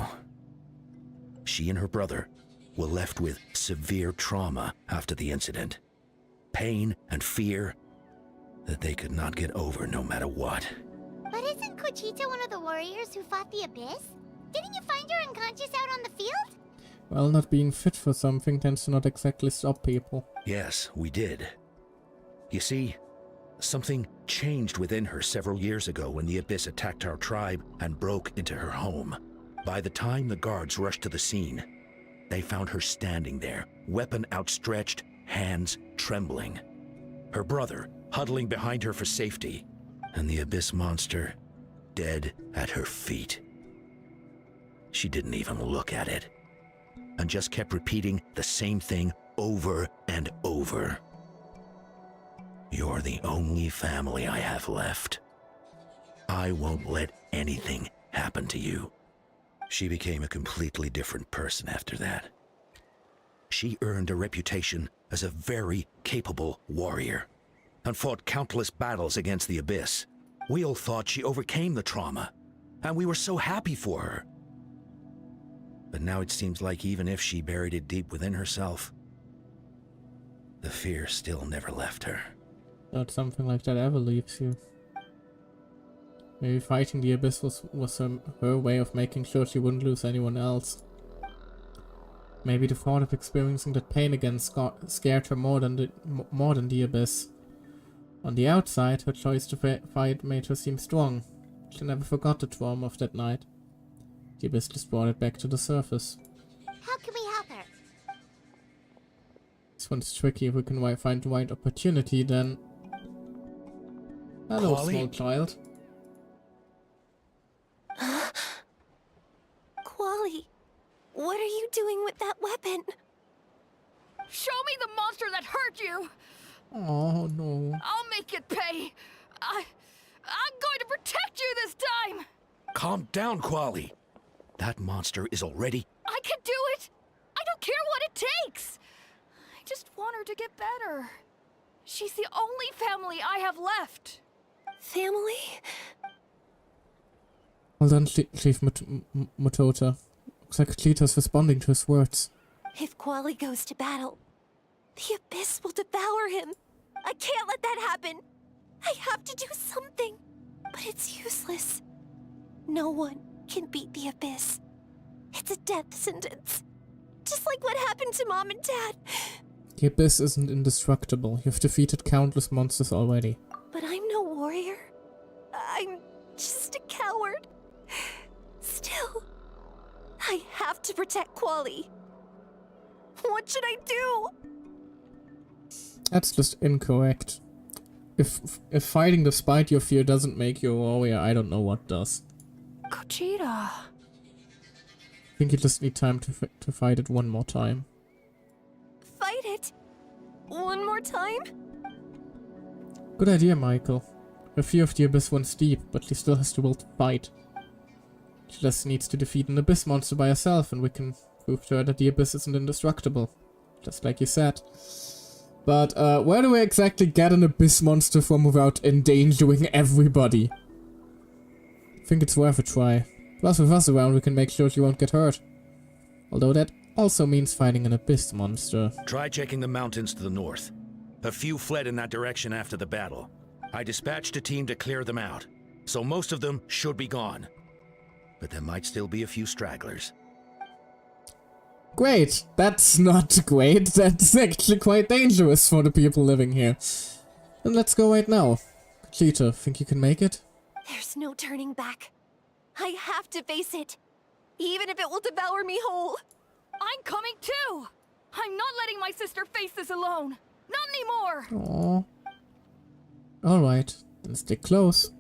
She and her brother were left with severe trauma after the incident. Pain and fear that they could not get over no matter what. But isn't Kochita one of the warriors who fought the Abyss? Didn't you find her unconscious out on the field? Well, not being fit for something tends to not exactly stop people. Yes, we did. You see, something changed within her several years ago when the Abyss attacked our tribe and broke into her home. By the time the guards rushed to the scene, they found her standing there, weapon outstretched, hands trembling. Her brother huddling behind her for safety, and the Abyss monster dead at her feet. She didn't even look at it, and just kept repeating the same thing over and over. You're the only family I have left. I won't let anything happen to you. She became a completely different person after that. She earned a reputation as a very capable warrior, and fought countless battles against the Abyss. We all thought she overcame the trauma, and we were so happy for her. But now it seems like even if she buried it deep within herself, the fear still never left her. Not something like that ever leaves you. Maybe fighting the Abyss was her way of making sure she wouldn't lose anyone else. Maybe the thought of experiencing that pain again scared her more than the Abyss. On the outside, her choice to fight made her seem strong. She never forgot the trauma of that night. The Abyss just brought it back to the surface. How can we help her? This one's tricky. If we can find the right opportunity, then... Hello, Quali? small child. Quali, what are you doing with that weapon? Show me the monster that hurt you! Oh, no. I'll make it pay! I'm going to protect you this time! Calm down, Quali. That monster is already... I can do it! I don't care what it takes! I just want her to get better. She's the only family I have left. Family? Hold on, Chief Motota. Looks like Cleta's responding to his words. If Quali goes to battle, the Abyss will devour him. I can't let that happen. I have to do something. But it's useless. No one can beat the Abyss. It's a death sentence. Just like what happened to Mom and Dad. The Abyss isn't indestructible. You've defeated countless monsters already. But I'm no warrior. I'm just a coward. Still, I have to protect Quali. What should I do? That's just incorrect. If fighting despite your fear doesn't make you a warrior, I don't know what does. Kochita. I think you just need time to fight it one more time. Fight it? One more time? Good idea, Michael. Her fear of the Abyss runs deep, but she still has the will to fight. She just needs to defeat an Abyss monster by herself, and we can prove to her that the Abyss isn't indestructible. Just like you said. But, where do we exactly get an Abyss monster from without endangering everybody? I think it's worth a try. Plus, with us around, we can make sure she won't get hurt. Although that also means fighting an abyss monster. Try checking the mountains to the north. A few fled in that direction after the battle. I dispatched a team to clear them out, so most of them should be gone. But there might still be a few stragglers. Great! That's not great. That's actually quite dangerous for the people living here. Then let's go right now. Cheetah, think you can make it? There's no turning back. I have to face it, even if it will devour me whole. I'm coming too! I'm not letting my sister face this alone! Not anymore! Aww. Alright, then stick close.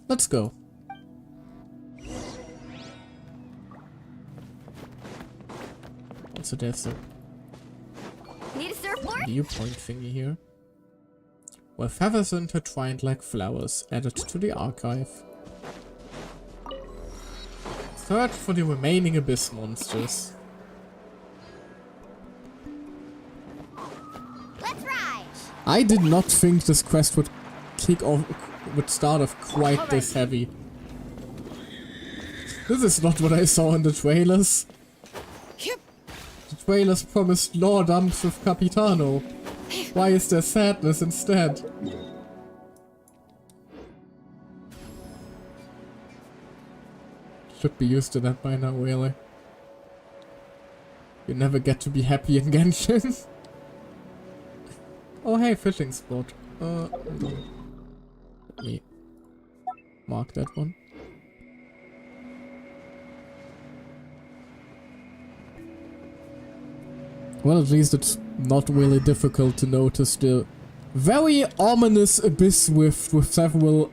Let's go. Also there's a Need a surfboard? viewpoint thingy here. Where feathers intertwined like flowers, added to the archive. Search for the remaining abyss monsters. Let's ride. I did not think this quest would start off quite this heavy. This is not what I saw in the trailers. The trailers promised lore dumps with Capitano. Why is there sadness instead? Should be used to that by now, really. You never get to be happy in Genshin. Oh hey, fishing spot. Hold on. Let me mark that one. Well, at least it's not really difficult to notice the very ominous abyss rift with several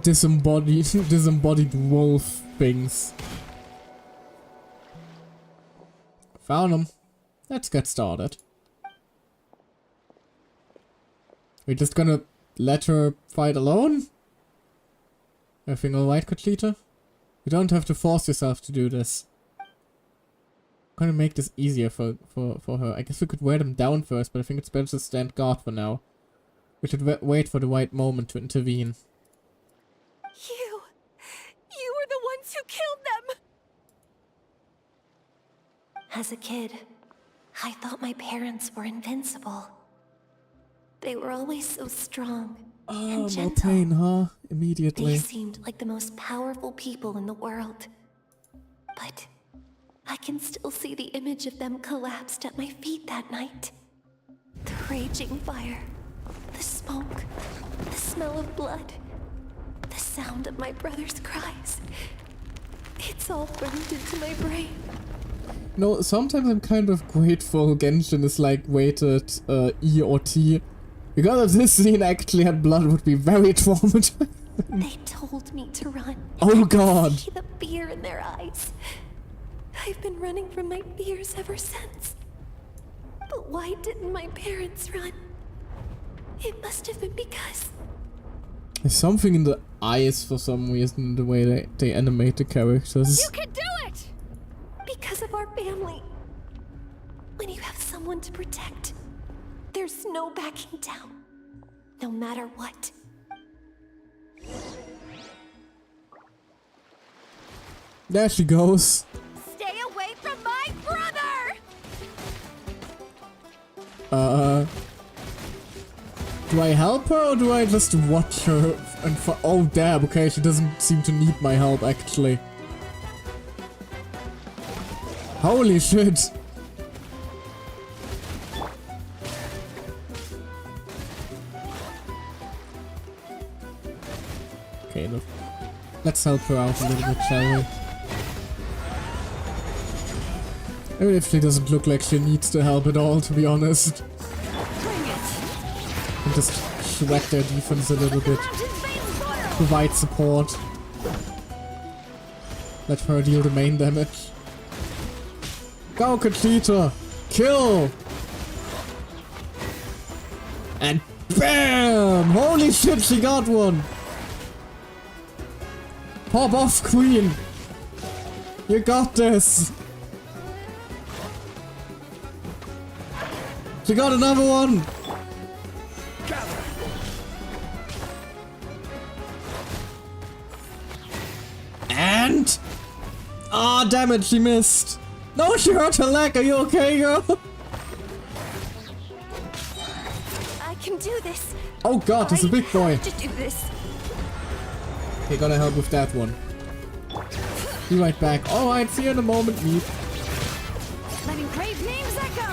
disembodied wolf things. Found them. Let's get started. We're just gonna let her fight alone? Everything alright, Conchita? You don't have to force yourself to do this. I'm gonna make this easier for her. I guess we could wear them down first, but I think it's better to stand guard for now. We should wait for the right moment to intervene. You were the ones who killed them! As a kid, I thought my parents were invincible. They were always so strong and Oh, gentle. no pain, huh? They Immediately. seemed like the most powerful people in the world. But I can still see the image of them collapsed at my feet that night. The raging fire, the smoke, the smell of blood, the sound of my brother's cries. It's all burned into my brain. No, sometimes I'm kind of grateful Genshin is like weighted E or T. Because if this scene actually had blood, it would be very traumatizing. They told me to run. Oh god. See the fear in their eyes. I've been running from my fears ever since. But why didn't my parents run? It must have been because There's something in the eyes for some reason, the way they animate the characters. You can do it! because of our family. When you have someone to protect, there's no backing down, no matter what. There she goes. Stay away from my brother! Do I help her or do I just watch her and oh damn, okay, she doesn't seem to need my help actually. Holy shit. Okay, look. Let's help her out a little bit, shall we? Even if she doesn't look like she needs the help at all, to be honest. And just sweat their defense a little bit. Provide support. Let her deal the main damage. Go, Conchita! Kill! And BAM! Holy shit, she got one! Pop off, Queen! You got this! She got another one! And... Ah, damn it, she missed! No, she hurt her leg. Are you okay, girl? I can do this. Oh god, there's a big boy. I have to do this. Okay, gotta help with that one. Be right back. Alright, see you in a moment, meet. Letting brave names echo.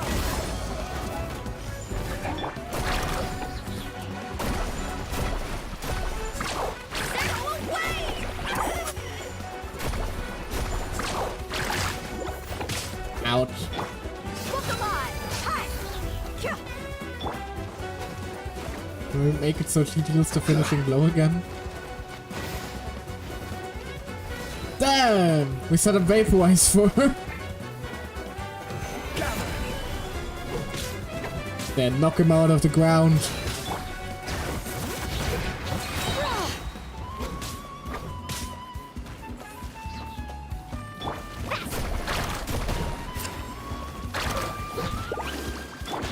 Settle away! Ouch. Pokemon! Hi! Yeah. Can we make it so she deals the finishing blow again? Damn! We set a vaporize for her. Then knock him out of the ground.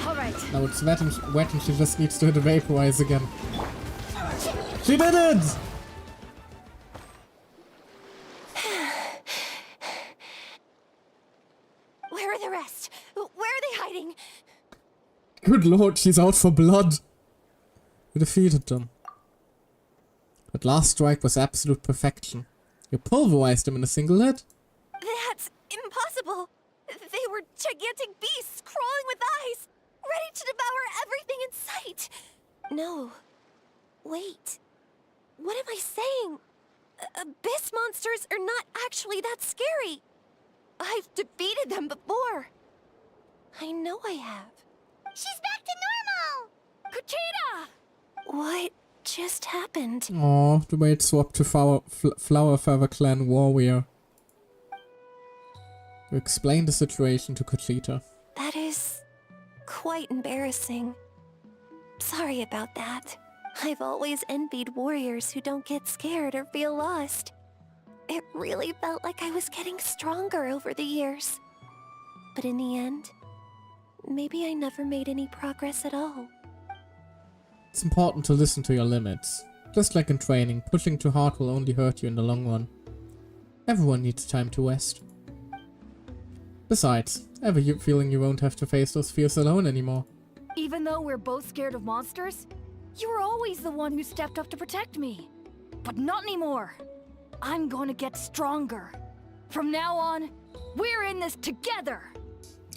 Alright. Now it's wet and she just needs to hit a vaporize again. She did it! Where are the rest? Where are they hiding? Good lord, she's out for blood. You defeated them. That last strike was absolute perfection. You pulverized them in a single hit. That's impossible. They were gigantic beasts crawling with eyes, ready to devour everything in sight. No. Wait. What am I saying? Abyss monsters are not actually that scary. I've defeated them before. I know I have. She's back to normal! Kuchita! What just happened? Oh, the way it swapped to Flower Feather Clan Warrior. You explain the situation to Kuchita. That is quite embarrassing. Sorry about that. I've always envied warriors who don't get scared or feel lost. It really felt like I was getting stronger over the years. But in the end, maybe I never made any progress at all. It's important to listen to your limits. Just like in training, pushing too hard will only hurt you in the long run. Everyone needs time to rest. Besides, ever feeling you won't have to face those fears alone anymore. Even though we're both scared of monsters, you were always the one who stepped up to protect me. But not anymore. I'm gonna get stronger. From now on, we're in this together.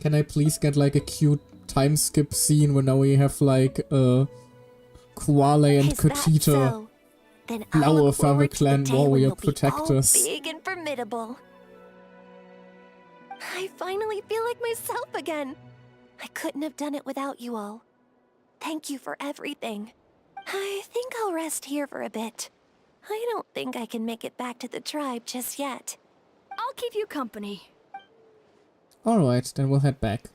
Can I please get like a cute time skip scene where now we have like Koale and Is that Kuchita, so? Then I Flower look Feather forward to the Clan day when Warrior you'll be protect all us. big and formidable. I finally feel like myself again. I couldn't have done it without you all. Thank you for everything. I think I'll rest here for a bit. I don't think I can make it back to the tribe just yet. I'll keep you company. Alright, then we'll head back.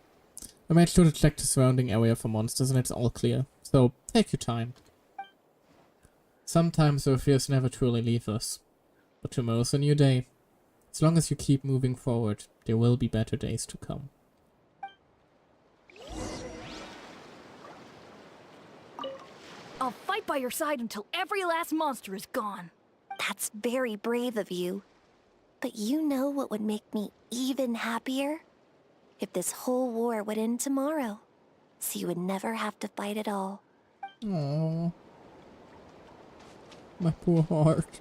I made sure to check the surrounding area for monsters and it's all clear, so take your time. Sometimes our fears never truly leave us, but tomorrow's a new day. As long as you keep moving forward, there will be better days to come. I'll fight by your side until every last monster is gone. That's very brave of you. But you know what would make me even happier? If this whole war would end tomorrow, so you would never have to fight at all. Aww. My poor heart.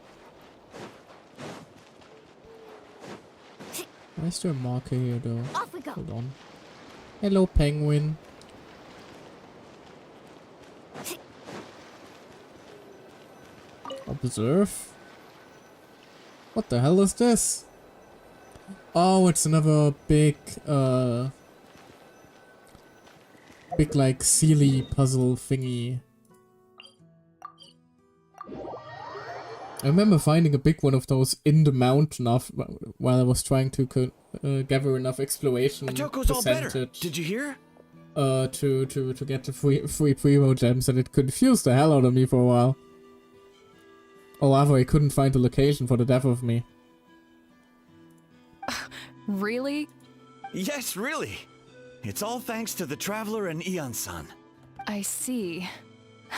Where's there a marker here though? Off we go. Hold on. Hello, penguin. Observe? What the hell is this? Oh, it's another big like Sealy puzzle thingy. I remember finding a big one of those in the mountain while I was trying to gather enough exploration percentage. Did you hear? To get the free primo gems, and it confused the hell out of me for a while. Oh, I couldn't find the location for the death of me. Really? Yes, really. It's all thanks to the Traveler and Eon-san. I see.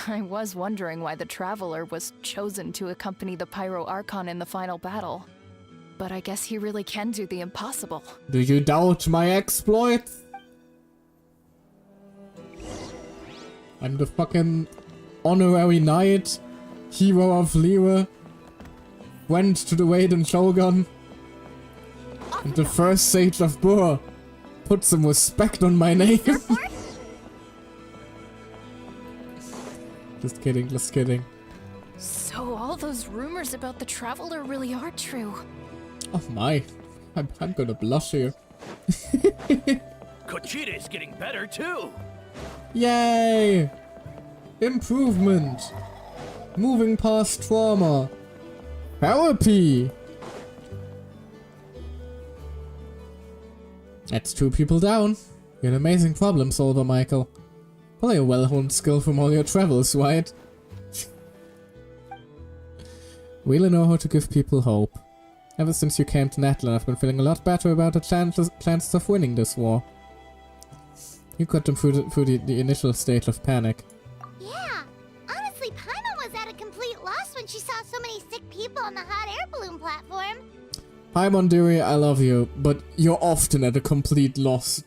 I was wondering why the Traveler was chosen to accompany the Pyro Archon in the final battle. but I guess he really can do the impossible. Do you doubt my exploits? I'm the fucking honorary knight, hero of Lyra, went to the Waiden Shogun, and the first sage of Bur. Put some respect on my name. Just kidding, just kidding. So all those rumors about the Traveler really are true. Oh my, I'm gonna blush here. Kochita is getting better too. Yay! Improvement! Moving past trauma. Therapy! That's 2 people down. You're an amazing problem solver, Michael. Probably a well-honed skill from all your travels, right? Really know how to give people hope. Ever since you came to Natlan, I've been feeling a lot better about the chances of winning this war. You got them through the initial stage of panic. Yeah, honestly, Paimon was at a complete loss when she saw so many sick people on the hot air balloon platform. Paimon, dearie, I love you, but you're often at a complete loss.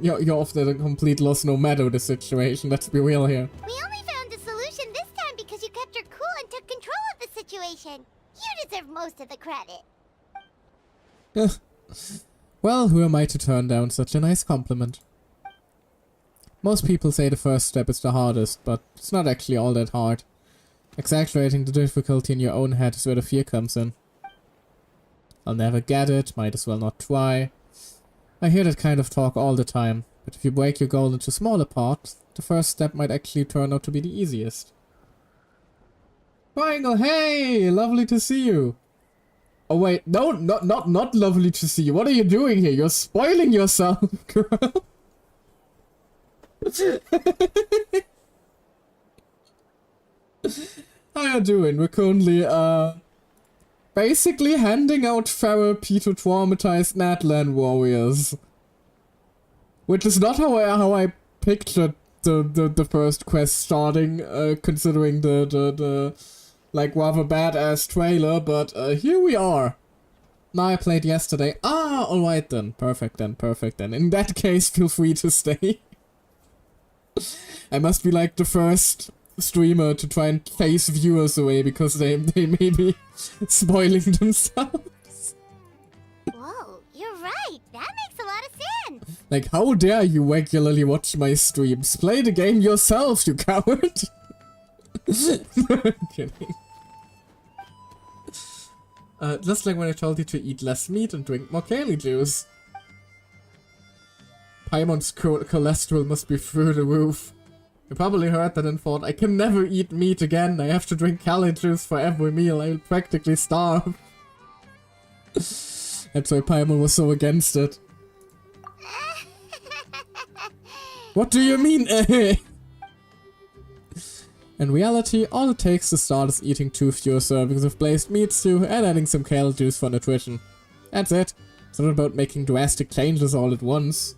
you're often at a complete loss no matter the situation, let's be real here. We only found a solution this time because you kept your cool and took control of the situation. You deserve most of the credit. Well, who am I to turn down such a nice compliment? Most people say the first step is the hardest, but it's not actually all that hard. Exaggerating the difficulty in your own head is where the fear comes in. I'll never get it, might as well not try. I hear that kind of talk all the time, but if you break your goal into smaller parts, the first step might actually turn out to be the easiest. Triangle, hey! Lovely to see you! Oh wait, no, not lovely to see you. What are you doing here? You're spoiling yourself, girl. How you doing? We're currently, basically handing out therapy to traumatized Natlan warriors. Which is not how I pictured the first quest starting, considering the like rather badass trailer, but here we are. Now I played yesterday. Ah, alright then. Perfect then, perfect then. In that case, feel free to stay. I must be like the first streamer to try and chase viewers away because they may be spoiling themselves. Whoa, you're right. That makes a lot of sense. Like, how dare you regularly watch my streams? Play the game yourself, you coward! I'm kidding. Just like when I told you to eat less meat and drink more kale juice. Paimon's cholesterol must be through the roof. You probably heard that and thought, I can never eat meat again, I have to drink kale juice for every meal, I'll practically starve. That's why Paimon was so against it. What do you mean, eh? In reality, all it takes to start is eating 2 fewer servings of glazed meat stew and adding some kale juice for nutrition. That's it. It's not about making drastic changes all at once.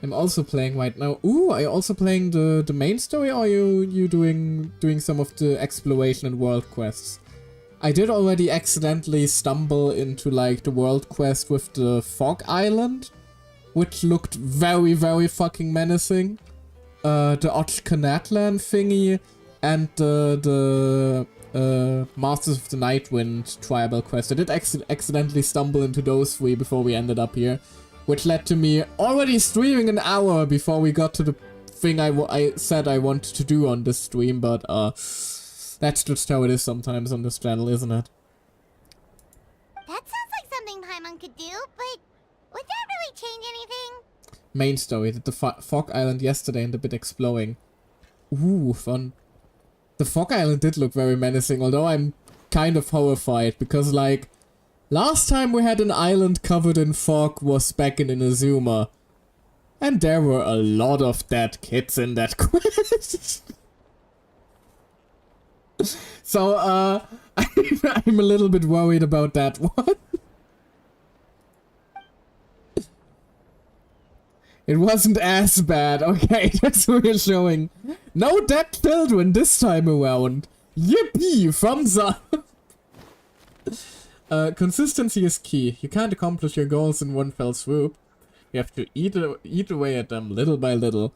I'm also playing right now. Ooh, are you also playing the main story, or are you doing some of the exploration and world quests? I did already accidentally stumble into like the world quest with the Fog Island, which looked very, very fucking menacing. The Natlan thingy, and the Masters of the Nightwind tribal quest. I did accidentally stumble into those 3 before we ended up here, which led to me already streaming an hour before we got to the thing I said I wanted to do on this stream, but that's just how it is sometimes on this channel, isn't it? That sounds like something Paimon could do, but would that really change anything? Main story, did the Fog Island yesterday and a bit exploring. Ooh, fun. The Fog Island did look very menacing, although I'm kind of horrified, because like, last time we had an island covered in fog was back in Inazuma. And there were a lot of dead kids in that quest. So, I'm a little bit worried about that one. It wasn't as bad. Okay, that's reassuring. No dead children this time around. Yippee! Thumbs up! Consistency is key. You can't accomplish your goals in one fell swoop. You have to eat away at them little by little.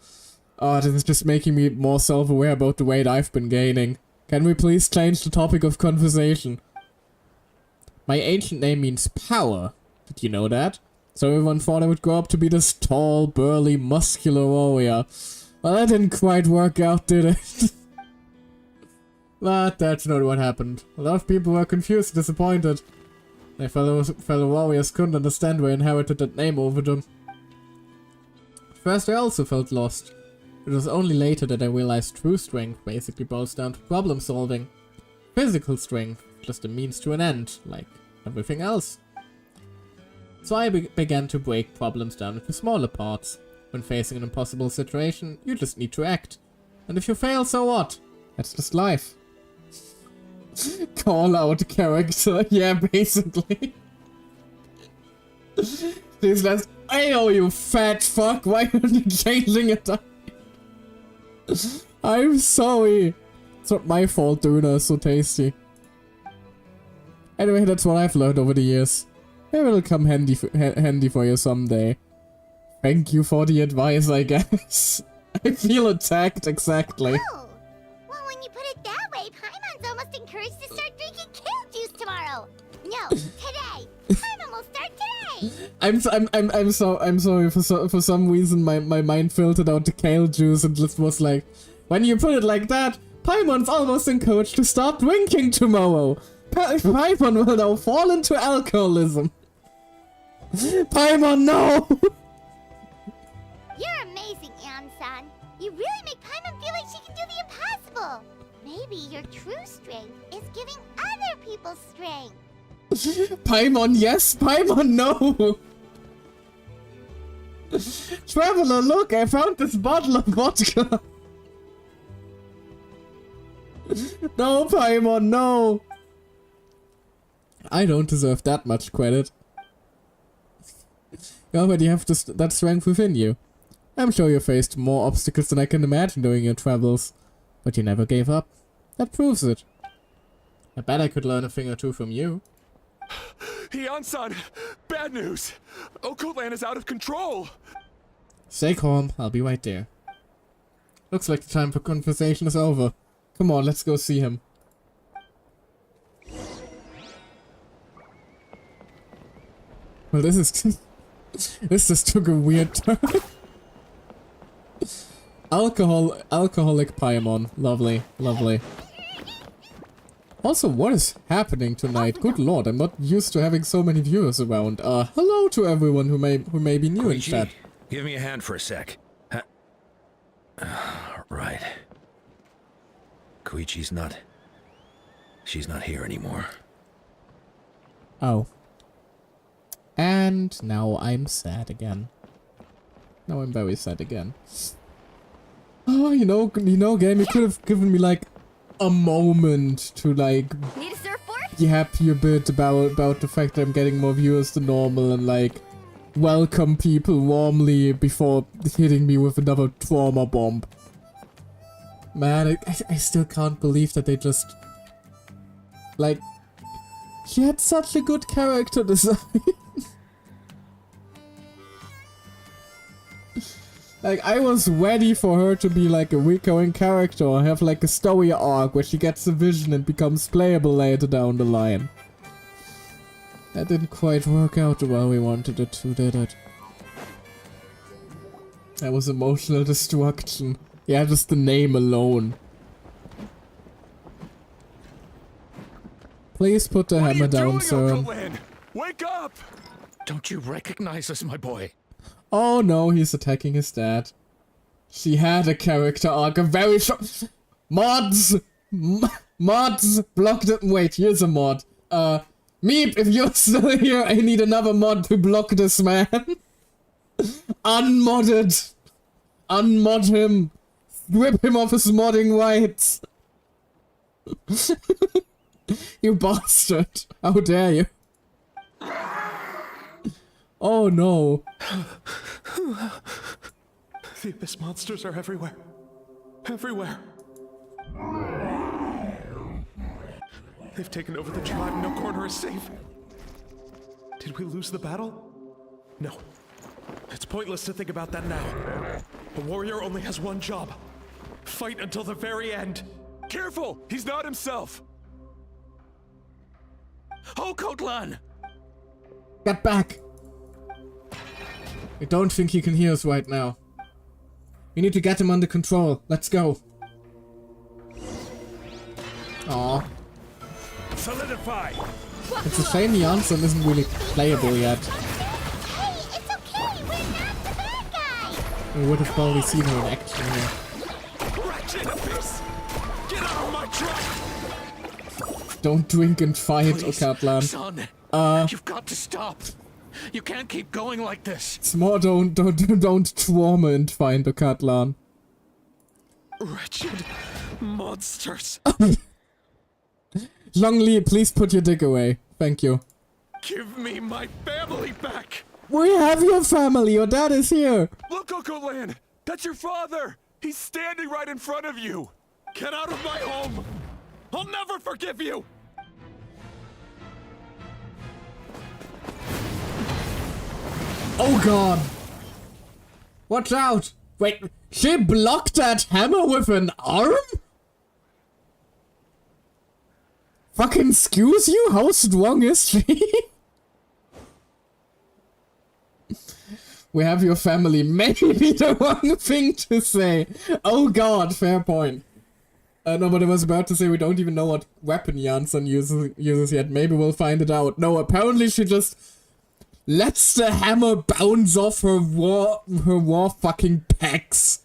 Oh, this is just making me more self-aware about the weight I've been gaining. Can we please change the topic of conversation? My ancient name means power. Did you know that? So everyone thought I would grow up to be this tall, burly, muscular warrior. Well, that didn't quite work out, did it? But that's not what happened. A lot of people were confused and disappointed. My fellow warriors couldn't understand why I inherited that name over them. At first I also felt lost. It was only later that I realized true strength basically boils down to problem solving. Physical strength, just a means to an end, like everything else. So I began to break problems down into smaller parts. When facing an impossible situation, you just need to act. And if you fail, so what? That's just life. Call out character, yeah, basically. She's like, "Ayo, you fat fuck, why aren't you changing it up?" I'm sorry. It's not my fault Duna is so tasty. Anyway, that's what I've learned over the years. Maybe it'll come handy for you someday. Thank you for the advice, I guess. I feel attacked, exactly. Oh, well, when you put it that way, Paimon's almost encouraged to start drinking kale juice tomorrow. No, today. Paimon will start today. I'm sorry. For some reason, my mind filtered out the kale juice and just was like, when you put it like that, Paimon's almost encouraged to start drinking tomorrow. Paimon will now fall into alcoholism. Paimon, no! You're amazing, Eon-san. You really make Paimon feel like she can do the impossible. Maybe your true strength is giving other people strength. Paimon, yes. Paimon, no. Traveler, look, I found this bottle of vodka. No, Paimon, no. I don't deserve that much credit. You already have that strength within you. I'm sure you faced more obstacles than I can imagine during your travels. But you never gave up. That proves it. I bet I could learn a thing or two from you. Eon-san, bad news. Occult Land is out of control. Stay calm, I'll be right there. Looks like the time for conversation is over. Come on, let's go see him. Well, this is... this just took a weird turn. Alcoholic Paimon. Lovely, lovely. Also, what is happening tonight? Good lord, I'm not used to having so many viewers around. Hello to everyone who may be new in chat. Give me a hand for a sec. Right. Koichi's not... she's not here anymore. Oh. And now I'm sad again. Now I'm very sad again. Oh, you know, game, you could have given me like a moment to like Need a surfboard? be happy a bit about the fact that I'm getting more viewers than normal and like welcome people warmly before hitting me with another trauma bomb. Man, I still can't believe that they just like she had such a good character design. Like, I was ready for her to be like a recurring character or have like a story arc where she gets a vision and becomes playable later down the line. That didn't quite work out the way we wanted it to, did it? That was emotional destruction. Yeah, just the name alone. Please put the hammer down, sir. Wake up! Don't you recognize us, my boy? Oh no, he's attacking his dad. She had a character arc, a very short... Mods! Mods! Block the... Wait, here's a mod. Meep, if you're still here, I need another mod to block this man. Unmodded! Unmod him! Strip him of his modding rights! You bastard! How dare you! Oh no. The Abyss monsters are everywhere. Everywhere. They've taken over the tribe. No corner is safe. Did we lose the battle? No. It's pointless to think about that now. A warrior only has one job. Fight until the very end. Careful! He's not himself! Oh, Kotlan! Get back! I don't think he can hear us right now. We need to get him under control. Let's go. Aw. Solidify! It's a shame Janssen isn't really playable yet. Hey, it's okay. We're not the bad guys. We would have probably seen her in action here. Wretched abyss! Get out of my truck! Don't drink and fight, Please, Okatlan. son, you've got to stop. You can't keep going like this. It's more don't trauma and find Okatlan. Wretched monsters! Longli, please put your dick away. Thank you. Give me my family back! We have your family. Your dad is here. Look, Uncle Lan! That's your father! He's standing right in front of you! Get out of my home! I'll never forgive you! Oh god. Watch out. Wait, she blocked that hammer with an arm? Fucking excuse you? How strong is she? We have your family. Maybe the wrong thing to say. Oh god, fair point. No, but I was about to say we don't even know what weapon Janssen uses yet. Maybe we'll find it out. No, apparently she just lets the hammer bounce off her war fucking pecs.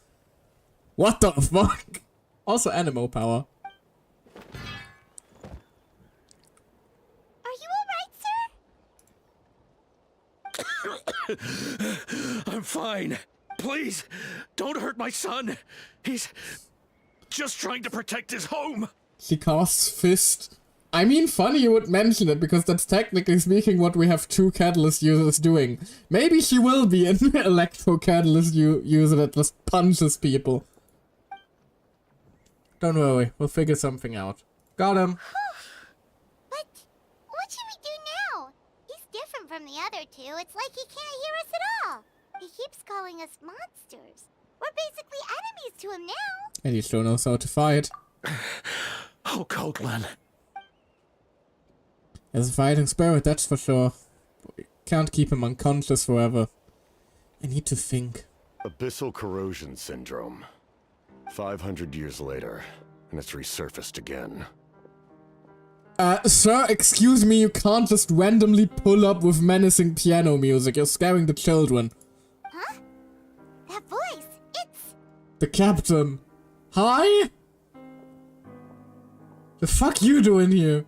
What the fuck? Also animal power. Are you alright, sir? I'm fine. Please, don't hurt my son. He's just trying to protect his home. She casts Fist. I mean, funny you would mention it, because that's technically speaking what we have two Catalyst users doing. Maybe she will be an Electro-Catalyst user that just punches people. Don't worry, we'll figure something out. Got him. But what should we do now? He's different from the other two. It's like he can't hear us at all. He keeps calling us monsters. We're basically enemies to him now. And he sure knows how to fight. Oh, Kotlan. As a fighting spirit, that's for sure. But we can't keep him unconscious forever. I need to think. Abyssal corrosion syndrome. 500 years later, and it's resurfaced again. Sir, excuse me, you can't just randomly pull up with menacing piano music. You're scaring the children. Huh? That voice, it's... The captain. Hi? The fuck you doing here?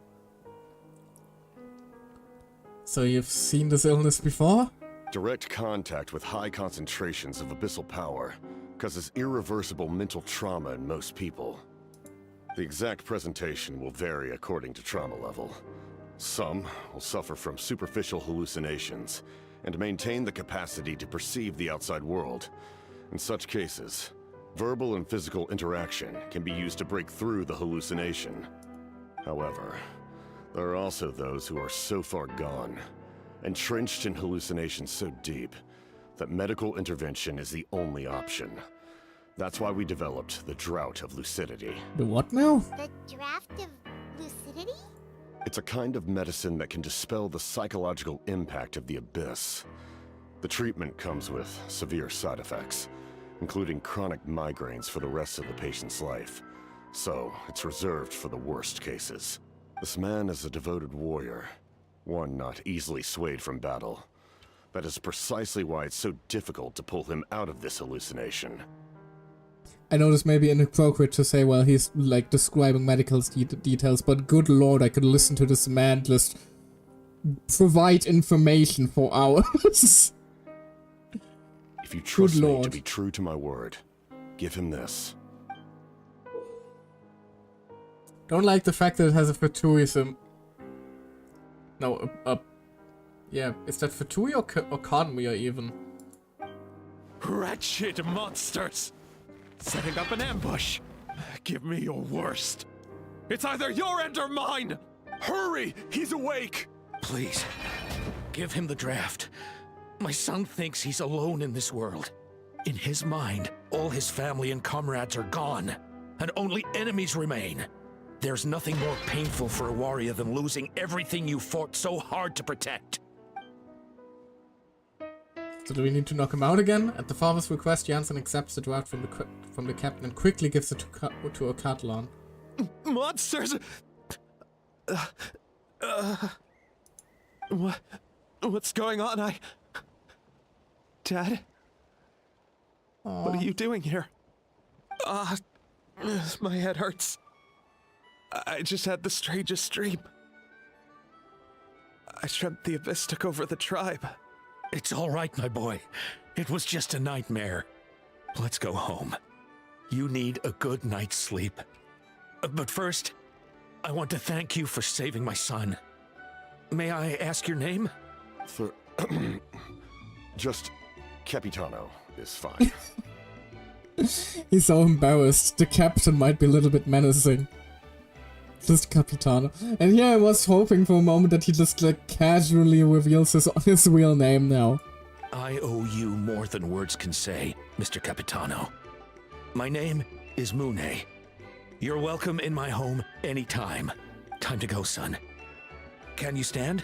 So you've seen this illness before? Direct contact with high concentrations of abyssal power causes irreversible mental trauma in most people. The exact presentation will vary according to trauma level. Some will suffer from superficial hallucinations and maintain the capacity to perceive the outside world. In such cases, verbal and physical interaction can be used to break through the hallucination. However, there are also those who are so far gone, entrenched in hallucinations so deep, that medical intervention is the only option. That's why we developed the Drought of Lucidity. The what now? The draft of lucidity? It's a kind of medicine that can dispel the psychological impact of the abyss. The treatment comes with severe side effects, including chronic migraines for the rest of the patient's life. So, it's reserved for the worst cases. This man is a devoted warrior, one not easily swayed from battle. That is precisely why it's so difficult to pull him out of this hallucination. I know this may be inappropriate to say while he's, like, describing medical details, but good lord, I could listen to this man just provide information for hours. If you trust me to be true to my word, give him this. Don't like the fact that it has a Fatui No, yeah, is that Fatui or Conmere even? Wretched monsters! Setting up an ambush! Give me your worst! It's either your end or mine! Hurry! He's awake! Please, Give him the draft. My son thinks he's alone in this world. In his mind, all his family and comrades are gone, and only enemies remain. There's nothing more painful for a warrior than losing everything you fought so hard to protect. So do we need to knock him out again? At the father's request, Jansen accepts the draft from the captain and quickly gives it to a Catalan. Monsters! What's going on? Dad? Aww. What are you doing here? My head hurts. I just had the strangest dream. I dreamt the Abyss took over the tribe. It's all right, my boy. It was just a nightmare. Let's go home. You need a good night's sleep. But first, I want to thank you for saving my son. May I ask your name? Just Capitano is fine. He's so embarrassed. The captain might be a little bit menacing. Just Capitano. And here I was hoping for a moment that he just like casually reveals his real name now. I owe you more than words can say, Mr. Capitano. My name is Mune. You're welcome in my home anytime. Time to go, son. Can you stand?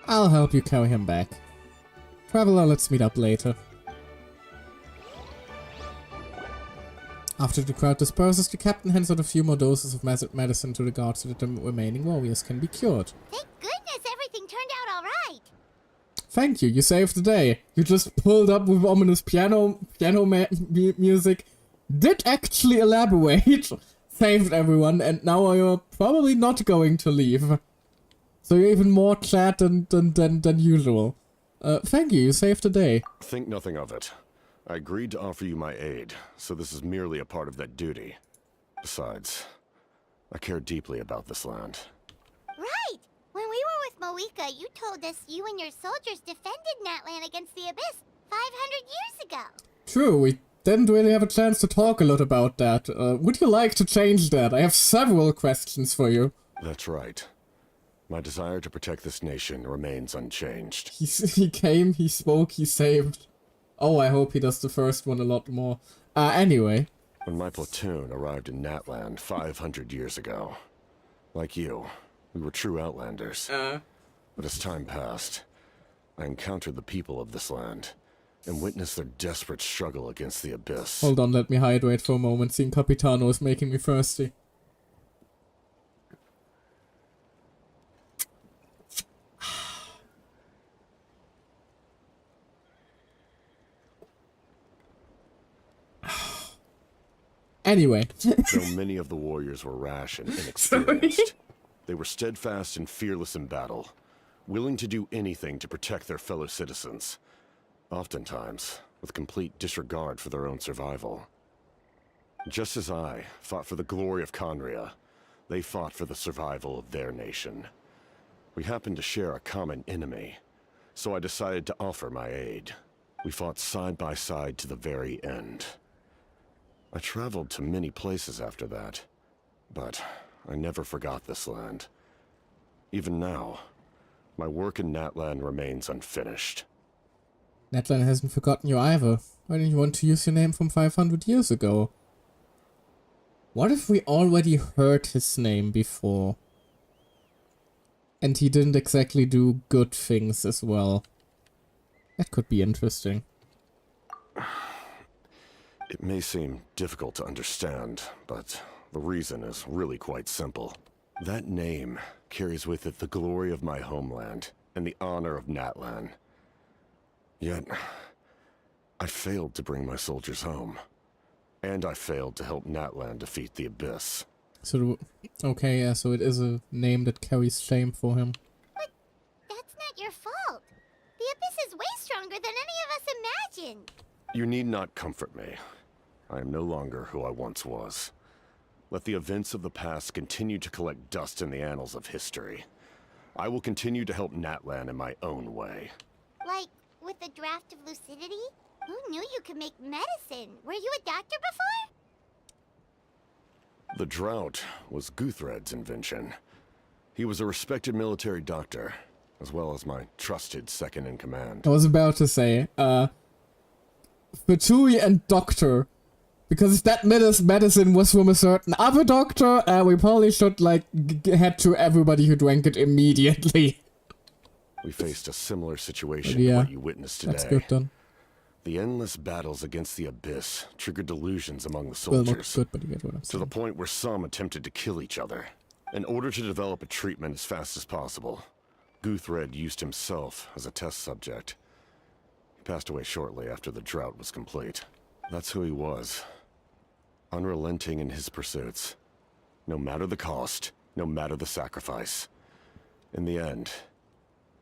I'll help you carry him back. Traveler, let's meet up later. After the crowd disperses, the captain hands out a few more doses of medicine to the guards so that the remaining warriors can be cured. Thank goodness everything turned out all right. Thank you, you saved the day. You just pulled up with ominous piano music, did actually elaborate, saved everyone, and now you're probably not going to leave. So you're even more glad than usual. Thank you saved the day. Think nothing of it. I agreed to offer you my aid, so this is merely a part of that duty. Besides, I care deeply about this land. Right! When we were with Moika, you told us you and your soldiers defended Natlan against the Abyss 500 years ago. True, we didn't really have a chance to talk a lot about that. Would you like to change that? I have several questions for you. That's right. My desire to protect this nation remains unchanged. He came, he spoke, he saved. Oh, I hope he does the first one a lot more. Anyway. When my platoon arrived in Natland 500 years ago, like you, we were true outlanders. But as time passed, I encountered the people of this land and witnessed their desperate struggle against the Abyss. Hold on, let me hydrate for a moment. Seeing Capitano is making me thirsty. Anyway. Though many of the warriors were rash and inexperienced, they were steadfast and fearless in battle, willing to do anything to protect their fellow citizens, oftentimes with complete disregard for their own survival. Just as I fought for the glory of Conria, they fought for the survival of their nation. We happened to share a common enemy, so I decided to offer my aid. We fought side by side to the very end. I traveled to many places after that, but I never forgot this land. Even now, my work in Natlan remains unfinished. Natlan hasn't forgotten you either. Why didn't you want to use your name from 500 years ago? What if we already heard his name before? And he didn't exactly do good things as well. That could be interesting. It may seem difficult to understand, but the reason is really quite simple. That name carries with it the glory of my homeland and the honor of Natlan. Yet, I failed to bring my soldiers home. And I failed to help Natlan defeat the Abyss. So, okay, yeah, so it is a name that carries shame for him. But that's not your fault. The Abyss is way stronger than any of us imagined. You need not comfort me. I am no longer who I once was. Let the events of the past continue to collect dust in the annals of history. I will continue to help Natlan in my own way. Like, with the draft of lucidity? Who knew you could make medicine? Were you a doctor before? The drought was Guthred's invention. He was a respected military doctor, as well as my trusted second-in-command. I was about to say, Fatui and doctor. Because if that medicine was from a certain other doctor, we probably should, like, head to everybody who drank it immediately. We faced a similar situation Yeah, to what you witnessed today. That's good then. The endless battles against the Abyss triggered delusions among the Well, soldiers, not good, but you get what I'm to the saying. point where some attempted to kill each other. In order to develop a treatment as fast as possible, Guthred used himself as a test subject. He passed away shortly after the drought was complete. That's who he was. Unrelenting in his pursuits. No matter the cost, no matter the sacrifice. In the end,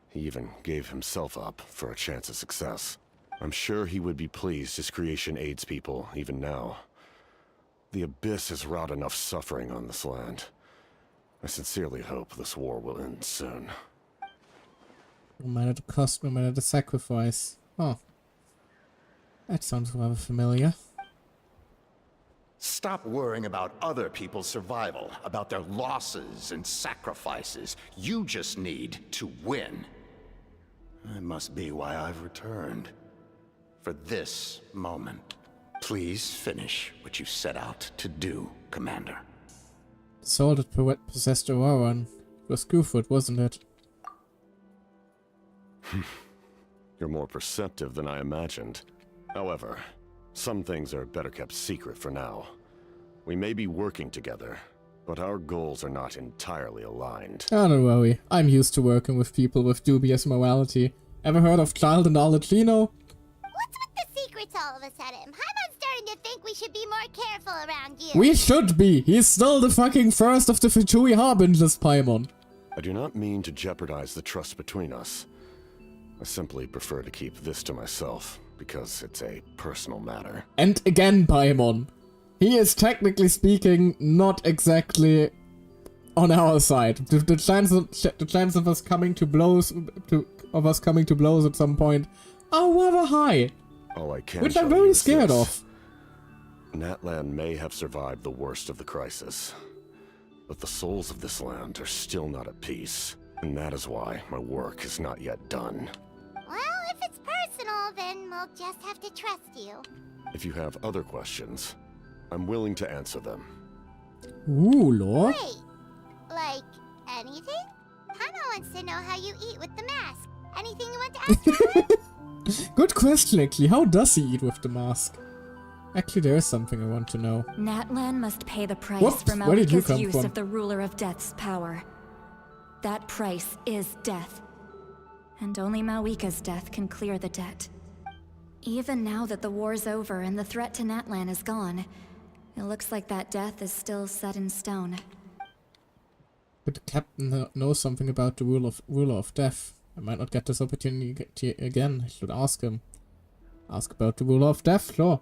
he even gave himself up for a chance at success. I'm sure he would be pleased his creation aids people, even now. The Abyss has wrought enough suffering on this land. I sincerely hope this war will end soon. No matter the cost, no matter the sacrifice. Oh. That sounds rather familiar. Stop worrying about other people's survival, about their losses and sacrifices. You just need to win. That must be why I've returned. For this moment. Please finish what you set out to do, Commander. The soul that possessed Auroran. It was Guthred, wasn't it? You're more perceptive than I imagined. However, some things are better kept secret for now. We may be working together, but our goals are not entirely aligned. Oh, don't worry. I'm used to working with people with dubious morality. Ever heard of Child and Knowledge-Lino? What's with the secrets all of a sudden? Paimon's starting to think we should be more careful around you. We should be! He's still the fucking first of the Fatui Harbingers, Paimon. I do not mean to jeopardize the trust between us. I simply prefer to keep this to myself, because it's a personal matter. And again, Paimon. He is technically speaking not exactly on our side. The chance of us coming to blows at some point are rather high. All I can Which tell I'm you very is scared this. of. Natlan may have survived the worst of the crisis, but the souls of this land are still not at peace, and that is why my work is not yet done. Well, if it's personal, then we'll just have to trust you. If you have other questions, I'm willing to answer them. Ooh, lore. Wait, like anything? Paimon wants to know how you eat with the mask. Anything you want to ask her? Good question, actually. How does he eat with the mask? Actually, there is something I want to know. Natlan must pay the price Whoops, for where did you Malika's come use from? of the Ruler of Death's power. That price is death. And only Malika's death can clear the debt. Even now that the war's over and the threat to Natlan is gone, it looks like that death is still set in stone. But the captain knows something about the ruler of death. I might not get this opportunity again. I should ask him. Ask about the ruler of death, sure.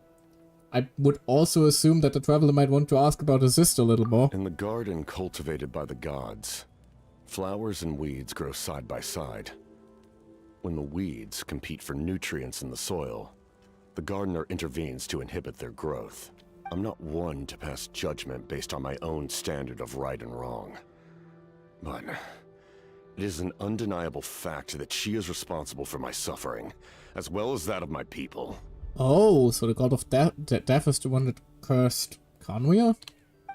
I would also assume that the traveler might want to ask about his sister a little more. In the garden cultivated by the gods, flowers and weeds grow side by side. When the weeds compete for nutrients in the soil, the gardener intervenes to inhibit their growth. I'm not one to pass judgment based on my own standard of right and wrong. But it is an undeniable fact that she is responsible for my suffering, as well as that of my people. Oh, so the god of death is the one that cursed Conwea?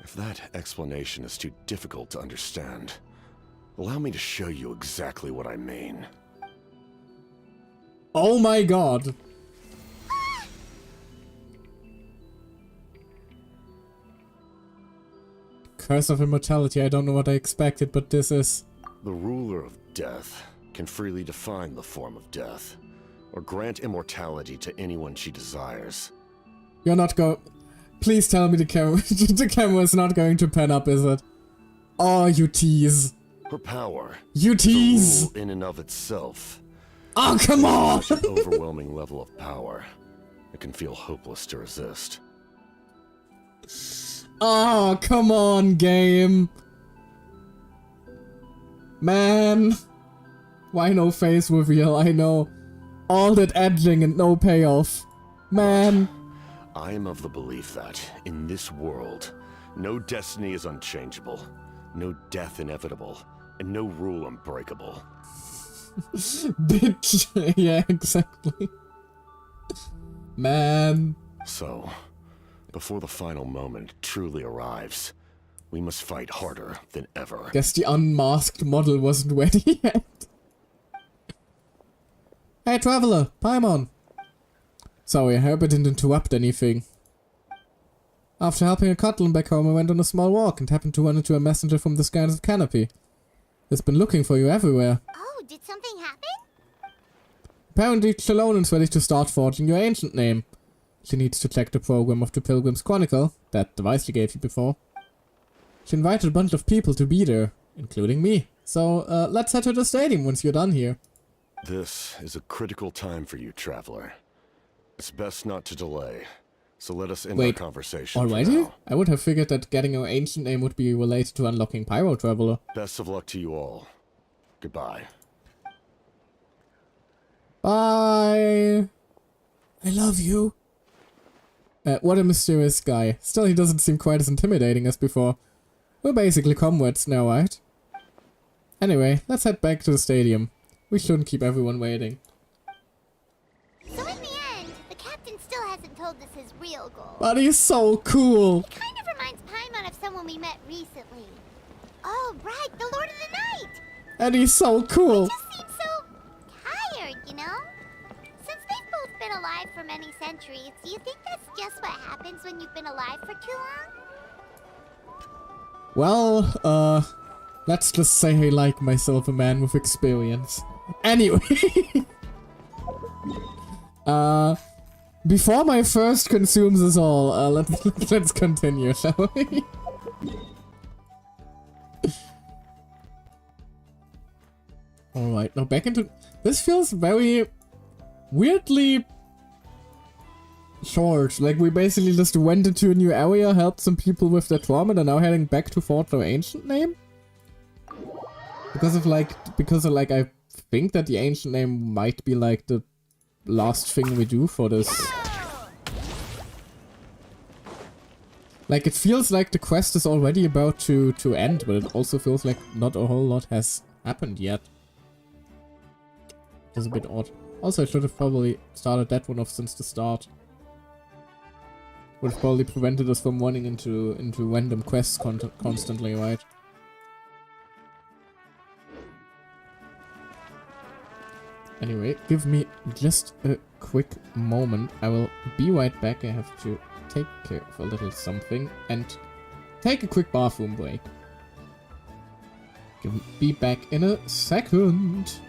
If that explanation is too difficult to understand, allow me to show you exactly what I mean. Oh my god. Curse of immortality, I don't know what I expected, but this is... The ruler of death can freely define the form of death, or grant immortality to anyone she desires. You're not Please tell me the camera is not going to pan up, is it? Oh, you tease. Her power, You tease. the rule in and of itself, Oh, come on! such an overwhelming level of power, it can feel hopeless to resist. Oh, come on, game. Man. Why no face reveal? I know. All that edging and no payoff. Man. I am of the belief that, in this world, No destiny is unchangeable, no death inevitable, and no rule unbreakable. Bitch. Yeah, exactly. Man. So, before the final moment truly arrives, we must fight harder than ever. Guess the unmasked model wasn't ready yet. Hey, Traveler, Paimon. Sorry, I hope I didn't interrupt anything. After helping a Cutlan back home, I went on a small walk and happened to run into a messenger from the skies of Canopy. He's been looking for you everywhere. Oh, did something happen? Apparently, Chalonen's ready to start forging your ancient name. She needs to check the program of the Pilgrim's Chronicle, that device she gave you before. She invited a bunch of people to be there, including me. So, let's head to the stadium once you're done here. This is a critical time for you, Traveler. It's best not to delay, so let us end our conversation for already? now. I would have figured that getting your ancient name would be related to unlocking Pyro Traveler. Best of luck to you all. Goodbye. Bye! I love you. What a mysterious guy. Still, he doesn't seem quite as intimidating as before. We're basically comrades now, right? Anyway, let's head back to the stadium. We shouldn't keep everyone waiting. So in the end, the captain still hasn't told us his real goal. But he's so cool! He kind of reminds Paimon of someone we met recently. Oh, right, the Lord of the Night! And he's so cool! He just seems so tired, you know? Since they've both been alive for many centuries, do you think that's just what happens when you've been alive for too long? Well, let's just say I like myself a man with experience. Anyway, before my first consumes us all, let's continue, shall we? Alright, now back into... This feels very weirdly short. Like, we basically just went into a new area, helped some people with their trauma, and are now heading back to forge our ancient name? Because of like, I think that the ancient name might be like the last thing we do for this. Like, it feels like the quest is already about to end, but it also feels like not a whole lot has happened yet. It's a bit odd. Also, I should have probably started that one off since the start. Would have probably prevented us from running into random quests constantly, right? Anyway, give me just a quick moment. I will be right back. I have to take care of a little something and take a quick bathroom break. Be back in a second.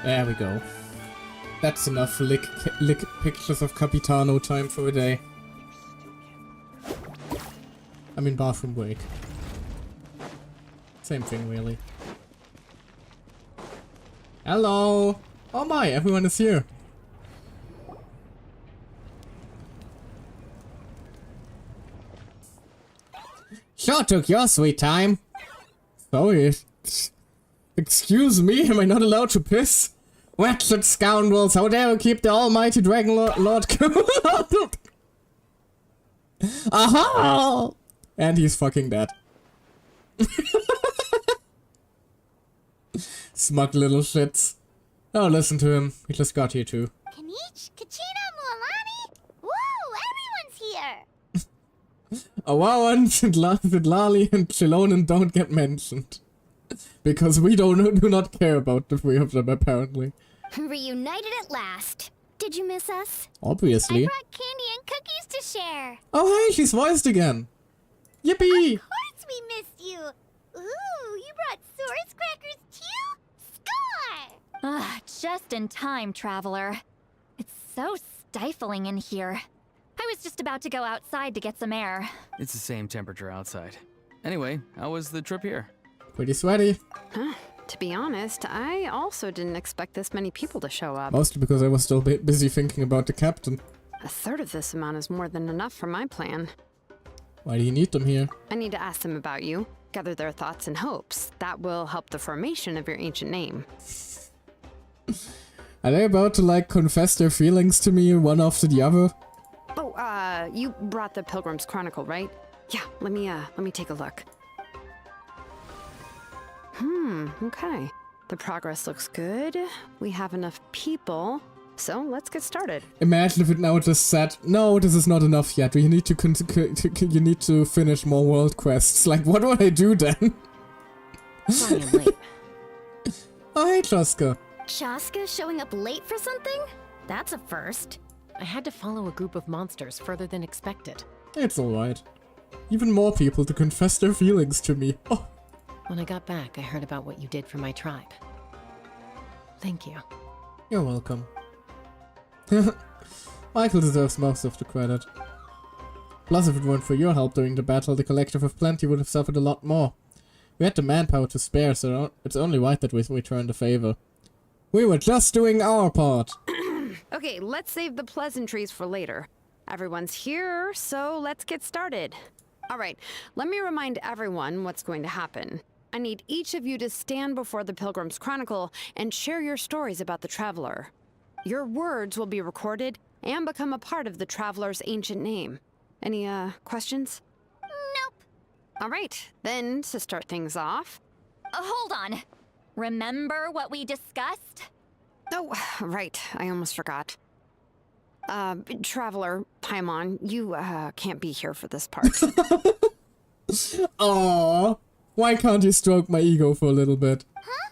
There we go. That's enough lick pictures of Capitano time for a day. I mean bathroom break. Same thing really. Hello! Oh my, everyone is here. Sure took your sweet time. Sorry. Excuse me, am I not allowed to piss? Wretched scoundrels, how dare you keep the almighty Dragon Lord cool? Aha! And he's fucking dead. Smug little shits. Oh, listen to him. He just got here too. Kanich, Kachina, Mualani? Woo! Everyone's here! Awawan, Sidlali, and Chilonen don't get mentioned. Because we do not care about the three of them, apparently. Reunited at last. Did you miss us? Obviously. I brought candy and cookies to share. Oh hey, she's voiced again. Yippee! Of course we missed you. Ooh, you brought Source crackers too? Score! Ah, just in time, Traveler. It's so stifling in here. I was just about to go outside to get some air. It's the same temperature outside. Anyway, how was the trip here? Pretty sweaty. To be honest, I also didn't expect this many people to show up. Mostly because I was still busy thinking about the captain. A third of this amount is more than enough for my plan. Why do you need them here? I need to ask them about you, gather their thoughts and hopes. That will help the formation of your ancient name. Are they about to, like, confess their feelings to me one after the other? Oh, you brought the Pilgrim's Chronicle, right? Yeah, let me take a look. Okay. The progress looks good. We have enough people, so let's get started. Imagine if it now just said, no, this is not enough yet. You need to you need to finish more world quests. Like, what would I do then? Sorry I'm late. Oh, hey, Chaska. Chaska showing up late for something? That's a first. I had to follow a group of monsters further than expected. It's alright. Even more people to confess their feelings to me. Oh. When I got back, I heard about what you did for my tribe. Thank you. You're welcome. Michael deserves most of the credit. Plus, if it weren't for your help during the battle, the Collective of Plenty would have suffered a lot more. We had the manpower to spare, so it's only right that we return the favor. We were just doing our part. Okay, let's save the pleasantries for later. Everyone's here, so let's get started. All right, let me remind everyone what's going to happen. I need each of you to stand before the Pilgrim's Chronicle and share your stories about the Traveler. Your words will be recorded and become a part of the Traveler's ancient name. Any, questions? Nope. All right, then, to start things off... Hold on. Remember what we discussed? Oh, right, I almost forgot. Traveler, Paimon, you, can't be here for this part. Aww. Why can't you stroke my ego for a little bit? Huh?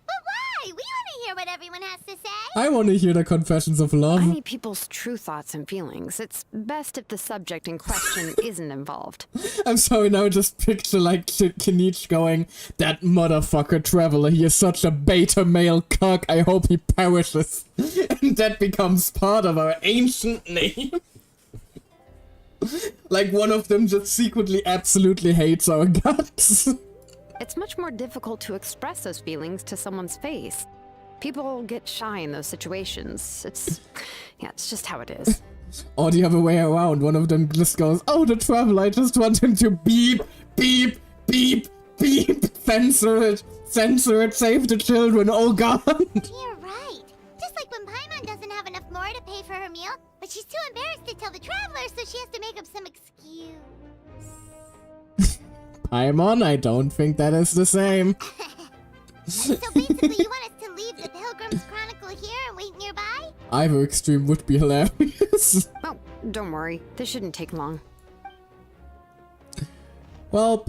But why? We want to hear what everyone has to say. I want to hear the confessions of love. I need people's true thoughts and feelings. It's best if the subject in question isn't involved. I'm sorry, now just picture, like, Kinich going, that motherfucker Traveler, he is such a beta male cuck, I hope he perishes. And that becomes part of our ancient name. Like, one of them just secretly absolutely hates our guts. It's much more difficult to express those feelings to someone's face. People get shy in those situations. It's just how it is. Or the other way around, one of them just goes, oh, the Traveler, I just want him to beep, beep, beep, beep, censor it, save the children, oh god. You're right. Just like when Paimon doesn't have enough more to pay for her meal, but she's too embarrassed to tell the Traveler, so she has to make up some excuse. Paimon, I don't think that is the same. So basically, you want us to leave the Pilgrim's Chronicle here and wait nearby? Either extreme would be hilarious. Oh, don't worry. This shouldn't take long. Well...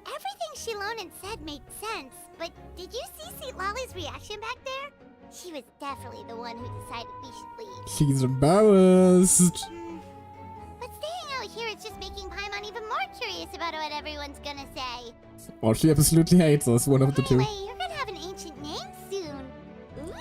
Everything Shilonen said made sense, but did you see Sweet Lolly's reaction back there? She was definitely the one who decided we should leave. She's embarrassed. But staying out here is just making Paimon even more curious about what everyone's gonna say. Or she absolutely hates us, one of the two. Anyway, you're gonna have an ancient name soon. Ooh,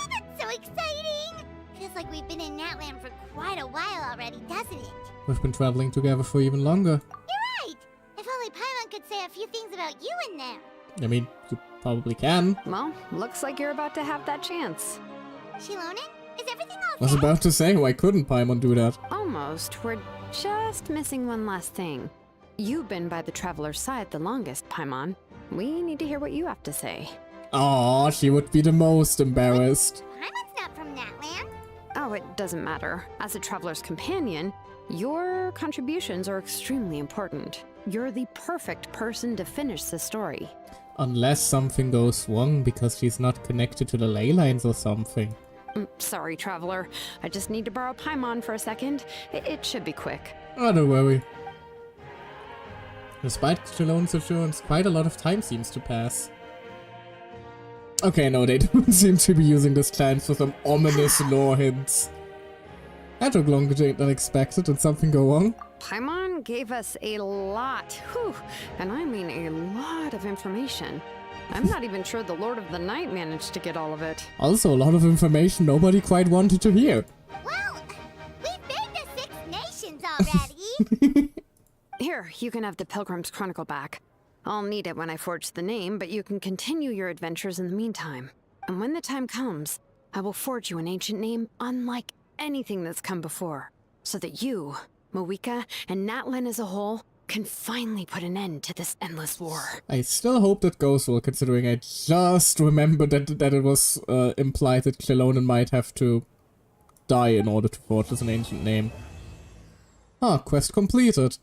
that's so exciting! Feels like we've been in Natland for quite a while already, doesn't it? We've been traveling together for even longer. You're right! If only Paimon could say a few things about you in there. I mean, you probably can. Well, looks like you're about to have that chance. Shilonen, is everything all I was about to say, why couldn't Paimon do that? Almost. We're just missing one last thing. You've been by the Traveler's side the longest, Paimon. We need to hear what you have to say. Aw, she would be the most embarrassed. Paimon's not from that land. Oh, it doesn't matter. As a Traveler's companion, your contributions are extremely important. You're the perfect person to finish the story. Unless something goes wrong because she's not connected to the ley lines or something. Sorry, Traveler. I just need to borrow Paimon for a second. It should be quick. Oh, don't worry. Despite Shallone's assurance, quite a lot of time seems to pass. Okay, no, they don't seem to be using this chance for some ominous lore hints. That took longer than expected. Did something go wrong? Paimon gave us a lot, whew, and I mean a lot of information. I'm not even sure the Lord of the Night managed to get all of it. Also, a lot of information nobody quite wanted to hear. Well, we've been to 6 nations already. Here, you can have the Pilgrim's Chronicle back. I'll need it when I forge the name, but you can continue your adventures in the meantime. And when the time comes, I will forge you an ancient name unlike anything that's come before, so that you, Moeka, and Natlan as a whole can finally put an end to this endless war. I still hope that goes well, considering I just remembered that it was implied that Clelonan might have to die in order to forge as an ancient name. Ah, quest completed.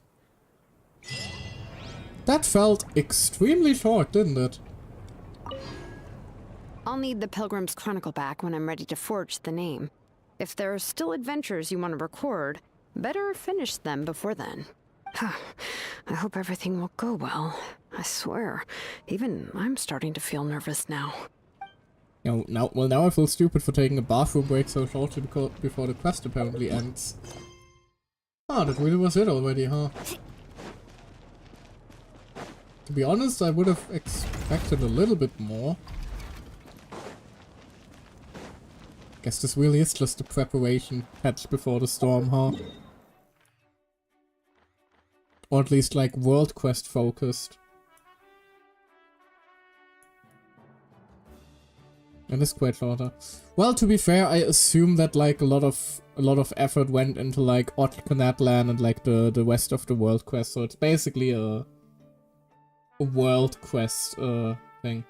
That felt extremely short, didn't it? I'll need the Pilgrim's Chronicle back when I'm ready to forge the name. If there are still adventures you want to record, better finish them before then. I hope everything will go well. I swear, even I'm starting to feel nervous now. Now I feel stupid for taking a bathroom break so shortly before the quest apparently ends. Ah, that really was it already, huh? To be honest, I would have expected a little bit more. Guess this really is just the preparation patch before the storm, huh? Or at least like World Quest focused. And it's quite shorter. Well, to be fair, I assume that like a lot of effort went into like Natlan and like the rest of the World Quest, so it's basically a World Quest thing.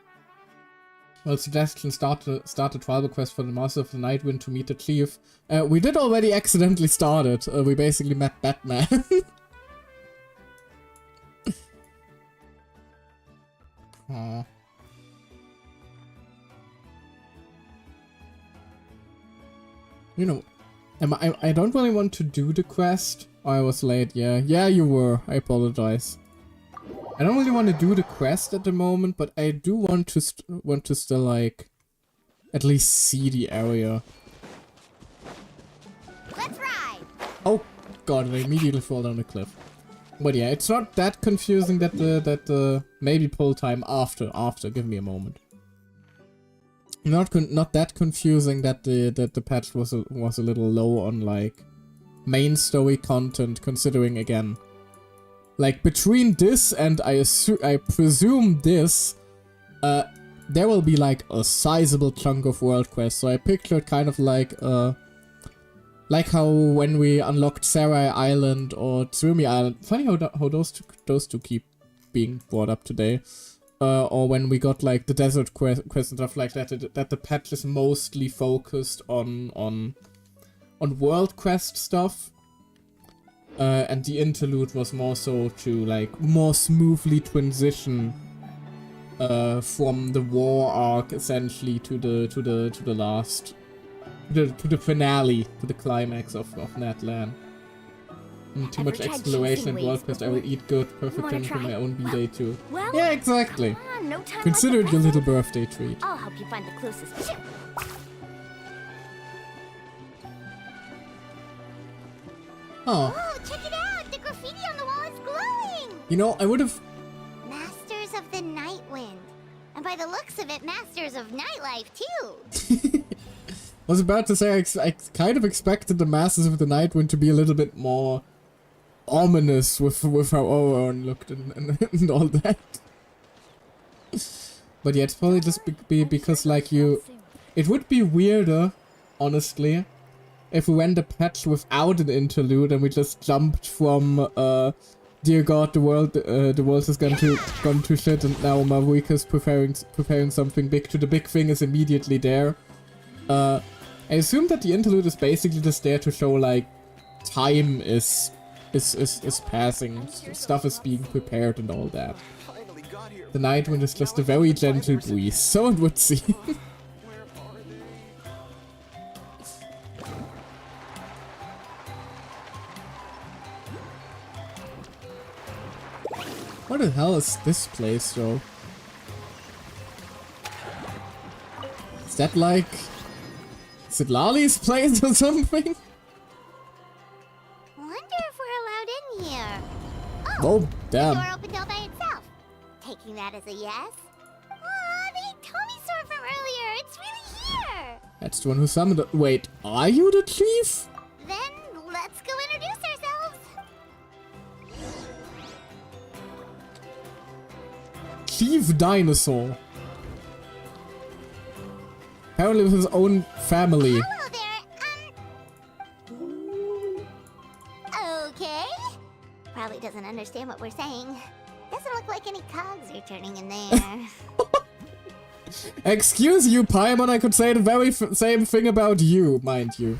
Well, suggestion, start the tribal quest for the Master of the Nightwind to meet the chief. We did already accidentally start it. We basically met Batman. Aww. You know, I don't really want to do the quest. Oh, I was late, yeah. Yeah, you were. I apologize. I don't really want to do the quest at the moment, but I do want to still like at least see the area. Let's ride. Oh god, I immediately fall down the cliff. But yeah, it's not that confusing that the maybe pull time after. Give me a moment. Not that confusing that the patch was a little low on like main story content, considering again. Like, between this and I presume this, there will be, like, a sizable chunk of world quests. So I pictured kind of like how when we unlocked Sarai Island or Tsumi Island. Funny how those two keep being brought up today. Or when we got, like, the desert quest and stuff like that the patch is mostly focused on world quest stuff. And the interlude was more so to like more smoothly transition from the war arc essentially to the finale, to the climax of Natlan. Too much exploration and world quest. I will eat good, perfect thing for my own B-day too. Well, yeah, exactly. no time Consider like it your little birthday treat. I'll help you find the closest ship. Oh. Oh, check it out! The graffiti on the wall is glowing! You know, I would have... Masters of the Nightwind. And by the looks of it, Masters of Nightlife, too. I was about to say, I kind of expected the Masters of the Nightwind to be a little bit more ominous with how Oron looked and all that. But yeah, it's probably just because, like, it would be weirder, honestly, if we went a patch without an interlude and we just jumped from dear God, the world is gone to shit, and now Marika's preparing something big. The big thing is immediately there. I assume that the interlude is basically just there to show like time is passing, stuff is being prepared and all that. The night wind is just a very gentle breeze, so it would seem. What the hell is this place, though? Is that like... Is it Lali's place or something? Wonder if we're allowed in here. Oh, damn. The door opened all by itself. Taking that as a yes? Aw, the Tomi-sor from earlier. It's really here. That's the one who summoned it. Wait, are you the chief? Then let's go introduce ourselves. Chief Dinosaur. Apparently with his own family. Hello there. Okay. Probably doesn't understand what we're saying. Doesn't look like any cogs are turning in there. Excuse you, Paimon, I could say the very same thing about you, mind you.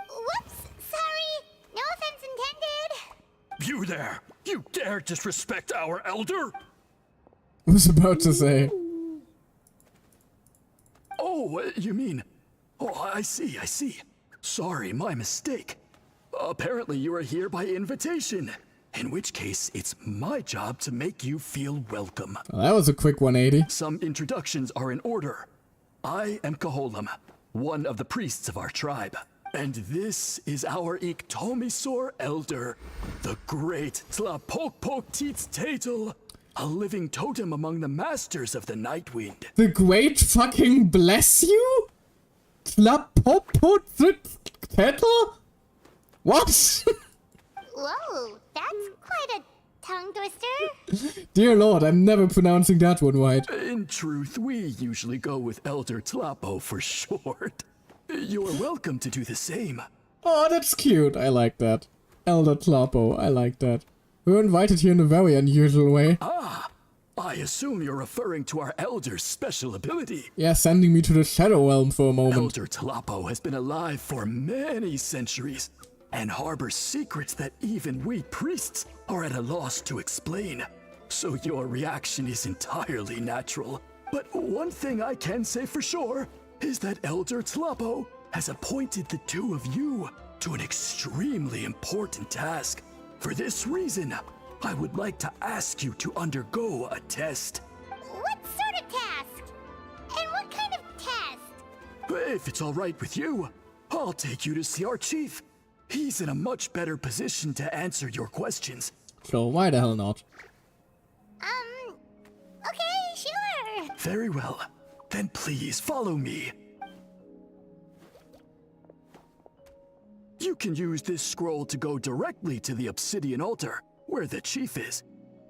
Whoops, sorry. No offense intended. You there! You dare disrespect our elder? I was about to say. Oh, you mean... Oh, I see. Sorry, my mistake. Apparently you are here by invitation. In which case, it's my job to make you feel welcome. Well, that was a quick 180. Some introductions are in order. I am Kaholam, one of the priests of our tribe. And this is our Iktomisor elder, the great Tlapokpok-Teets-Tatel, a living totem among the masters of the Night Wind. The great fucking bless you? Tlapokpok-Teets-Tatel? What? Whoa, that's quite a tongue twister. Dear Lord, I'm never pronouncing that one right. In truth, we usually go with Elder Tlapo for short. You're welcome to do the same. Oh, that's cute. I like that. Elder Tlapo, I like that. We were invited here in a very unusual way. Ah, I assume you're referring to our elder's special ability. Yeah, sending me to the Shadow Realm for a moment. Elder Tlapo has been alive for many centuries and harbors secrets that even we priests are at a loss to explain. So your reaction is entirely natural. But one thing I can say for sure is that Elder Tlapo has appointed the two of you to an extremely important task. For this reason, I would like to ask you to undergo a test. What sort of task? And what kind of test? If it's all right with you, I'll take you to see our chief. He's in a much better position to answer your questions. Sure, why the hell not? Okay, sure. Very well. Then please follow me. You can use this scroll to go directly to the obsidian altar, where the chief is.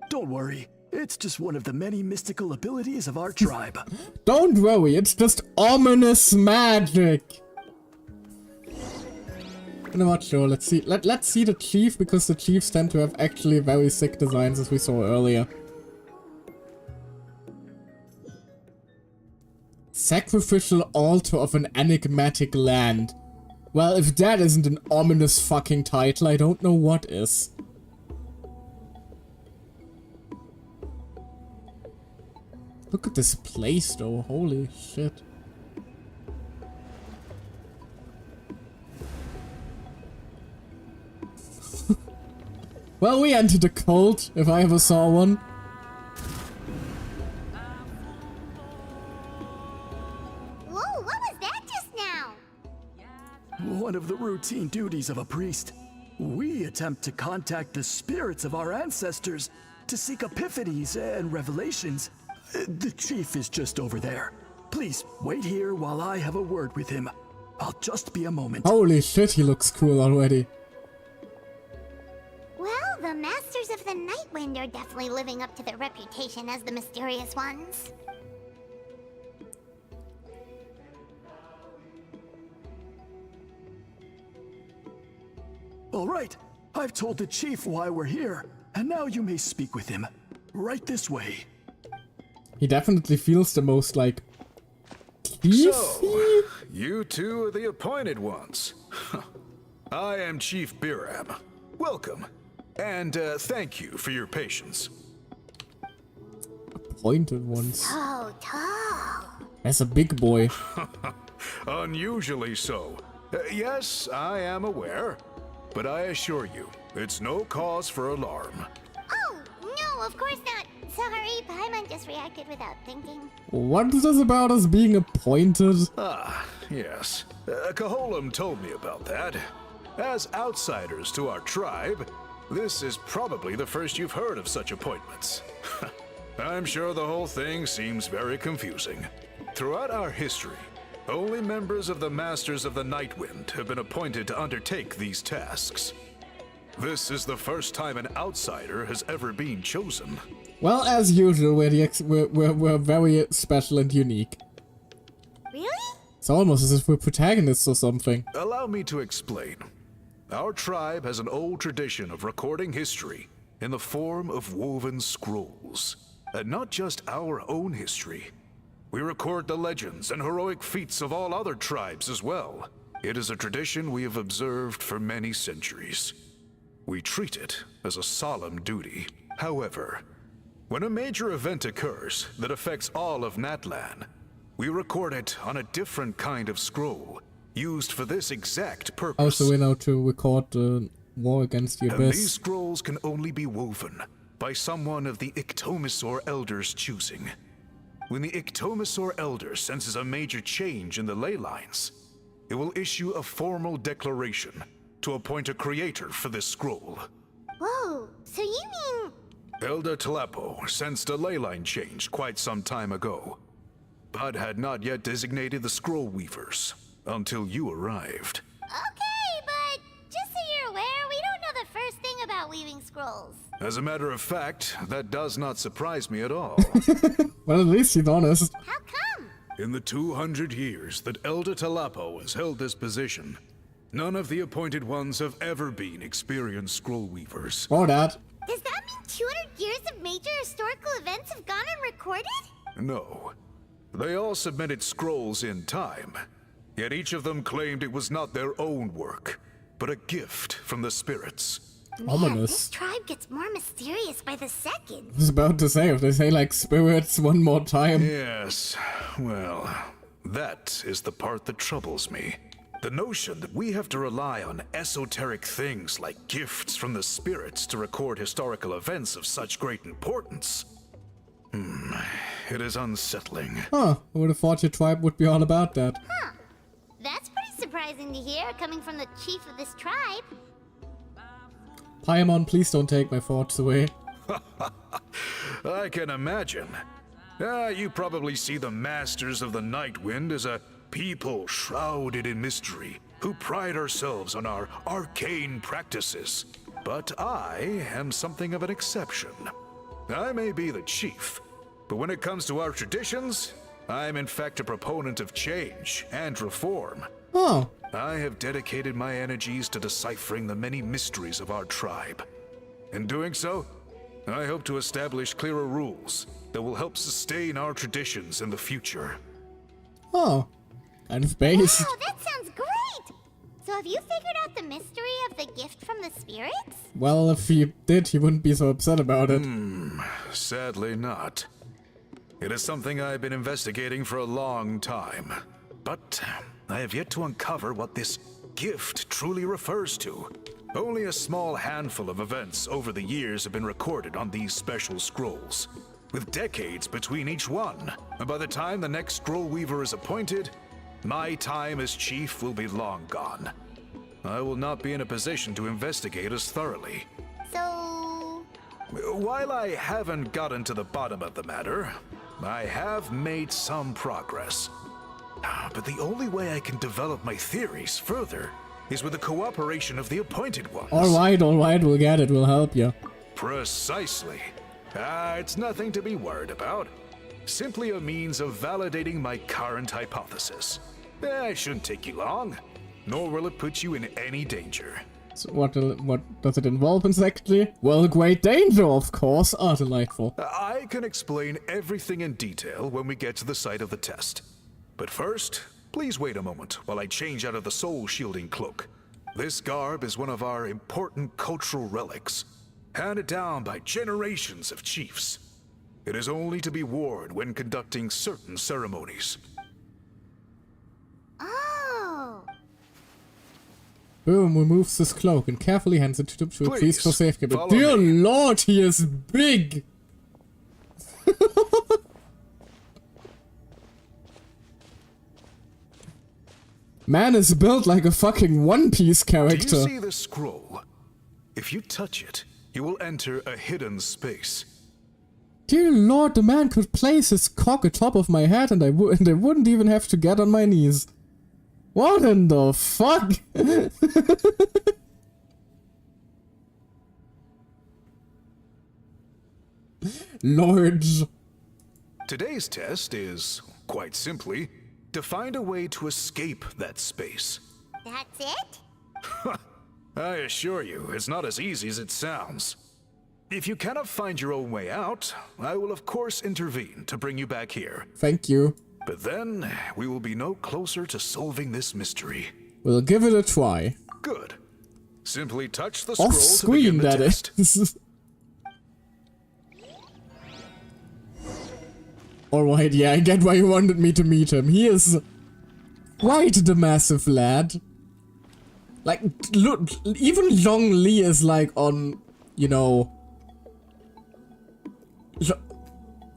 Don't worry, it's just one of the many mystical abilities of our tribe. Don't worry, it's just ominous magic. I'm not sure, let's see. Let's see the chief, because the chiefs tend to have actually very sick designs, as we saw earlier. Sacrificial altar of an enigmatic land. Well, if that isn't an ominous fucking title, I don't know what is. Look at this place though, holy shit. Well, we entered a cult, if I ever saw one. Whoa, what was that just now? One of the routine duties of a priest. We attempt to contact the spirits of our ancestors to seek epiphanies and revelations. The chief is just over there. Please wait here while I have a word with him. I'll just be a moment. Holy shit, he looks cool already. Well, the Masters of the Night Wind are definitely living up to their reputation as the mysterious ones. All right, I've told the chief why we're here, and now you may speak with him. Right this way. He definitely feels the most like... So, you two are the appointed ones. I am Chief Biram. Welcome. And thank you for your patience. Appointed ones. So tall. As a big boy. Unusually so. Yes, I am aware. But I assure you, it's no cause for alarm. Oh, no, of course not. Sorry, Paimon just reacted without thinking. What is this about us being appointed? Ah, yes. Kaholam told me about that. As outsiders to our tribe, this is probably the first you've heard of such appointments. I'm sure the whole thing seems very confusing. Throughout our history, only members of the Masters of the Nightwind have been appointed to undertake these tasks. This is the first time an outsider has ever been chosen. Well, as usual, we're very special and unique. Really? It's almost as if we're protagonists or something. Allow me to explain. Our tribe has an old tradition of recording history in the form of woven scrolls. And not just our own history. We record the legends and heroic feats of all other tribes as well. It is a tradition we have observed for many centuries. We treat it as a solemn duty. However, when a major event occurs that affects all of Natlan, we record it on a different kind of scroll, used for this exact purpose. Oh, so we're now to record the war against the And these Abyss. scrolls can only be woven by someone of the Iktomisor Elders' choosing. When the Iktomisor Elder senses a major change in the ley lines, it will issue a formal declaration to appoint a creator for this scroll. Whoa, so you mean... Elder Talapo sensed a ley line change quite some time ago, but had not yet designated the scroll weavers until you arrived. Okay, but just so you're aware, we don't know the first thing about weaving scrolls. As a matter of fact, that does not surprise me at all. Well, at least he's honest. How come? In the 200 years that Elder Talapo has held this position, none of the appointed ones have ever been experienced scroll weavers. Or that. Does that mean 200 years of major historical events have gone unrecorded? No. They all submitted scrolls in time, yet each of them claimed it was not their own work, but a gift from the spirits. Man, Ominous. this tribe gets more mysterious by the second. I was about to say, if they say like spirits one more time. Yes, well, that is the part that troubles me. The notion that we have to rely on esoteric things like gifts from the spirits to record historical events of such great importance. It is unsettling. Huh, I would have thought your tribe would be all about that. Huh. That's pretty surprising to hear, coming from the chief of this tribe. Paimon, please don't take my thoughts away. I can imagine. You probably see the Masters of the Nightwind as a people shrouded in mystery, who pride ourselves on our arcane practices. But I am something of an exception. I may be the chief, but when it comes to our traditions, I'm in fact a proponent of change and reform. Oh. I have dedicated my energies to deciphering the many mysteries of our tribe. In doing so, I hope to establish clearer rules that will help sustain our traditions in the future. Oh. Kind of based. Wow, that sounds great! So have you figured out the mystery of the gift from the spirits? Well, if he did, he wouldn't be so upset about it. Sadly not. It is something I've been investigating for a long time. But I have yet to uncover what this gift truly refers to. Only a small handful of events over the years have been recorded on these special scrolls, with decades between each one. And by the time the next scroll weaver is appointed, my time as chief will be long gone. I will not be in a position to investigate as thoroughly. So... While I haven't gotten to the bottom of the matter, I have made some progress. But the only way I can develop my theories further is with the cooperation of the appointed ones. Alright, we'll get it, we'll help you. Precisely. It's nothing to be worried about. Simply a means of validating my current hypothesis. It shouldn't take you long, nor will it put you in any danger. So what does it involve exactly? Well, great danger, of course. Ah, delightful. I can explain everything in detail when we get to the site of the test. But first, please wait a moment while I change out of the soul-shielding cloak. This garb is one of our important cultural relics, handed down by generations of chiefs. It is only to be worn when conducting certain ceremonies. Oh. Boom removes his cloak and carefully hands it to the priest for safekeeping. follow Dear me. Lord, he is big! Man is built like a fucking One Piece character. Do you see this scroll? If you touch it, you will enter a hidden space. Dear Lord, the man could place his cock atop of my head and I wouldn't even have to get on my knees. What in the fuck? Lords. Today's test is, quite simply, to find a way to escape that space. That's it? I assure you, it's not as easy as it sounds. If you cannot find your own way out, I will of course intervene to bring you back here. Thank you. But then, we will be no closer to solving this mystery. We'll give it a try. Good. Simply touch the scroll Off to screen, begin the that test. is. Alright, yeah, I get why you wanted me to meet him. He is quite the massive lad. Like, look, even Zhong Li is like on, you know...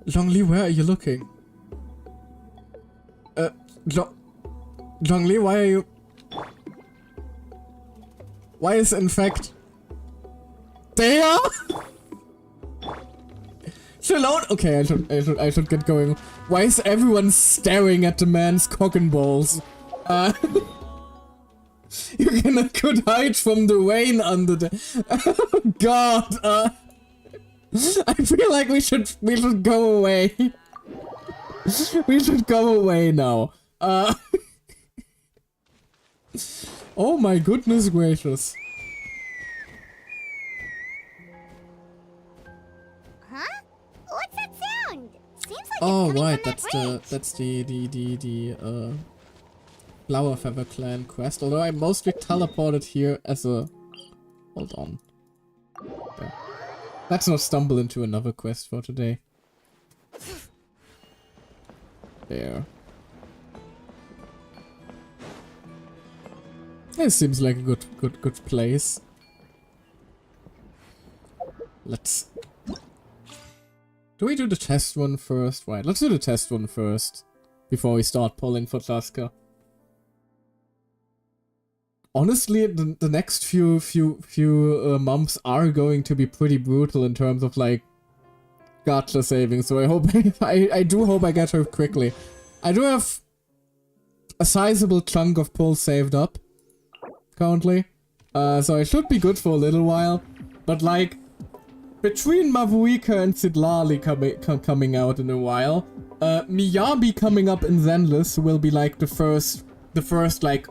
Zhong Li, where are you looking? Zhong Li, why are you... Why is in fact... There? Chill out. Okay, I should get going. Why is everyone staring at the man's cock and balls? You could hide from the rain under the... Oh god, I feel like we should go away. We should go away now. Oh my goodness gracious. Huh? What's that sound? Seems like Oh it's coming right, from that that's the Flower Feather Clan quest. Although I mostly teleported here as a... Hold on. There. Let's not stumble into another quest for today. There. This seems like a good place. Let's... Do we do the test one first? Right, let's do the test one first. Before we start pulling for Tusker. Honestly, the next few months are going to be pretty brutal in terms of like gacha saving. So I hope I do hope I get her quickly. I do have a sizable chunk of pulls saved up currently, so I should be good for a little while. But like between Mavuika and Sidlali coming out in a while, Miyabi coming up in Zenless will be like the first like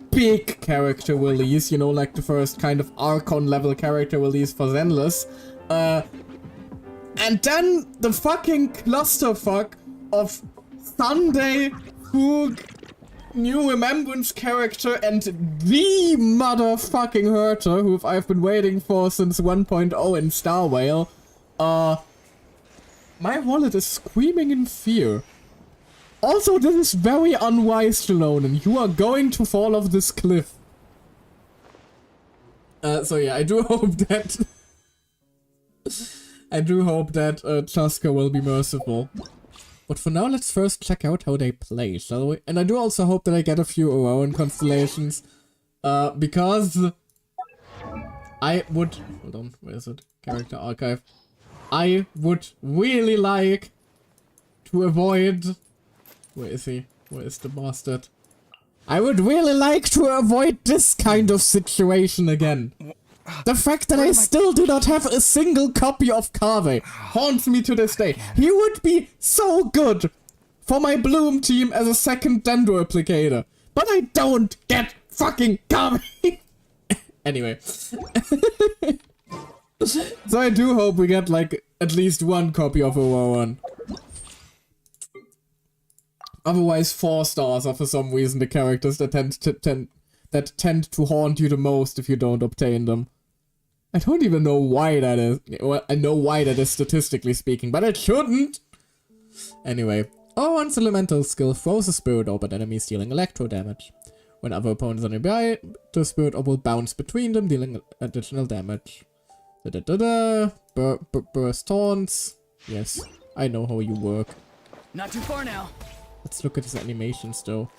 big character release, you know, like the first kind of Archon level character release for Zenless. And then the fucking clusterfuck of Sunday, Hoog, new Remembrance character, and the motherfucking Hurter, who I've been waiting for since 1.0 in Star Whale. My wallet is screaming in fear. Also, this is very unwise, Shallonen. You are going to fall off this cliff. So yeah, I do hope that... I do hope that Tusker will be merciful. But for now, let's first check out how they play, shall we? And I do also hope that I get a few Auroran constellations. Because... I would... Hold on, where is it? Character archive. I would really like to avoid... Where is he? Where is the bastard? I would really like to avoid this kind of situation again. The fact that I still do not have a single copy of Kave haunts me to this day. He would be so good for my Bloom team as a second Dendro applicator. But I don't get fucking Kave Anyway. So I do hope we get like at least one copy of OR1. Otherwise 4 stars are for some reason the characters that tend to haunt you the most if you don't obtain them. I don't even know why that is. Well, I know why that is statistically speaking, but it shouldn't! Anyway. OR1's elemental skill throws a spirit orb at enemies dealing electro damage. When other opponents are nearby, the spirit orb will bounce between them, dealing additional damage. Burst taunts. Yes, I know how you work. Not too far now. Let's look at his animations though.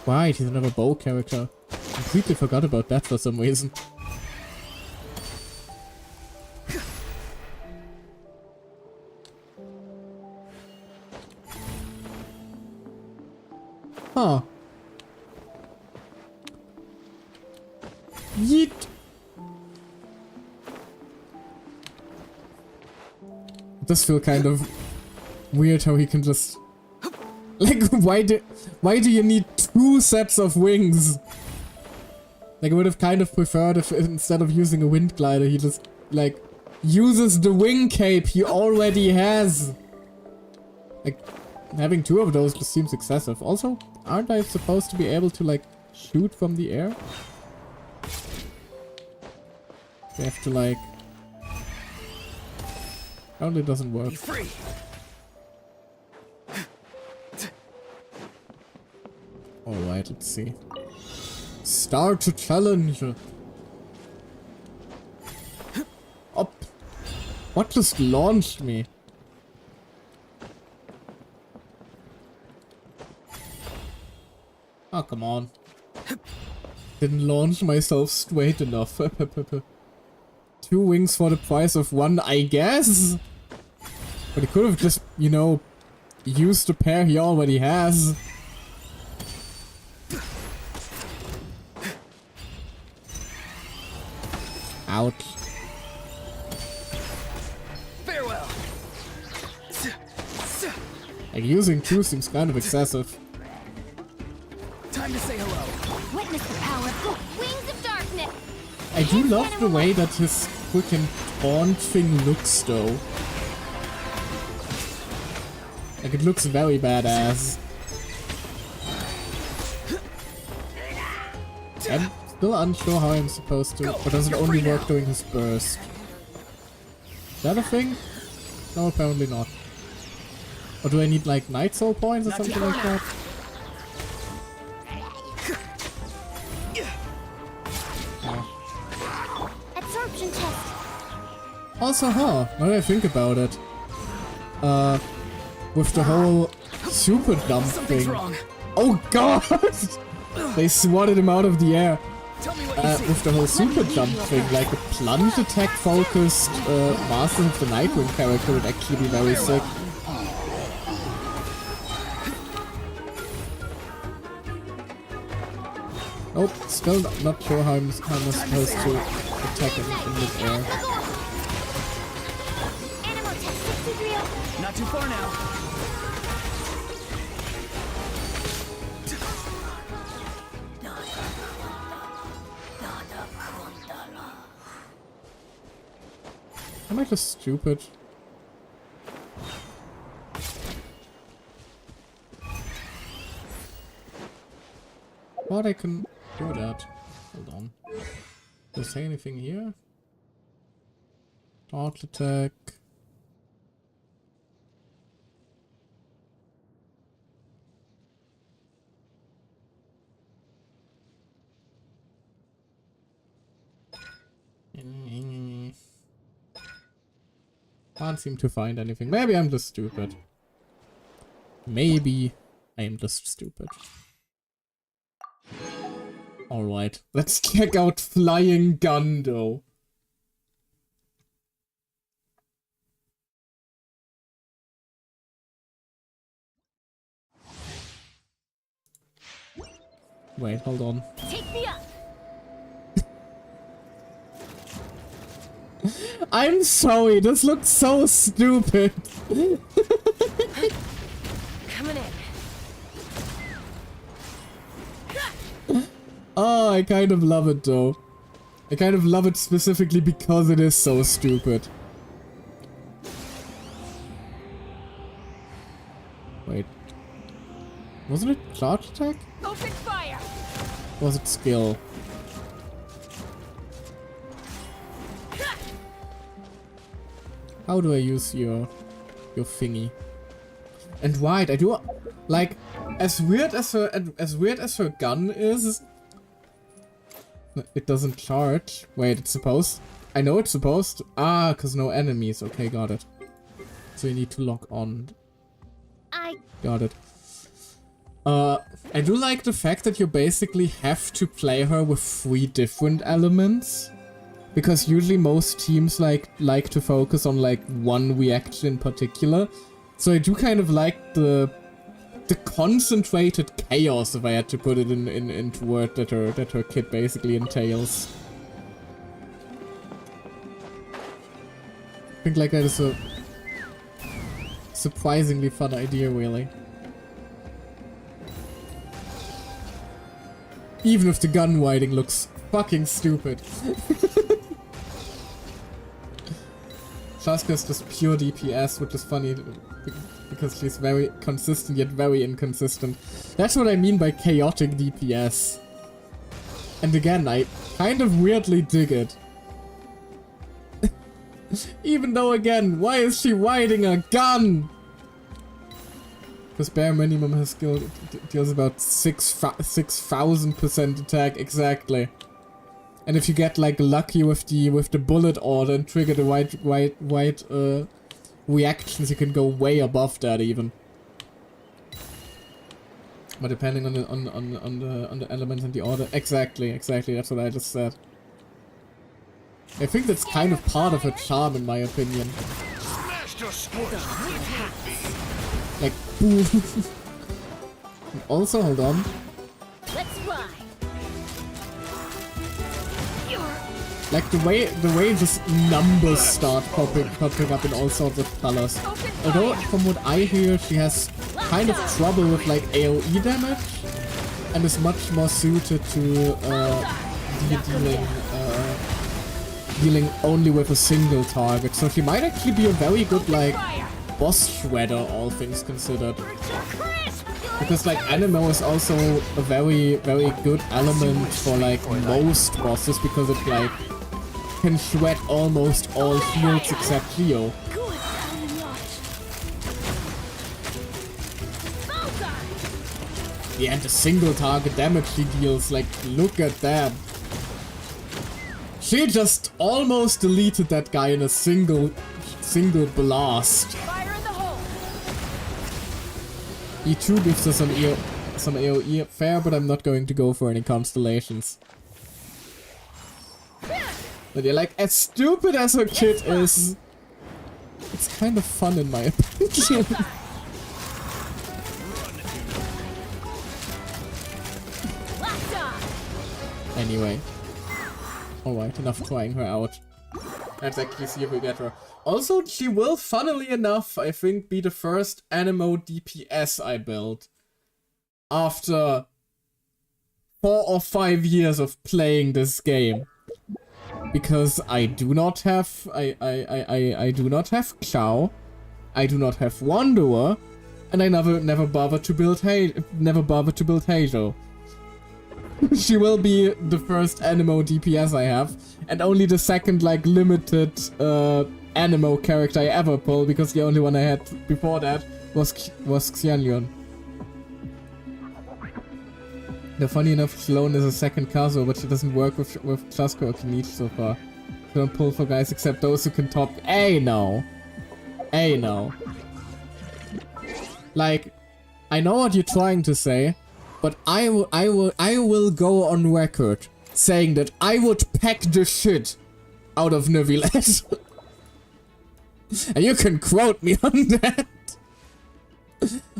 Right, he's another bow character. Completely forgot about that for some reason. Huh. Yeet. It does feel kind of weird how he can just... Like, why do you need 2 sets of wings? Like, I would have kind of preferred if instead of using a wind glider, he just, like, uses the wing cape he already has. Like, having 2 of those just seems excessive. Also, aren't I supposed to be able to, like, shoot from the air? You have to, like... Apparently it doesn't work. Be free. Alright, let's see. Start a challenge! Up! What just launched me? Oh, come on. Didn't launch myself straight enough. 2 wings for the price of 1, I guess? But he could have just, you know, used the pair he already has. Ouch. Farewell. Like, using 2 seems kind of excessive. Time to say hello. Witness the power of wings of darkness. I do love the way that his freaking taunt thing looks, though. Like, it looks very badass. I'm still unsure how I'm supposed to... Or does it only work during his burst? Is that a thing? No, apparently not. Or do I need, like, Night Soul points or something like that? Absorption test. Also, now that I think about it, with the whole super jump thing. Wrong. Oh god! They swatted him out of the air. With the whole super jump thing, like a plunge attack focused Master of the Nightwing character would actually be very sick. Nope, still not sure how I'm supposed to attack him in mid-air. Animal test 6 is real. Not too far now. Am I just stupid? But I can do that. Hold on. Does it say anything here? Dart attack. Can't seem to find anything. Maybe I'm just stupid. Maybe I am just stupid. Alright, let's check out Flying Gun though. Wait, hold on. Take me up. I'm sorry, this looks so stupid. Coming in. Oh, I kind of love it though. I kind of love it specifically because it is so stupid. Wait. Wasn't it charge attack? Open fire! Was it skill? How do I use your thingy? And right, I do like as weird as her gun is. It doesn't charge. Wait, it's supposed. I know it's supposed to. Ah, cause no enemies. Okay, got it. So you need to lock on. Got it. I do like the fact that you basically have to play her with 3 different elements. Because usually most teams like to focus on like one reaction in particular. So I do kind of like the concentrated chaos, if I had to put it into word that her kit basically entails. I think like that is a surprisingly fun idea, really. Even if the gun winding looks fucking stupid. Shaska's just pure DPS, which is funny because she's very consistent yet very inconsistent. That's what I mean by chaotic DPS. And again, I kind of weirdly dig it. Even though, again, why is she riding a gun? Because bare minimum her skill deals about 6,000% attack exactly. And if you get like lucky with the bullet order and trigger the right reactions, you can go way above that even. But depending on the element and the order, exactly, that's what I just said. I think that's kind of part of her charm, in my opinion. Like, boom. Also, hold on. Let's ride. Like the way just numbers start popping up in all sorts of colors. Although from what I hear, she has kind of trouble with like AoE damage, and is much more suited to dealing only with a single target. So she might actually be a very good like boss shredder, all things considered. Because like Anemo is also a very good element for like most bosses, because it like can shred almost all shields except Leo. Yeah, and the single target damage she deals, like, look at that. She just almost deleted that guy in a single blast. E2 gives us some AoE, fair, but I'm not going to go for any constellations. But yeah, like, as stupid as her kit is, it's kind of fun in my opinion. Anyway. Alright, enough trying her out. Let's actually see if we get her. Also, she will, funnily enough, I think, be the first Anemo DPS I build. After 4 or 5 years of playing this game. Because I do not have I do not have Xiao, I do not have Wanderer, and I never bothered to build Heijo. She will be the first Anemo DPS I have, and only the second like limited Anemo character I ever pulled, because the only one I had before that was Xianlian. Now, funny enough, Sloane is a second Kazuo, but she doesn't work with Chasko or Kinich so far. She don't pull for guys except those who can top. Hey, no. Hey, no. Like, I know what you're trying to say, but I will go on record saying that I would peck the shit out of Neuvillette. And you can quote me on that.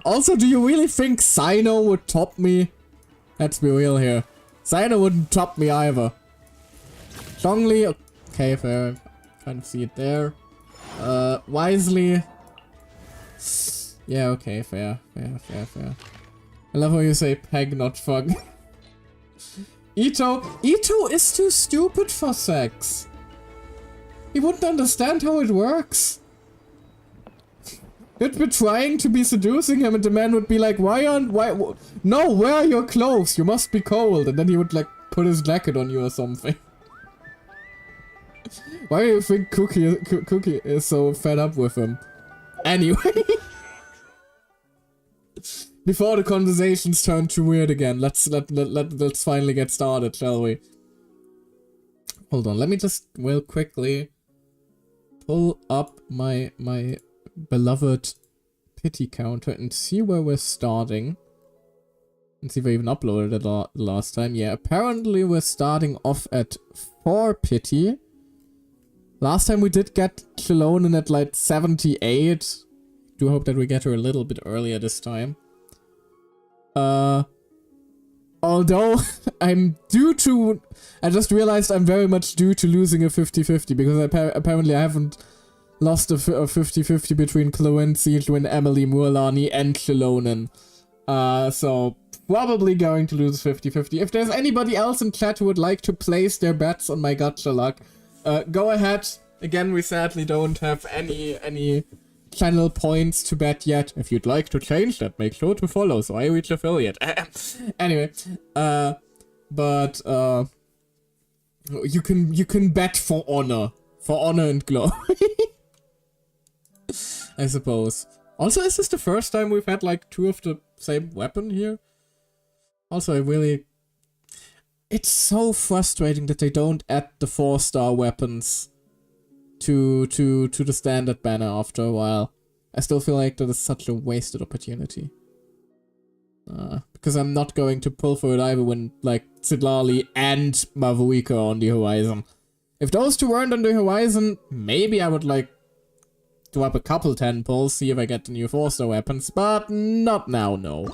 Also, do you really think Cyno would top me? Let's be real here. Cyno wouldn't top me either. Zhongli, okay, fair. Kind of see it there. Wisely. Yeah, okay, fair. I love how you say peg, not fuck. Ito is too stupid for sex. He wouldn't understand how it works. You'd be trying to be seducing him and the man would be like, no, where are your clothes? You must be cold. And then he would like put his jacket on you or something. Why do you think Cookie is so fed up with him? Anyway. Before the conversations turn too weird again, let's finally get started, shall we? Hold on, let me just real quickly pull up my beloved pity counter and see where we're starting. And see if I even uploaded it last time. Yeah, apparently we're starting off at 4 pity. Last time we did get Chalonen at like 78. Do hope that we get her a little bit earlier this time. Although I just realized I'm very much due to losing a 50-50 because apparently I haven't lost a 50-50 between Chloe, Siegwin, Emily, Mualani, and Chalonen. So probably going to lose 50-50. If there's anybody else in chat who would like to place their bets on my gacha luck, go ahead. Again, we sadly don't have any channel points to bet yet. If you'd like to change that, make sure to follow so I reach affiliate. Anyway, but you can bet for honor and glory. I suppose. Also, is this the first time we've had like 2 of the same weapon here? Also, it's so frustrating that they don't add the 4-star weapons to the standard banner after a while. I still feel like that is such a wasted opportunity. Because I'm not going to pull for it either when like Sidlali and Mavuika are on the horizon. If those 2 weren't on the horizon, maybe I would like do up a couple 10 pulls, see if I get the new 4-star weapons, but not now, no.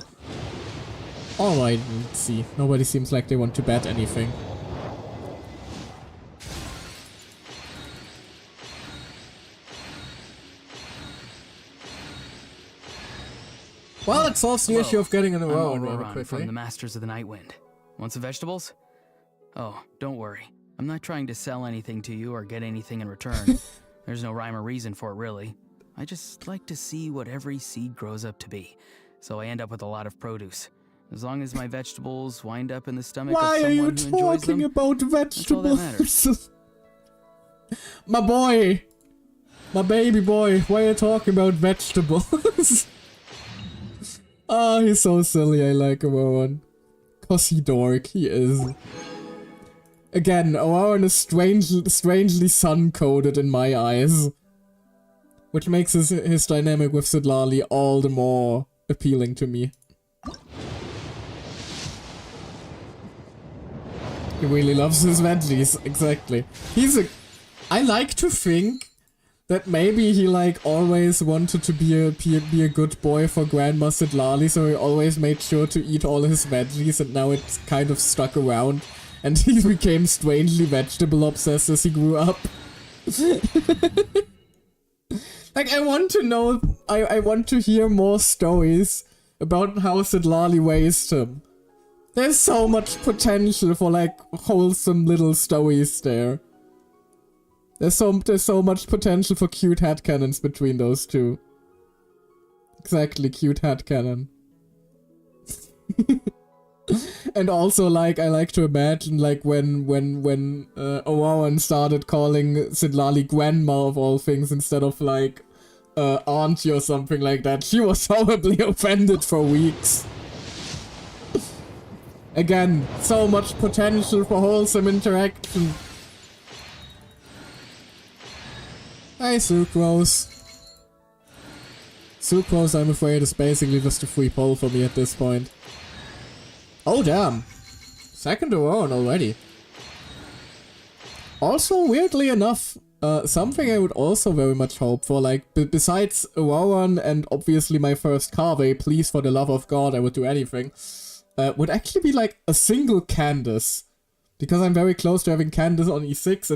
Alright, let's see. Nobody seems like they want to bet anything. Well, it solves the issue of getting in a row really quickly. From the Masters of the Nightwind. Want some vegetables? Oh, don't worry. I'm not trying to sell anything to you or get anything in return. There's no rhyme or reason for it, really. I just like to see what every seed grows up to be, so I end up with a lot of produce. As long as my vegetables wind up in the stomach of someone who enjoys them. Why are you talking about vegetables? My boy! My baby boy, why are you talking about vegetables? Oh, he's so silly, I like Awaran. Cause he dork, he is. Again, Awaran is strangely sun-coded in my eyes. Which makes his dynamic with Sidlali all the more appealing to me. He really loves his veggies, exactly. I like to think that maybe he like always wanted to be a good boy for Grandma Sidlali, so he always made sure to eat all his veggies, and now it's kind of stuck around, and he became strangely vegetable obsessed as he grew up. Like, I want to know, I want to hear more stories about how Sidlali raised him. There's so much potential for like wholesome little stories there. There's so much potential for cute headcanons between those 2. Exactly, cute headcanon. And also, like, I like to imagine, like, when Awaran started calling Sidlali grandma of all things instead of, like, auntie or something like that, she was horribly offended for weeks. Again, so much potential for wholesome interaction. Hey, Sucrose. Sucrose, I'm afraid, is basically just a free pull for me at this point. Oh, damn. Second Awaran already. Also, weirdly enough, something I would also very much hope for, like, besides Awaran and obviously my first Kave, please for the love of God, I would do anything, would actually be, like, a single Candace. Because I'm very close to having Candace on E6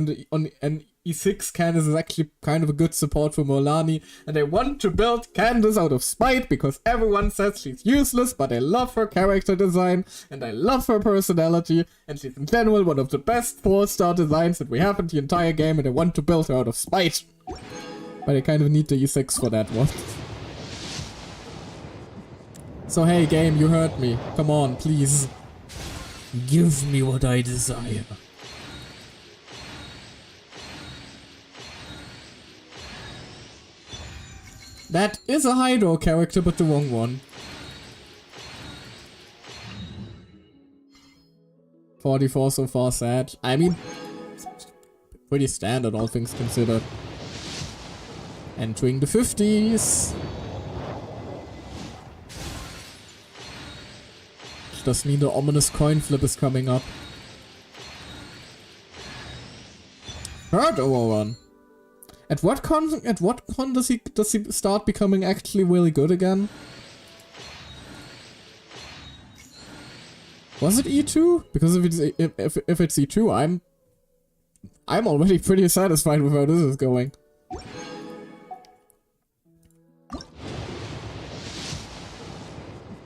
and E6 Candace is actually kind of a good support for Molani, and I want to build Candace out of spite because everyone says she's useless, but I love her character design, and I love her personality, and she's in general one of the best 4-star designs that we have in the entire game, and I want to build her out of spite. But I kind of need the E6 for that one. So hey game, you heard me. Come on, please. Give me what I desire. That is a Hydro character, but the wrong one. 44 so far, sad. I mean, pretty standard, all things considered. Entering the 50s. Which does mean the ominous coin flip is coming up. Third overrun. At what con does he start becoming actually really good again? Was it E2? Because if it's E2, I'm already pretty satisfied with how this is going.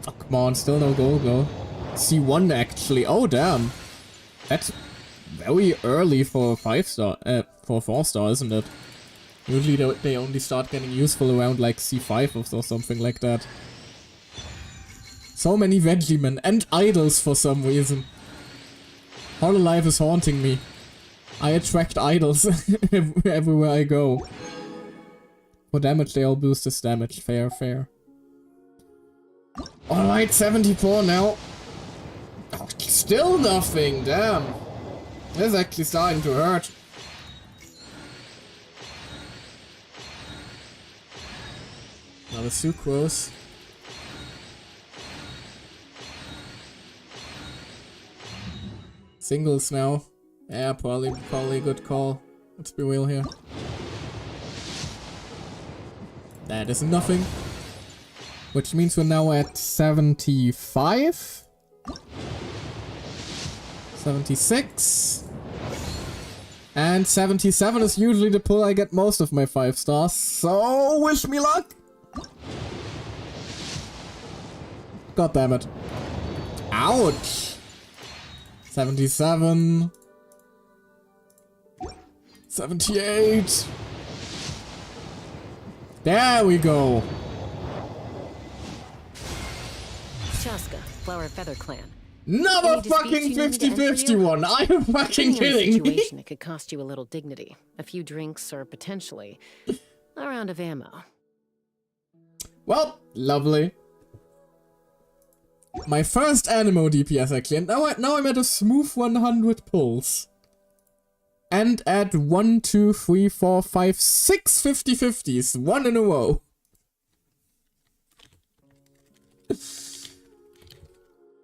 Oh, come on, still no goal though. C1 actually. Oh damn. That's very early for 5-star for 4-star, isn't it? Usually they only start getting useful around like C5 or something like that. So many Veggiemen and idols for some reason. Hololive is haunting me. I attract idols everywhere I go. For damage they all boost this damage. Fair, fair. Alright, 74 now. Oh, still nothing, damn. This is actually starting to hurt. Another Sucrose. Singles now. Yeah, probably a good call. Let's be real here. That is nothing. Which means we're now at 75. 76. And 77 is usually the pull I get most of my 5 stars. So wish me luck. God damn it. Ouch. 77. 78. There we go. Shaska, Flower Feather Clan. Another fucking 50-50 one. Are you fucking kidding me? It could cost you a little dignity, a few drinks, or potentially a round of ammo. Well, lovely. My first Animo DPS actually, and now I'm at a smooth 100 pulls. And at 1, 2, 3, 4, 5, 6 50-50s. 1 in a row.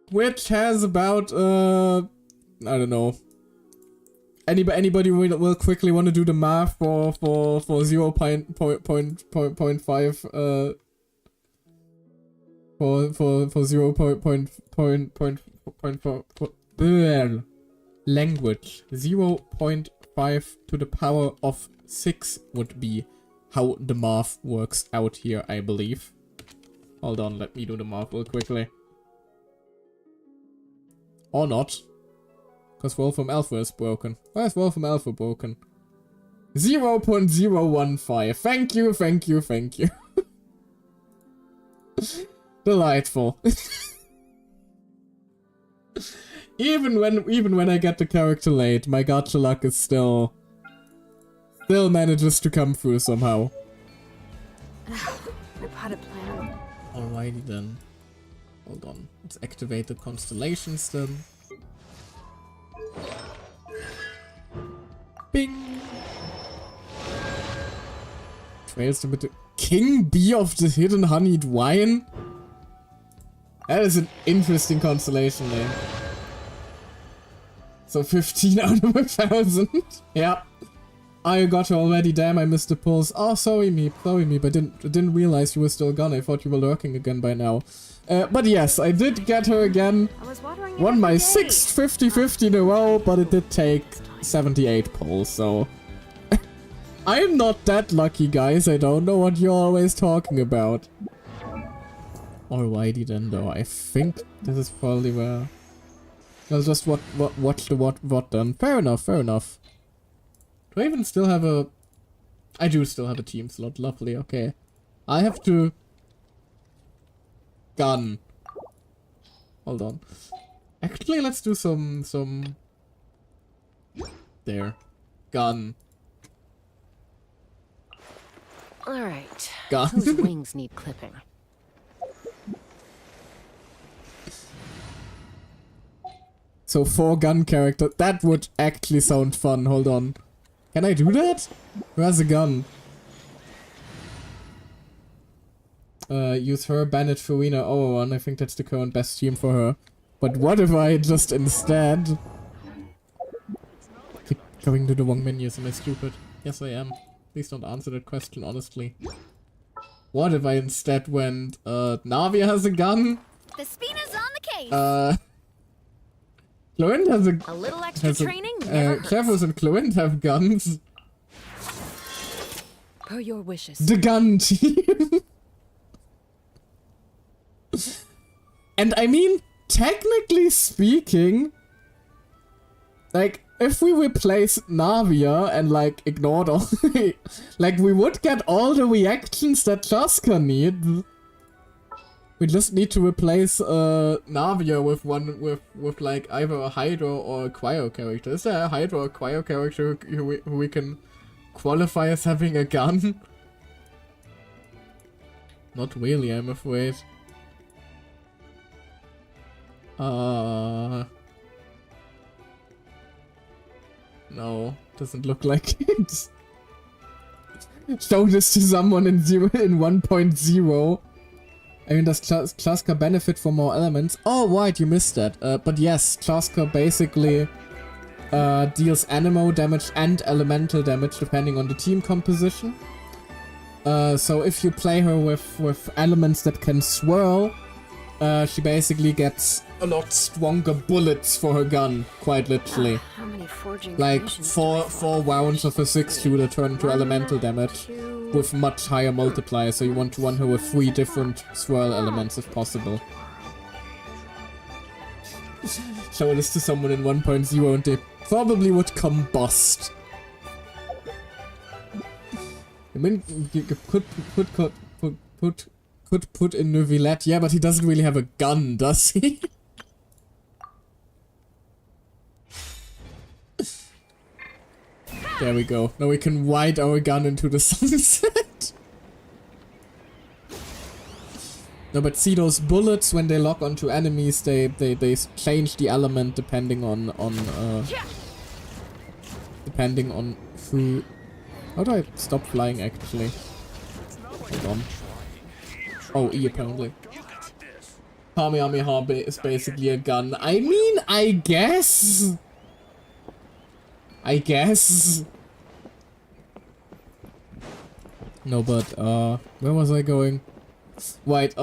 Which has about, I don't know. Anybody will quickly want to do the math for 0.5, for 0.4 language. 0.5 to the power of 6 would be how the math works out here, I believe. Hold on, let me do the math real quickly. Or not. Because Wolfram Alpha is broken. Why is Wolfram Alpha broken? 0.015. Thank you, thank you, thank you. Delightful. Even when I get the character late, my gacha luck is still manages to come through somehow. I've had a plan. Alrighty then. Hold on. Let's activate the constellations then. Bing! Trails with the King Bee of the Hidden Honeyed Wine? That is an interesting constellation name. So 15 out of 1,000. Yeah. I got her already, damn, I missed the pulse. Oh, sorry me, but didn't realize you were still gone. I thought you were lurking again by now. But yes, I did get her again. Won my 6th 50-50 in a row, but it did take 78 pulls, so... I'm not that lucky, guys. I don't know what you're always talking about. Alrighty then, though. I think this is probably where... I'll just watch the what then. Fair enough, fair enough. Do I even still have a... I do still have a team slot. Lovely, okay. I have to... Gun. Hold on. Actually, let's do some... There. Gun. All right. Gun. Whose wings need clipping? So 4 gun characters. That would actually sound fun. Hold on. Can I do that? Who has a gun? Use her, Bandit, Farina, Owen. I think that's the current best team for her. But what if I just instead... Keep going to the wrong menus, am I stupid? Yes, I am. Please don't answer that question, honestly. What if I instead went, Navia has a gun? The Spina's on the case. Cloent has a little extra training never hurts. Clevos and Cloent have guns. Per your wishes. The gun team. And I mean, technically speaking, like, if we replace Navia and, like, ignored all like, we would get all the reactions that Chaska needs. We just need to replace Navia with like either a Hydro or a Cryo character. Is there a Hydro or Cryo character who we can qualify as having a gun? Not really, I'm afraid. No, doesn't look like it. Show this to someone in 1.0. I mean, does Chaska benefit from more elements? Oh, right, you missed that. But yes, Chaska basically deals anemo damage and elemental damage depending on the team composition. So if you play her with elements that can swirl, she basically gets a lot stronger bullets for her gun, quite literally. How many forging Like four rounds of a 6-shooter turn into elemental damage with much higher multiplier, so you want to run her with 3 different swirl elements if possible. Show this to someone in 1.0 and they probably would combust. I mean, you could put in Neuvillette, yeah, but he doesn't really have a gun, does he? There we go. Now we can ride our gun into the sunset. No, but see those bullets when they lock onto enemies, they change the element depending on who. How do I stop flying actually? Hold on. Oh, E apparently. Kamehameha is basically a gun. I mean, I guess. No, but where was I going? Right,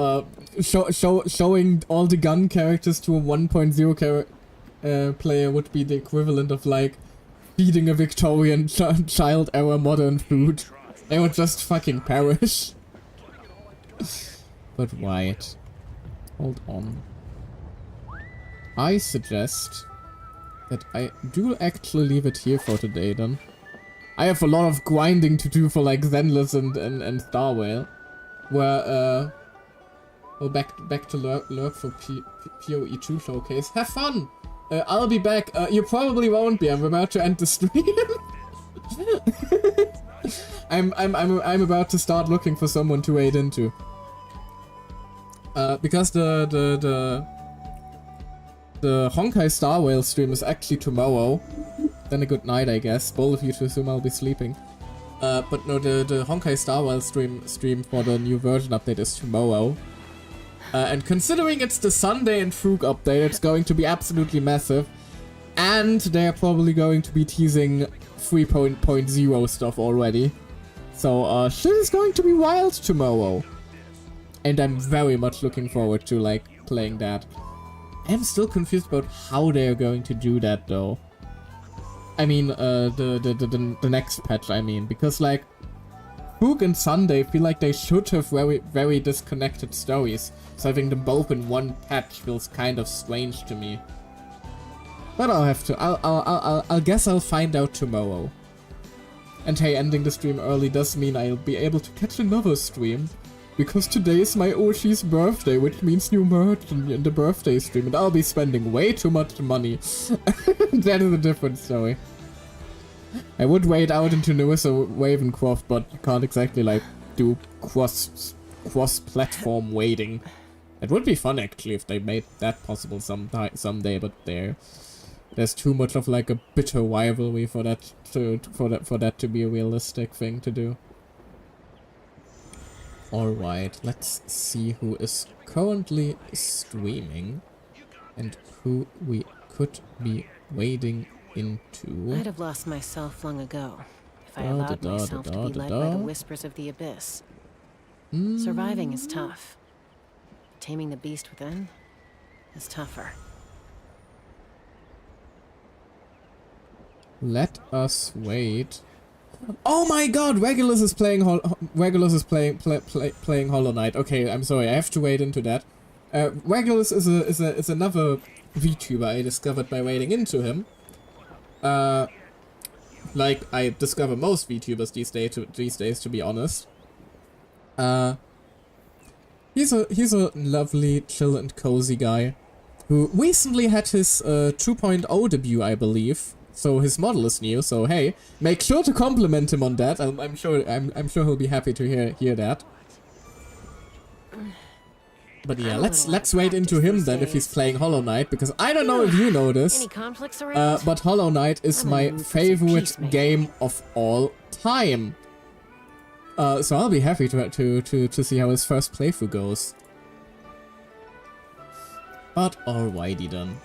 showing all the gun characters to a 1.0 player would be the equivalent of like feeding a Victorian child era modern food. They would just fucking perish. But right. Hold on. I suggest that I do actually leave it here for today then. I have a lot of grinding to do for like Zenless and Starwhale. Where well, back to lurk for PoE2 showcase. Have fun! I'll be back. You probably won't be. I'm about to end the stream. I'm about to start looking for someone to raid into. Because the Honkai Star Whale stream is actually tomorrow. Then a good night, I guess. Bold of you to assume I'll be sleeping. But no, the Honkai Star Whale stream for the new version update is tomorrow. And considering it's the Sunday and Frug update, it's going to be absolutely massive. And they're probably going to be teasing 3.0 stuff already. So, shit is going to be wild tomorrow. And I'm very much looking forward to, like, playing that. I'm still confused about how they're going to do that, though. I mean, the next patch, I mean. Because, like, Book and Sunday feel like they should have very disconnected stories. So having them both in one patch feels kind of strange to me. But I'll have to. I'll guess I'll find out tomorrow. And hey, ending the stream early does mean I'll be able to catch another stream. Because today is my Oshi's birthday, which means new merch in the birthday stream. And I'll be spending way too much money. That is a different story. I would wait out into Newissa Ravencroft, but you can't exactly, like, do cross-platform waiting. It would be fun, actually, if they made that possible someday, but there's too much of, like, a bitter rivalry for that to be a realistic thing to do. Alright, let's see who is currently streaming and who we could be wading into. I'd have lost myself long ago if I allowed myself to be led by the whispers of the abyss. Surviving is tough. Taming the beast within is tougher. Let us wait. Oh my god, Regulus is playing playing Hollow Knight. Okay, I'm sorry, I have to wade into that. Regulus is another VTuber I discovered by wading into him. Like I discover most VTubers these days, to be honest. He's a lovely, chill and cozy guy who recently had his 2.0 debut, I believe. So his model is new. So hey, make sure to compliment him on that. I'm sure he'll be happy to hear that. But yeah, let's wait into him then if he's playing Hollow Knight, because I don't know if you know this, Any conflicts around? but Hollow Knight is my favorite game of all time. So I'll be happy to see how his first playthrough goes. But alrighty then.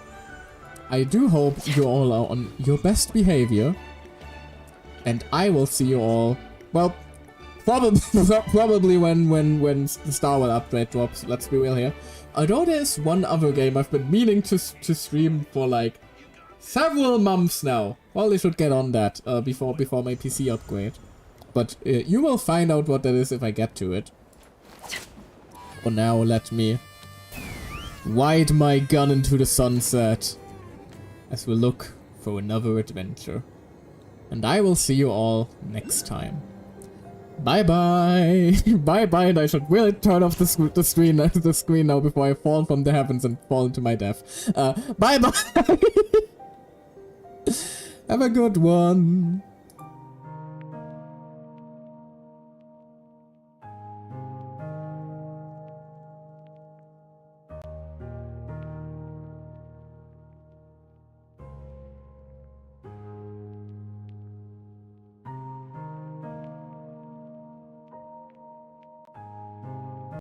I do hope you all are on your best behavior, and I will see you all, well, probably when the Starwell upgrade drops, let's be real here. Although there's one other game I've been meaning to stream for like several months now. Probably should get on that before my PC upgrade. But you will find out what that is if I get to it. For now, let me ride my gun into the sunset as we look for another adventure. And I will see you all next time. Bye-bye! Bye-bye, and I should really turn off the screen now before I fall from the heavens and fall into my death. Bye-bye! Have a good one!